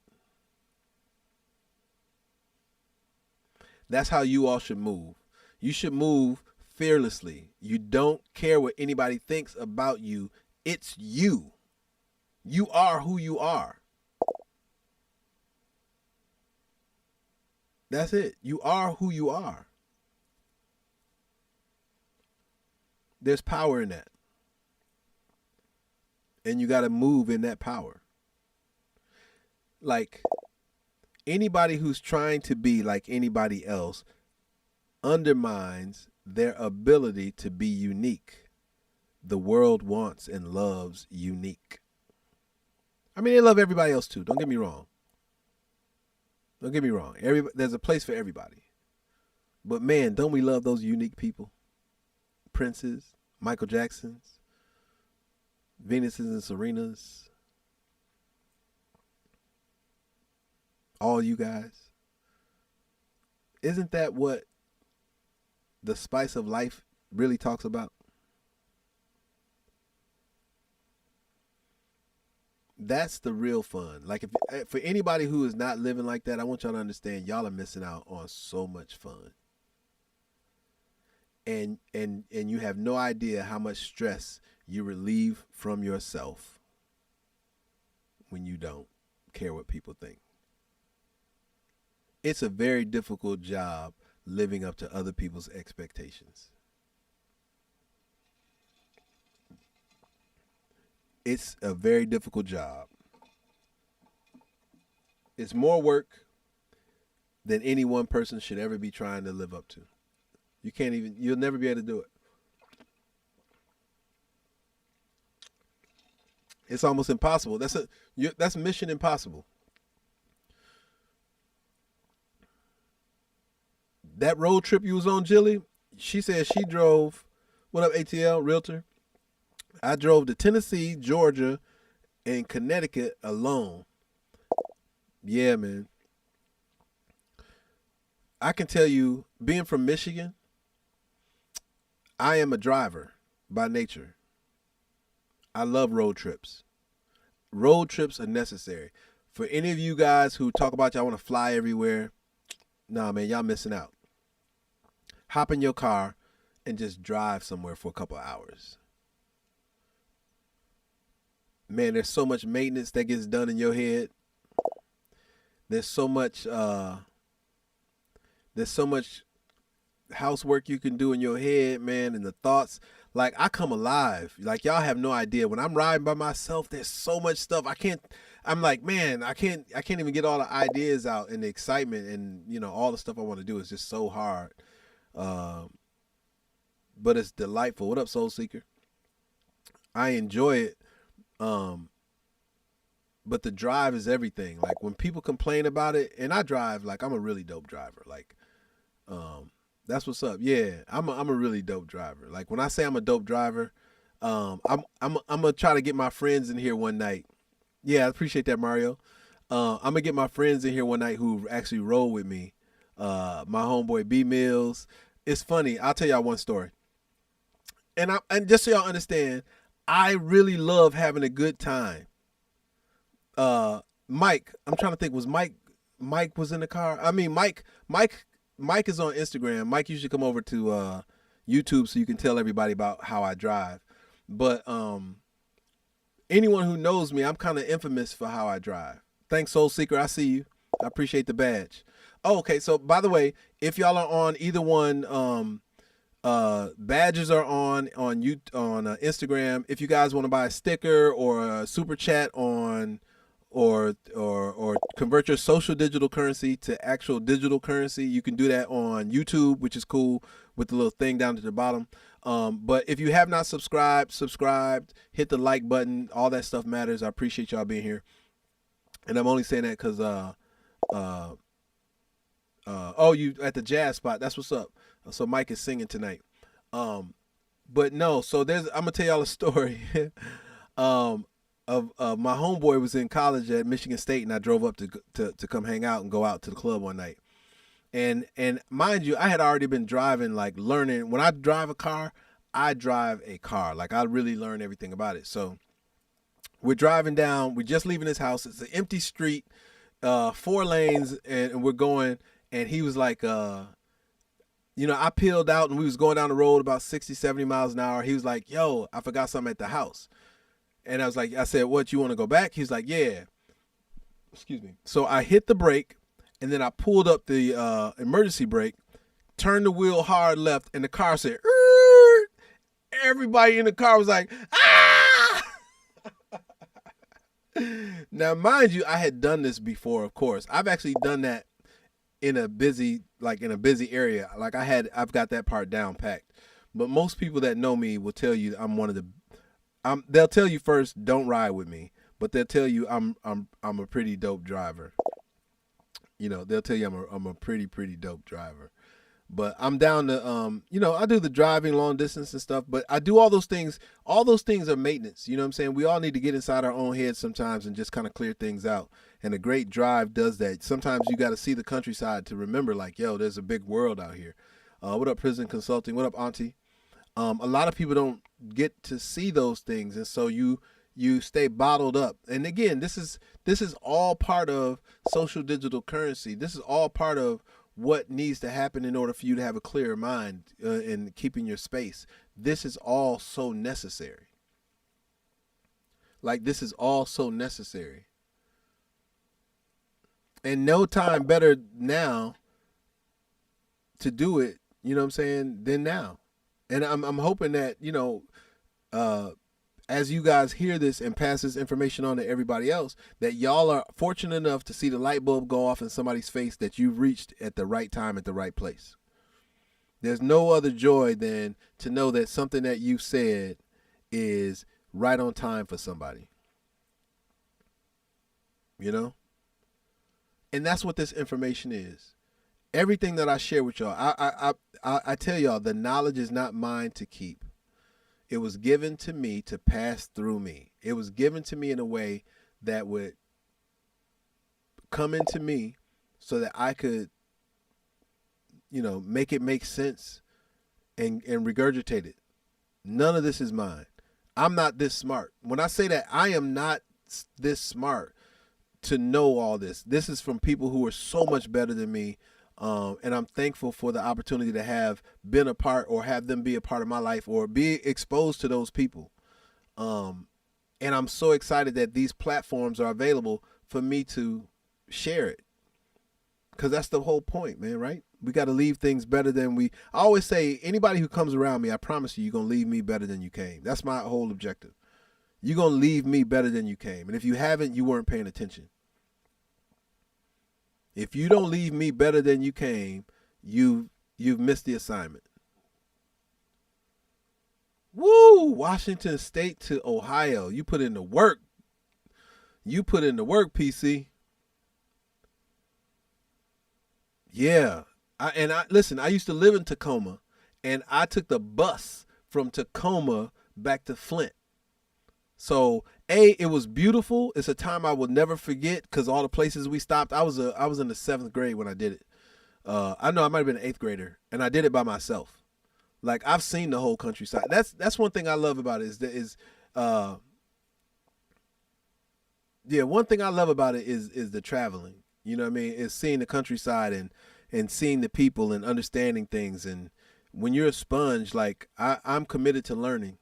[SPEAKER 1] That's how you all should move. You should move fearlessly. You don't care what anybody thinks about you. It's you. You are who you are. That's it. You are who you are. There's power in that. And you got to move in that power. Like, anybody who's trying to be like anybody else undermines their ability to be unique. The world wants and loves unique. I mean, they love everybody else too. Don't get me wrong. Don't get me wrong. There's a place for everybody. But man, don't we love those unique people? Princes, Michael Jacksons, Venuses and Serenas. All you guys. Isn't that what the spice of life really talks about? That's the real fun. Like, if for anybody who is not living like that, I want y'all to understand y'all are missing out on so much fun. And you have no idea how much stress you relieve from yourself when you don't care what people think. It's a very difficult job living up to other people's expectations. It's a very difficult job. It's more work than any one person should ever be trying to live up to. You'll never be able to do it. It's almost impossible. That's mission impossible. That road trip you was on, Jilly, she said she drove, what up, ATL, Realtor? I drove to Tennessee, Georgia, and Connecticut alone. Yeah, man. I can tell you, being from Michigan, I am a driver by nature. I love road trips. Road trips are necessary. For any of you guys who talk about y'all want to fly everywhere, nah, man, y'all missing out. Hop in your car and just drive somewhere for a couple of hours. Man, there's so much maintenance that gets done in your head. There's so much housework you can do in your head, man, and the thoughts. Like, I come alive. Like, y'all have no idea. When I'm riding by myself, there's so much stuff. I'm like, man, I can't even get all the ideas out, and the excitement and, you know, all the stuff I want to do is just so hard. But it's delightful. What up, Soul Seeker? I enjoy it. But the drive is everything. Like, when people complain about it, and I drive, like, I'm a really dope driver. Like, that's what's up. Yeah, I'm a really dope driver. Like, when I say I'm a dope driver, I'm gonna try to get my friends in here one night. Yeah, I appreciate that, Mario. I'm gonna get my friends in here one night who actually roll with me. My homeboy B Mills. It's funny. I'll tell y'all one story. And just so y'all understand, I really love having a good time. Mike, I'm trying to think, was Mike was in the car? I mean, Mike is on Instagram. Mike, you should come over to YouTube so you can tell everybody about how I drive. But anyone who knows me, I'm kind of infamous for how I drive. Thanks, Soul Seeker. I see you. I appreciate the badge. Oh, okay. So, by the way, if y'all are on either one, badges are on Instagram. If you guys want to buy a sticker or a super chat on or convert your social digital currency to actual digital currency. You can do that on YouTube, which is cool, with the little thing down at the bottom. But if you have not subscribed, hit the like button. All that stuff matters. I appreciate y'all being here. And I'm only saying that because oh, you at the jazz spot. That's what's up. So Mike is singing tonight. But no, so I'm gonna tell y'all a story. Of my homeboy was in college at Michigan State, and I drove up to come hang out and go out to the club one night. And mind you, I had already been driving, like learning. When I drive a car, I drive a car. Like I really learn everything about it. So we're driving down. We're just leaving his house. It's an empty street, 4 lanes, and we're going. And he was like, I peeled out, and we was going down the road about 60, 70 miles an hour. He was like, yo, I forgot something at the house. And I said, what, you want to go back? He's like, yeah. Excuse me. So I hit the brake, and then I pulled up the emergency brake, turned the wheel hard left, and the car said, "Err!" Everybody in the car was like, ah! Now, mind you, I had done this before, of course. I've actually done that in a busy area. Like I've got that part down packed. But most people that know me will tell you they'll tell you first, don't ride with me, but they'll tell you I'm a pretty dope driver. They'll tell you I'm a pretty dope driver. But I'm down to I do the driving long distance and stuff, but I do all those things. All those things are maintenance. You know what I'm saying? We all need to get inside our own heads sometimes and just kind of clear things out. And a great drive does that. Sometimes you got to see the countryside to remember, like, yo, there's a big world out here. What up, Prison Consulting? What up, Auntie? A lot of people don't get to see those things, and so you stay bottled up. And again, this is all part of social digital currency. This is all part of what needs to happen in order for you to have a clearer mind in keeping your space. This is all so necessary. Like, this is all so necessary. And no time better now to do it, you know what I'm saying, than now. And I'm hoping that, as you guys hear this and pass this information on to everybody else, that y'all are fortunate enough to see the light bulb go off in somebody's face, that you've reached at the right time, at the right place. There's no other joy than to know that something that you said is right on time for somebody. And that's what this information is. Everything that I share with y'all, I tell y'all, the knowledge is not mine to keep. It was given to me to pass through me. It was given to me in a way that would come into me so that I could, make it make sense and regurgitate it. None of this is mine. I'm not this smart. When I say that, I am not this smart to know all this. This is from people who are so much better than me. And I'm thankful for the opportunity to have been a part, or have them be a part of my life, or be exposed to those people. And I'm so excited that these platforms are available for me to share it. Because that's the whole point, man, right? We got to leave things better than I always say, anybody who comes around me, I promise you're going to leave me better than you came. That's my whole objective. You're going to leave me better than you came. And if you haven't, you weren't paying attention. If you don't leave me better than you came, you've missed the assignment. Woo! Washington State to Ohio. You put in the work. PC. Yeah. Listen, I used to live in Tacoma, and I took the bus from Tacoma back to Flint. So, it was beautiful. It's a time I will never forget, because all the places we stopped. I was in the 7th grade when I did it. I know I might have been an 8th grader, and I did it by myself. Like, I've seen the whole countryside. That's one thing I love about it one thing I love about it is the traveling. You know what I mean? It's seeing the countryside and seeing the people and understanding things. And when you're a sponge, like I'm committed to learning.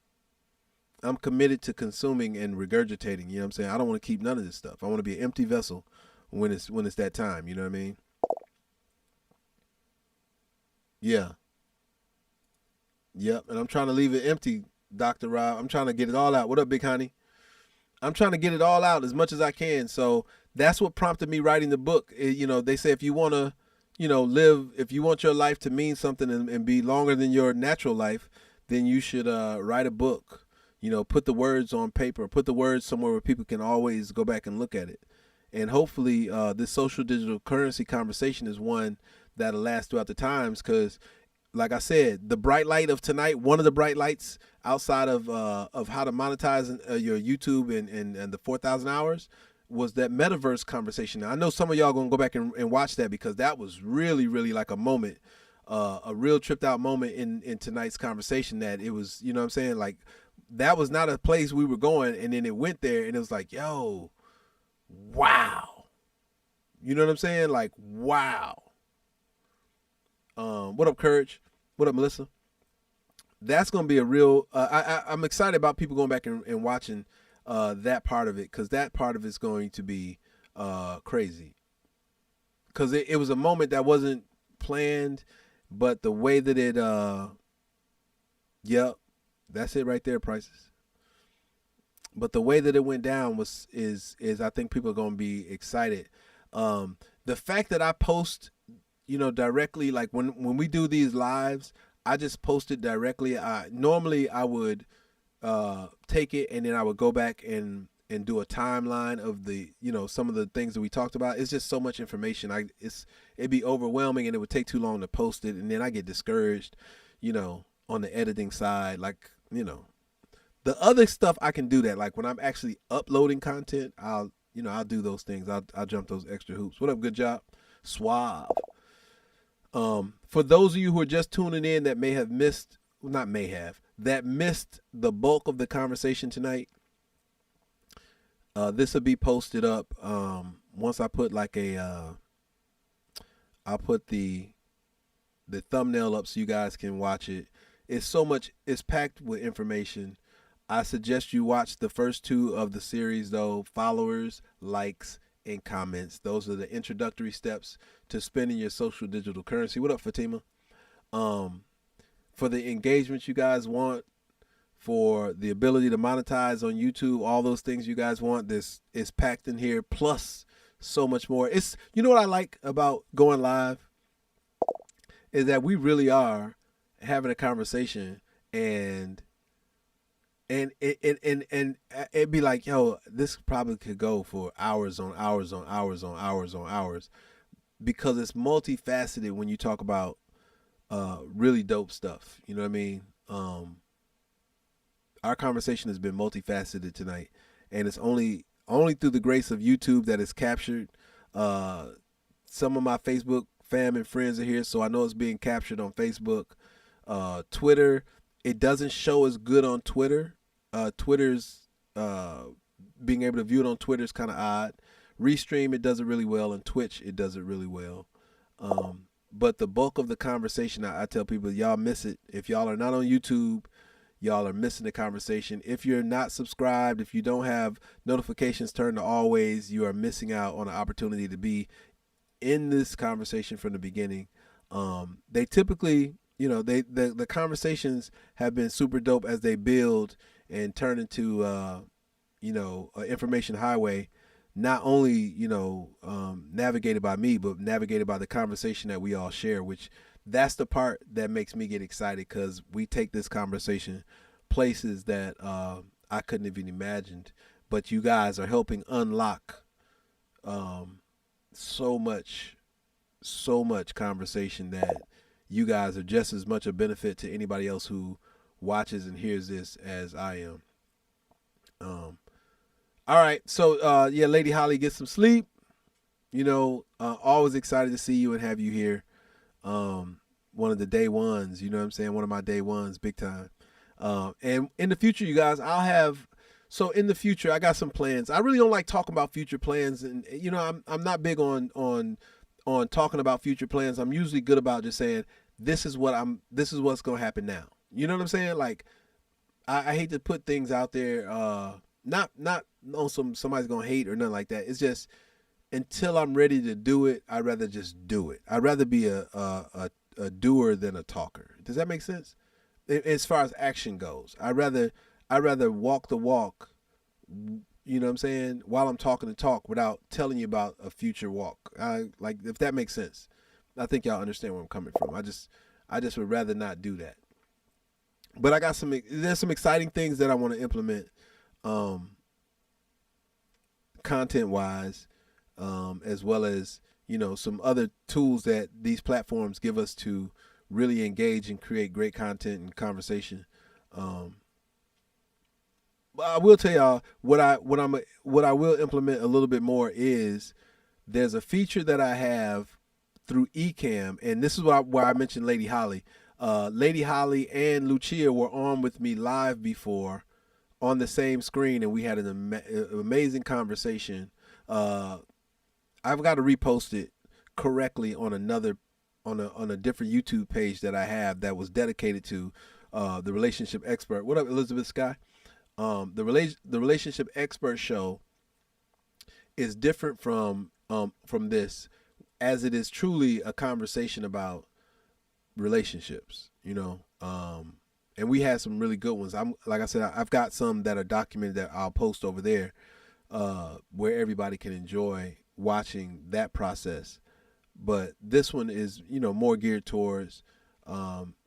[SPEAKER 1] I'm committed to consuming and regurgitating. You know what I'm saying? I don't want to keep none of this stuff. I want to be an empty vessel when it's that time. You know what I mean? Yeah. Yep. And I'm trying to leave it empty, Dr. Rob. I'm trying to get it all out. What up, Big Honey? I'm trying to get it all out as much as I can. So that's what prompted me writing the book. They say if you want to, live, if you want your life to mean something and be longer than your natural life, then you should write a book. Put the words on paper, put the words somewhere where people can always go back and look at it. And hopefully this social digital currency conversation is one that'll last throughout the times, because like I said, the bright light of tonight, one of the bright lights outside of how to monetize your YouTube and the 4,000 hours, was that metaverse conversation. Now, I know some of y'all gonna go back and watch that, because that was really, really like a moment, a real tripped out moment in tonight's conversation. That it was, you know what I'm saying? Like, that was not a place we were going, and then it went there, and it was like, yo, wow. You know what I'm saying? Like, wow. What up, Courage? What up, Melissa? That's going to be a real, I'm excited about people going back and watching that part of it, because that part of it's going to be crazy. Because it was a moment that wasn't planned, but the way that it, yep, that's it right there, Prices. But the way that it went down is I think people are going to be excited. The fact that I post, directly, like when we do these lives, I just post it directly. Normally I would take it and then I would go back and do a timeline of the, some of the things that we talked about. It's just so much information. It'd be overwhelming, and it would take too long to post it, and then I get discouraged, on the editing side. Like, the other stuff I can do that. Like when I'm actually uploading content, I'll do those things. I'll jump those extra hoops. What up, good job? Suave. For those of you who are just tuning in that missed the bulk of the conversation tonight, this will be posted up once I put I'll put the thumbnail up so you guys can watch it. It's packed with information. I suggest you watch the first 2 of the series, though. Followers, likes, and comments. Those are the introductory steps to spending your social digital currency. What up, Fatima? For the engagement you guys want, for the ability to monetize on YouTube, all those things you guys want, this is packed in here, plus so much more. It's, what I like about going live is that we really are having a conversation, and it'd be like, yo, this probably could go for hours on hours on hours on hours on hours, because it's multifaceted when you talk about really dope stuff. You know what I mean? Our conversation has been multifaceted tonight, and it's only through the grace of YouTube that it's captured. Some of my Facebook fam and friends are here, so I know it's being captured on Facebook. Twitter, it doesn't show as good on Twitter. Twitter's being able to view it on Twitter is kind of odd. Restream, it does it really well, and Twitch, it does it really well. But the bulk of the conversation, I tell people, y'all miss it. If y'all are not on YouTube, y'all are missing the conversation. If you're not subscribed, if you don't have notifications turned to always, you are missing out on an opportunity to be in this conversation from the beginning. They typically, the conversations have been super dope as they build and turn into, an information highway, not only, navigated by me, but navigated by the conversation that we all share, which that's the part that makes me get excited, because we take this conversation places that I couldn't have even imagined. But you guys are helping unlock so much conversation that you guys are just as much a benefit to anybody else who watches and hears this as I am. All right, so Lady Holly, get some sleep. Always excited to see you and have you here. One of the day ones, you know what I'm saying? One of my day ones, big time. And in the future, you guys, in the future, I got some plans. I really don't like talking about future plans, and I'm not big on talking about future plans. I'm usually good about just saying this is what's going to happen now. You know what I'm saying? Like, I hate to put things out there, not on somebody's going to hate or nothing like that. It's just, until I'm ready to do it, I'd rather just do it. I'd rather be a doer than a talker. Does that make sense? As far as action goes, I'd rather walk the walk you know what I'm saying, while I'm talking the talk without telling you about a future walk. Like, if that makes sense. I think y'all understand where I'm coming from. I just would rather not do that. But I got there's some exciting things that I want to implement, content wise, as well as, some other tools that these platforms give us to really engage and create great content and conversation. I will tell y'all what I will implement a little bit more is there's a feature that I have through Ecamm, and this is where I mentioned Lady Holly. Lady Holly and Lucia were on with me live before on the same screen, and we had an amazing conversation. I've got to repost it correctly on a different YouTube page that I have that was dedicated to the relationship expert. What up, Elizabeth Sky? The relationship expert show is different from this, as it is truly a conversation about relationships, and we had some really good ones. Like I said, I've got some that are documented that I'll post over there, where everybody can enjoy watching that process. But this one is, more geared towards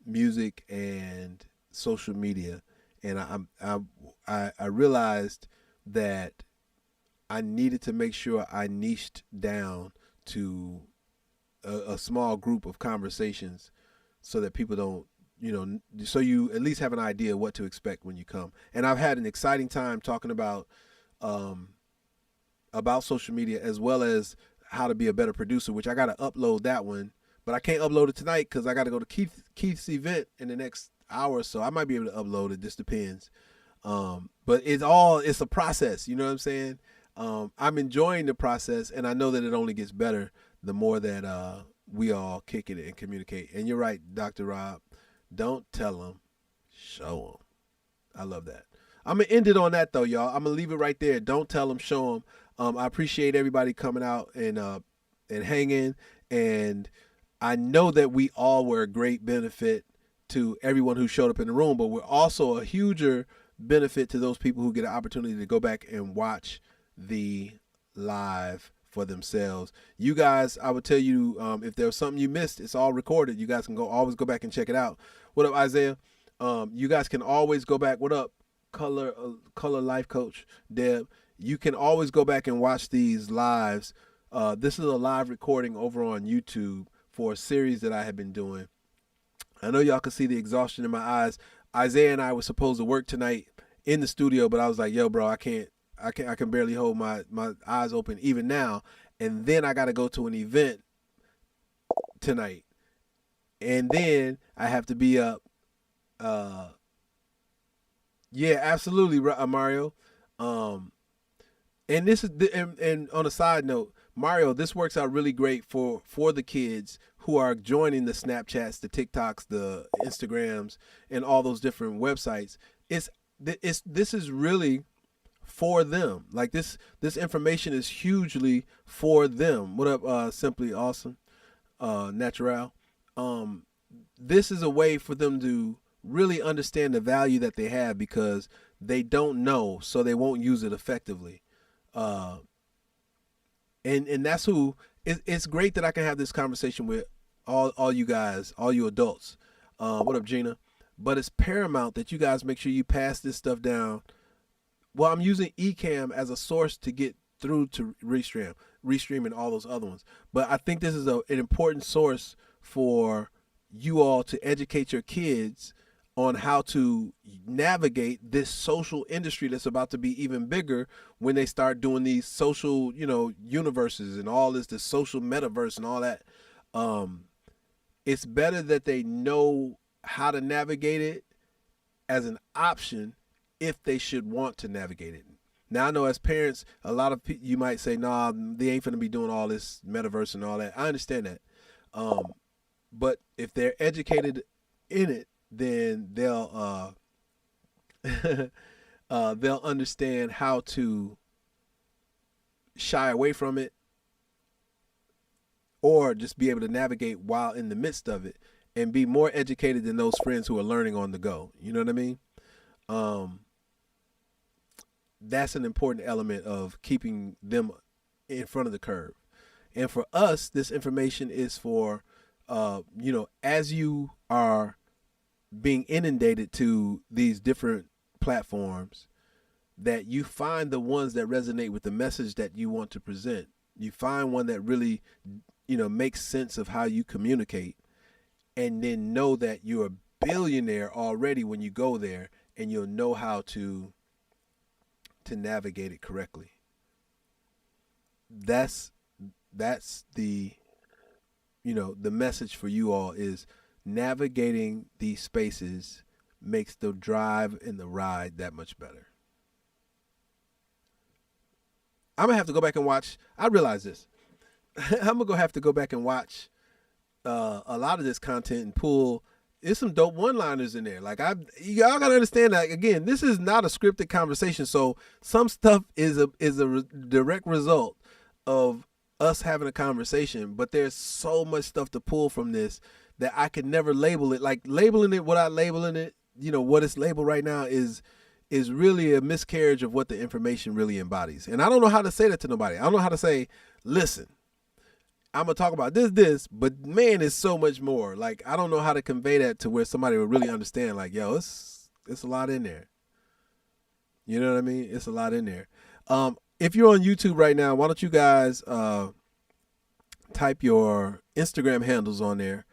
[SPEAKER 1] music and social media, and I realized that I needed to make sure I niched down to a small group of conversations, so that people don't, so you at least have an idea what to expect when you come. And I've had an exciting time talking about social media, as well as how to be a better producer, which I got to upload that one, but I can't upload it tonight because I got to go to Keith's event in the next hour or so. I might be able to upload it. This depends. But it's a process. You know what I'm saying? I'm enjoying the process, and I know that it only gets better the more that we all kick it and communicate. And you're right, Dr. Rob. Don't tell them, show them. I love that. I'm going to end it on that, though, y'all. I'm going to leave it right there. Don't tell them, show them. I appreciate everybody coming out and hanging. And I know that we all were a great benefit to everyone who showed up in the room, but we're also a huger benefit to those people who get an opportunity to go back and watch the live for themselves. You guys, I would tell you, if there's something you missed, it's all recorded. You guys can always go back and check it out. What up, Isaiah? You guys can always go back. What up, color life coach Deb? You can always go back and watch these lives. This is a live recording over on YouTube for a series that I have been doing. I know y'all can see the exhaustion in my eyes. Isaiah and I were supposed to work tonight in the studio, but I was like, yo, bro, I can barely hold my eyes open even now. And then I got to go to an event tonight. And then I have to be up. Yeah, absolutely, Mario. And this is and on a side note, Mario, this works out really great for the kids who are joining the Snapchats, the TikToks, the Instagrams, and all those different websites. This is really for them. Like this information is hugely for them. What up, Simply Awesome, Natural. This is a way for them to really understand the value that they have, because they don't know, so they won't use it effectively. And that's who it's great that I can have this conversation with all you guys, all you adults. What up, Gina? But it's paramount that you guys make sure you pass this stuff down. Well, I'm using Ecamm as a source to get through to Restream and all those other ones. But I think this is an important source for you all to educate your kids on how to navigate this social industry that's about to be even bigger when they start doing these social, universes and all this social metaverse and all that. It's better that they know how to navigate it as an option if they should want to navigate it. Now, I know as parents, a lot of you might say, nah, they ain't finna be doing all this metaverse and all that. I understand that. But if they're educated in it, then they'll they'll understand how to shy away from it, or just be able to navigate while in the midst of it, and be more educated than those friends who are learning on the go. You know what I mean? that's an important element of keeping them in front of the curve. And for us, this information is for, as you are being inundated to these different platforms, that you find the ones that resonate with the message that you want to present. You find one that really, makes sense of how you communicate, and then know that you're a billionaire already when you go there, and you'll know how to navigate it correctly. That's the the message for you all is navigating these spaces makes the drive and the ride that much better. I'm gonna have to go back and watch. I realize this. I'm gonna have to go back and watch a lot of this content and pull. There's some dope one-liners in there. Like y'all gotta understand that again. This is not a scripted conversation, so some stuff is a direct result of us having a conversation. But there's so much stuff to pull from this that I could never label it. Like labeling it without labeling it, what it's labeled right now is really a miscarriage of what the information really embodies. And I don't know how to say that to nobody. I don't know how to say, listen, I'm going to talk about this, but man, it's so much more. Like, I don't know how to convey that to where somebody would really understand, like, yo, it's a lot in there. You know what I mean? It's a lot in there. If you're on YouTube right now, why don't you guys type your Instagram handles on there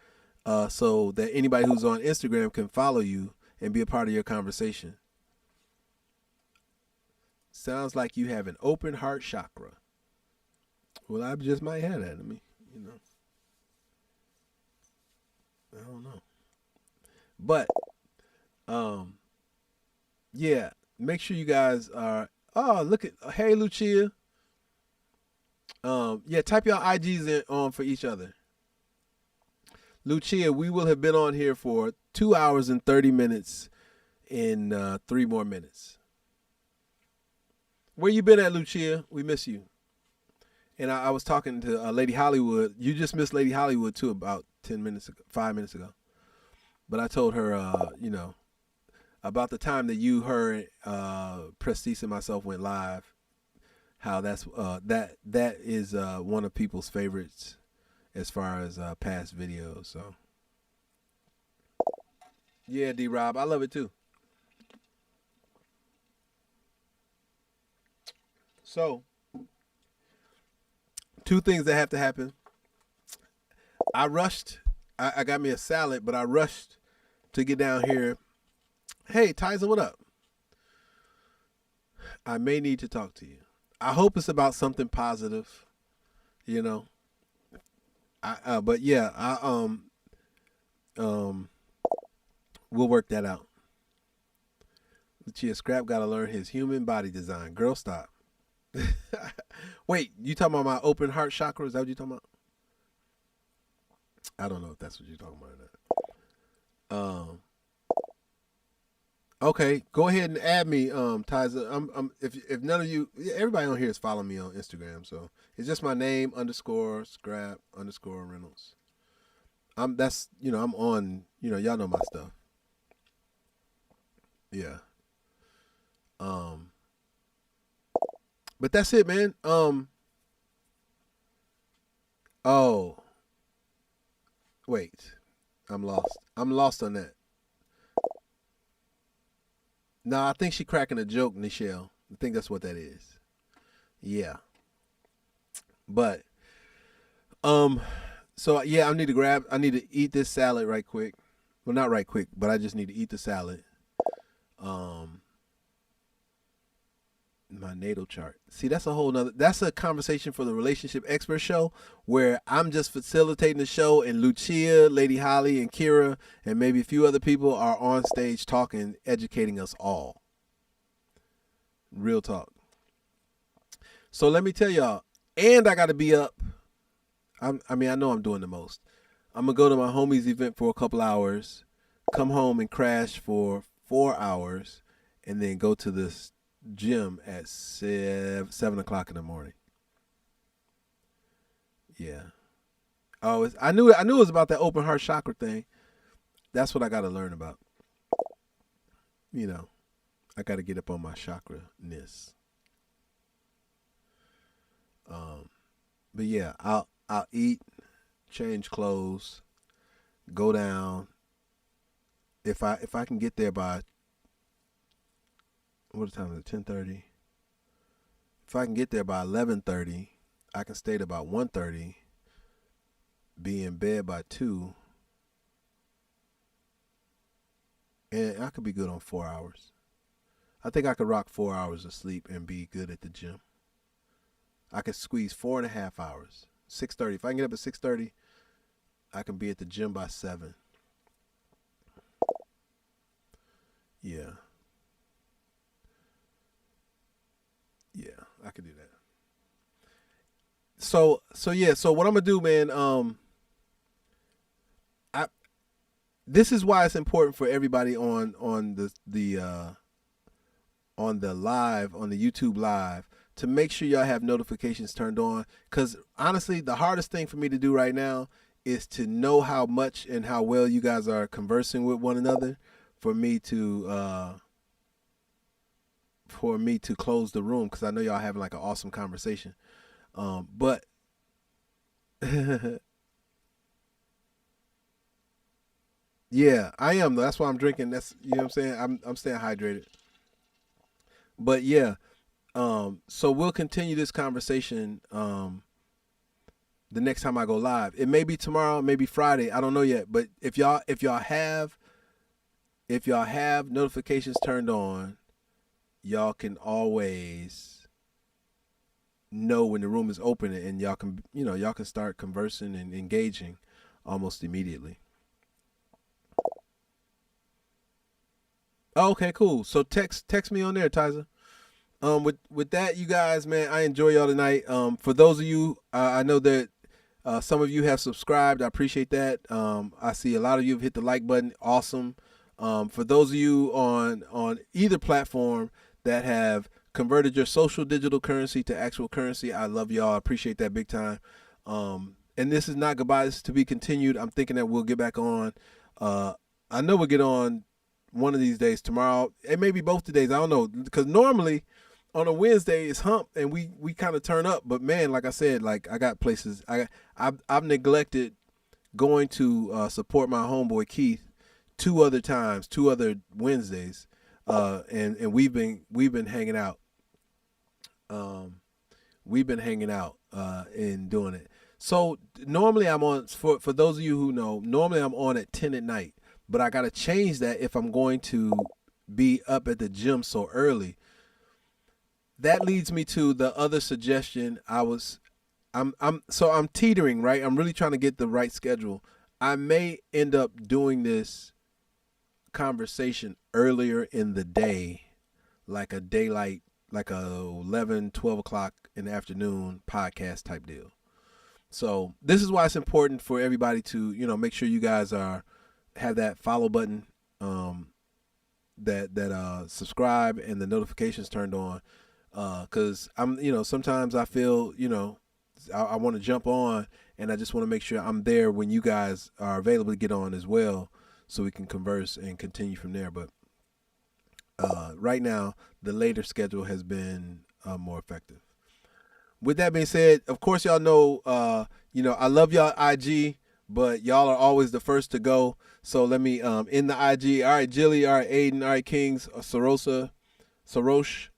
[SPEAKER 1] so that anybody who's on Instagram can follow you and be a part of your conversation. Sounds like you have an open heart chakra. Well, I just might have that in me, I don't know. But, yeah, make sure you guys are, hey, Lucia. Yeah, type your IGs on for each other. Lucia, we will have been on here for 2 hours and 30 minutes in 3 more minutes. Where you been at, Lucia? We miss you. And I was talking to Lady Hollywood. You just missed Lady Hollywood too about 5 minutes ago. But I told her, about the time that you, her, Prestige and myself went live, how that's that is one of people's favorites as far as past videos. So yeah, D-Rob, I love it too. So 2 things that have to happen. I rushed. I got me a salad, but I rushed to get down here. Hey, Tyson, what up? I may need to talk to you. I hope it's about something positive, but yeah, we'll work that out. Lucia, Scrap got to learn his human body design. Girl, stop. Wait, you talking about my open heart chakra? Is that what you talking about? I don't know if that's what you're talking about or not. Okay, go ahead and add me, Tyza. If none of you, everybody on here is following me on Instagram, so it's just my name _Scrap_Reynolds. I'm on, y'all know my stuff. Yeah. But that's it, man. Oh, wait, I'm lost. I'm lost on that. No, I think she cracking a joke, Nichelle. I think that's what that is. Yeah. But, so yeah, I need to eat this salad right quick. Well, not right quick, but I just need to eat the salad. My natal chart. See, that's a conversation for the Relationship Expert Show, where I'm just facilitating the show, and Lucia, Lady Holly, and Kira, and maybe a few other people are on stage talking, educating us all. Real talk. So let me tell y'all, and I got to be up. I know I'm doing the most. I'm going to go to my homie's event for a couple hours, come home and crash for 4 hours, and then go to this gym at 7 o'clock in the morning. Yeah. Oh, I knew it was about that open heart chakra thing. That's what I got to learn about. I got to get up on my chakra-ness. But yeah, I'll eat, change clothes, go down. If I can get there by what time is it? 10:30. If I can get there by 11:30, I can stay to about 1:30, be in bed by 2, and I could be good on 4 hours. I think I could rock 4 hours of sleep and be good at the gym. I could squeeze 4.5 hours. 6:30. If I can get up at 6:30, I can be at the gym by 7. Yeah. Yeah, I could do that. So yeah, so what I'm gonna do, man, I this is why it's important for everybody on the live, on the YouTube live, to make sure y'all have notifications turned on. Because honestly, the hardest thing for me to do right now is to know how much and how well you guys are conversing with one another for me to close the room, because I know y'all having like an awesome conversation. But yeah, I am though. That's why I'm drinking. That's, you know what I'm saying. I'm staying hydrated. But yeah, so we'll continue this conversation the next time I go live. It may be tomorrow, maybe Friday. I don't know yet. But if y'all have notifications turned on, y'all can always know when the room is open, and y'all can start conversing and engaging almost immediately. Oh, okay, cool. So text me on there, Tyza. With that, you guys, man, I enjoy y'all tonight. For those of you, I know that some of you have subscribed. I appreciate that. I see a lot of you have hit the like button. Awesome. For those of you on either platform that have converted your social digital currency to actual currency, I love y'all. I appreciate that big time. And this is not goodbye. This is to be continued. I'm thinking that we'll get back on. I know we'll get on one of these days, tomorrow. It may be both the days. I don't know, because normally on a Wednesday it's hump and we kind of turn up. But man, like I said, like I got places. I've neglected going to support my homeboy Keith 2 other times, 2 other Wednesdays, and we've been hanging out. We've been hanging out and doing it. So normally I'm on, for those of you who know, normally I'm on at 10 at night, but I got to change that if I'm going to be up at the gym so early. That leads me to the other suggestion. I'm teetering, right? I'm really trying to get the right schedule. I may end up doing this conversation earlier in the day, like a daylight, like a 11, 12 o'clock in the afternoon podcast type deal. So this is why it's important for everybody to, make sure you guys have that follow button, that subscribe and the notifications turned on. Cause sometimes I feel, I want to jump on, and I just want to make sure I'm there when you guys are available to get on as well, so we can converse and continue from there. But right now, the later schedule has been more effective. With that being said, of course, y'all know, I love y'all IG, but y'all are always the first to go. So let me in the IG. All right, Jilly. All right, Aiden. All right, Kings. Sarosh.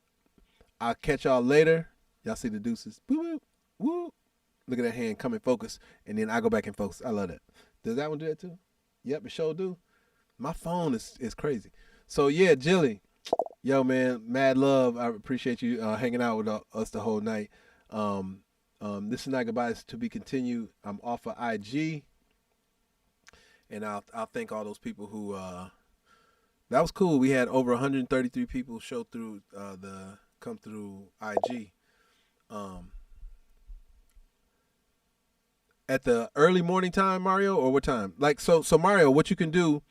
[SPEAKER 1] I'll catch y'all later. Y'all see the deuces. Woo, woo, woo. Look at that hand come in focus, and then I go back in focus. I love that. Does that one do that too? Yep, it sure do. My phone is crazy. So yeah, Jilly. Yo, man, mad love. I appreciate you hanging out with us the whole night. This is not goodbye. It's to be continued. I'm off of IG, and I'll thank all those people who that was cool. We had over 133 people show through come through IG. At the early morning time, Mario, or what time? Like so Mario, what you can do,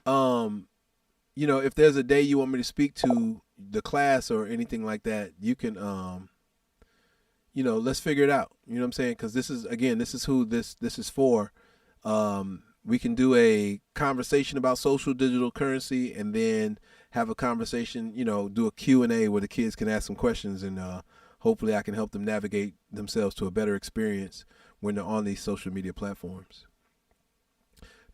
[SPEAKER 1] if there's a day you want me to speak to the class or anything like that, you can let's figure it out. You know what I'm saying? Because this is who this is for. We can do a conversation about social digital currency, and then have a conversation, do a Q&A where the kids can ask some questions, and hopefully I can help them navigate themselves to a better experience when they're on these social media platforms.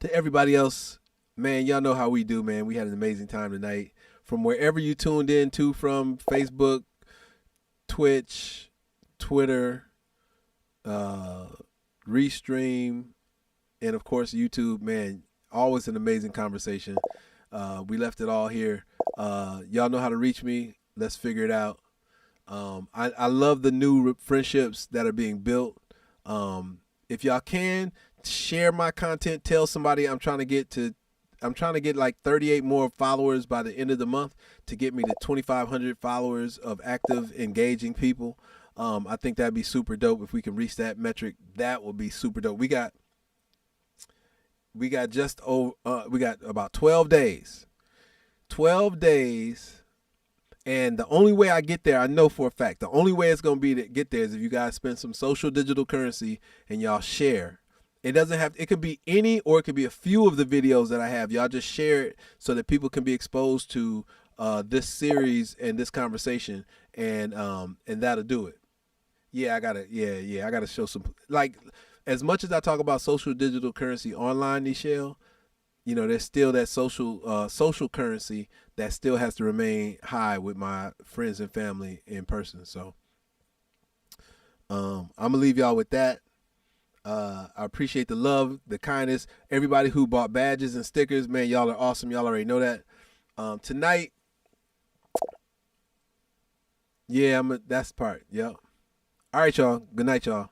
[SPEAKER 1] To everybody else, man, y'all know how we do, man. We had an amazing time tonight. From wherever you tuned in to, from Facebook, Twitch, Twitter, Restream, and of course YouTube, man, always an amazing conversation. We left it all here. Y'all know how to reach me. Let's figure it out. I love the new friendships that are being built. If y'all can, share my content. Tell somebody. I'm trying to get like 38 more followers by the end of the month to get me to 2,500 followers of active, engaging people. I think that'd be super dope if we can reach that metric. That would be super dope. We got about 12 days. 12 days. And the only way I get there, I know for a fact, the only way it's going to be to get there is if you guys spend some social digital currency and y'all share. It could be any, or it could be a few of the videos that I have. Y'all just share it so that people can be exposed to this series and this conversation, and that'll do it. I gotta show some, like, as much as I talk about social digital currency online, Nichelle, you know, there's still that social currency that still has to remain high with my friends and family in person. So I'm gonna leave y'all with that. I appreciate the love, the kindness, everybody who bought badges and stickers, man, y'all are awesome. Y'all already know that. Tonight, that's the part. Yep. All right, y'all. Good night, y'all.